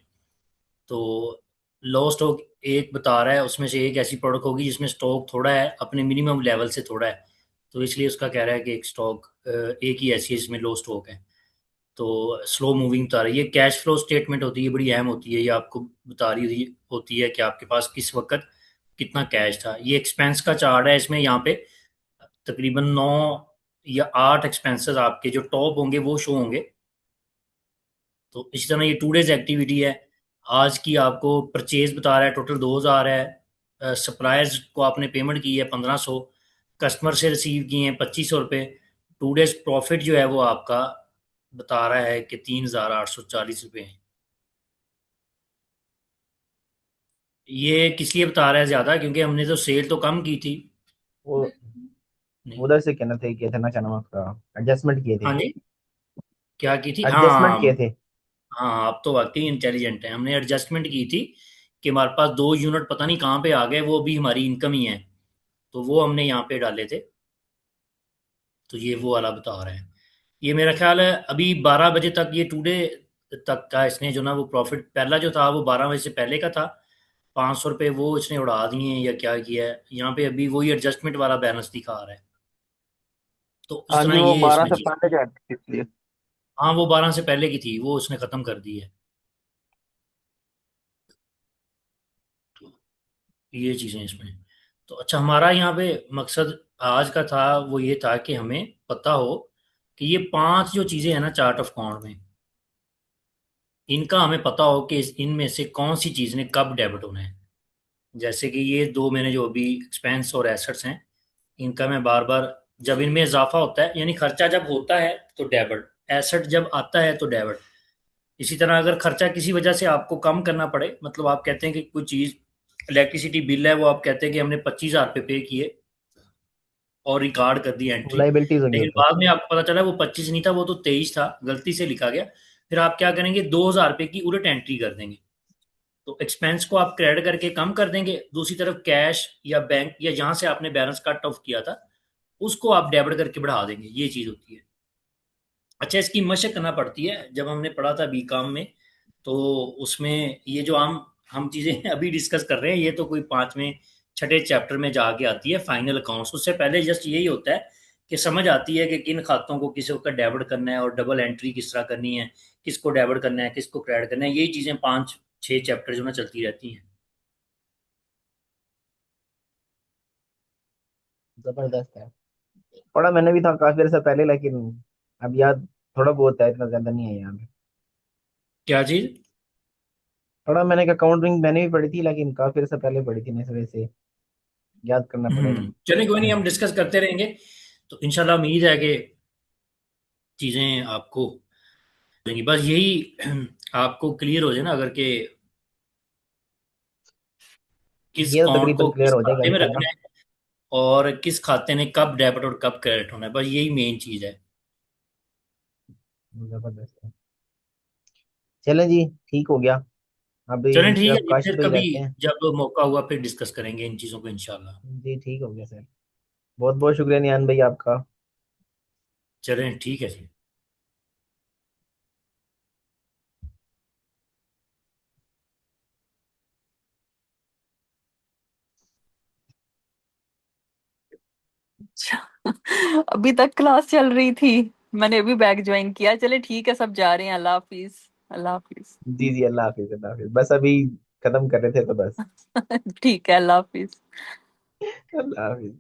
तो लो स्टॉक एक बता रहा है उसमें से एक ऐसी प्रोडक्ट होगी जिसमें स्टॉक थोड़ा है, अपने मिनिमम लेवल से थोड़ा है, तो इसलिए उसका कह रहा है कि एक स्टॉक एक ही ऐसी है जिसमें लो स्टॉक है। तो स्लो मूविंग बता रही है। कैश फ्लो स्टेटमेंट होती है, बड़ी अहम होती है, ये आपको बता रही होती है कि आपके पास किस वक्त कितना कैश था। ये एक्सपेंस का चार्ट है, इसमें यहाँ पे तकरीबन 9 या 8 एक्सपेंसेस आपके जो टॉप होंगे वो शो होंगे। तो इसी तरह ये 2 डेज एक्टिविटी है। आज की आपको परचेज बता रहा है टोटल 2000 है, सप्लायर्स को आपने पेमेंट की है 1500, कस्टमर से रिसीव किए हैं 2500 रुपये। 2 डेज प्रॉफिट जो है वो आपका बता रहा है कि 3840 रुपये है। ये किस लिए बता रहा है ज़्यादा, क्योंकि हमने तो सेल तो कम की थी। वो नहीं। उधर से कहना थे, किए थे ना, क्या नाम है उसका, एडजस्टमेंट किए थे। हाँ जी, क्या की थी? एडजस्टमेंट हाँ। किए थे। हाँ, आप तो वाकई इंटेलिजेंट हैं। हमने एडजस्टमेंट की थी कि हमारे पास 2 यूनिट पता नहीं कहाँ पे आ गए, वो अभी हमारी इनकम ही है, तो वो हमने यहाँ पे डाले थे। तो ये वो वाला बता रहे हैं। ये मेरा ख्याल है अभी 12 बजे तक ये 2 डे तक का इसने जो ना वो प्रॉफिट पहला जो था वो 12 बजे से पहले का था। 500 रुपये वो इसने उड़ा दिए हैं या क्या किया है, यहाँ पे अभी वही एडजस्टमेंट वाला बैलेंस दिखा रहा है। तो इस हाँ तरह जी, वो ये बारह इसमें से चीज। पहले जो है इसलिए। हाँ, वो 12 से पहले की थी, वो उसने खत्म कर दी है। तो ये चीजें इसमें। तो अच्छा, हमारा यहाँ पे मकसद आज का था वो ये था कि हमें पता हो कि ये 5 जो चीजें हैं ना चार्ट ऑफ अकाउंट में, इनका हमें पता हो कि इनमें से कौन सी चीज ने कब डेबिट होना है। जैसे कि ये दो मैंने जो अभी एक्सपेंस और एसेट्स हैं, इनका मैं बार बार, जब इनमें इजाफा होता है यानी खर्चा जब होता है तो डेबिट, एसेट जब आता है तो डेबिट। इसी तरह अगर खर्चा किसी वजह से आपको कम करना पड़े, मतलब आप कहते हैं कि कोई चीज, इलेक्ट्रिसिटी बिल है, वो आप कहते हैं कि हमने 25,000 रुपये पे किए और रिकॉर्ड कर दी वो एंट्री, लाइबिलिटीज होंगी लेकिन ऊपर। बाद में आपको पता चला वो 25 नहीं था, वो तो 23 था, गलती से लिखा गया। फिर आप क्या करेंगे, 2,000 रुपये की उलट एंट्री कर देंगे। तो एक्सपेंस को आप क्रेडिट करके कम कर देंगे, दूसरी तरफ कैश या बैंक या जहां से आपने बैलेंस कट ऑफ किया था उसको आप डेबिट करके बढ़ा देंगे। ये चीज होती है। अच्छा, इसकी मशक करना पड़ती है। जब हमने पढ़ा था बीकॉम में, तो उसमें ये जो हम चीजें अभी डिस्कस कर रहे हैं, ये तो कोई 5वें 6ठे चैप्टर में जाके आती है फाइनल अकाउंट्स। उससे पहले जस्ट यही होता है कि समझ आती है कि किन खातों को किस वक्त डेबिट करना है और डबल एंट्री किस तरह करनी है, किसको डेबिट करना है किसको क्रेडिट करना है। यही चीजें 5 6 चैप्टर जो ना चलती रहती हैं। जबरदस्त है। पढ़ा मैंने भी था काफी देर से पहले, लेकिन अब याद थोड़ा बहुत है, इतना ज्यादा नहीं है याद। क्या चीज? थोड़ा मैंने अकाउंटिंग मैंने भी पढ़ी थी, लेकिन काफी देर से पहले पढ़ी थी, इस वजह से याद करना पड़ेगा। चलिए, कोई नहीं, हम डिस्कस करते रहेंगे। तो इंशाल्लाह उम्मीद है कि चीजें आपको देंगी। बस यही आपको क्लियर हो जाए ना, अगर के किस ये तो अकाउंट को तकरीबन क्लियर किस हो जाएगा खाते में इंशाल्लाह। रखना है और किस खाते ने कब डेबिट और कब क्रेडिट होना है, बस यही मेन चीज है। जबरदस्त है। चलें जी, ठीक हो गया। अभी चलें, ठीक है अब जी, काशिफ फिर भाई कभी रहते हैं। जब मौका हुआ फिर डिस्कस करेंगे इन चीजों को इंशाल्लाह। जी ठीक हो गया सर। बहुत बहुत शुक्रिया नियान भाई आपका। चलें, ठीक है जी। अच्छा। अभी तक क्लास चल रही थी, मैंने अभी बैग ज्वाइन किया। चले ठीक है, सब जा रहे हैं। अल्लाह हाफिज। अल्लाह हाफिज। जी जी, अल्लाह हाफिज, अल्लाह हाफिज। बस अभी खत्म कर रहे थे तो बस। ठीक है, अल्लाह हाफिज। अल्लाह हाफिज।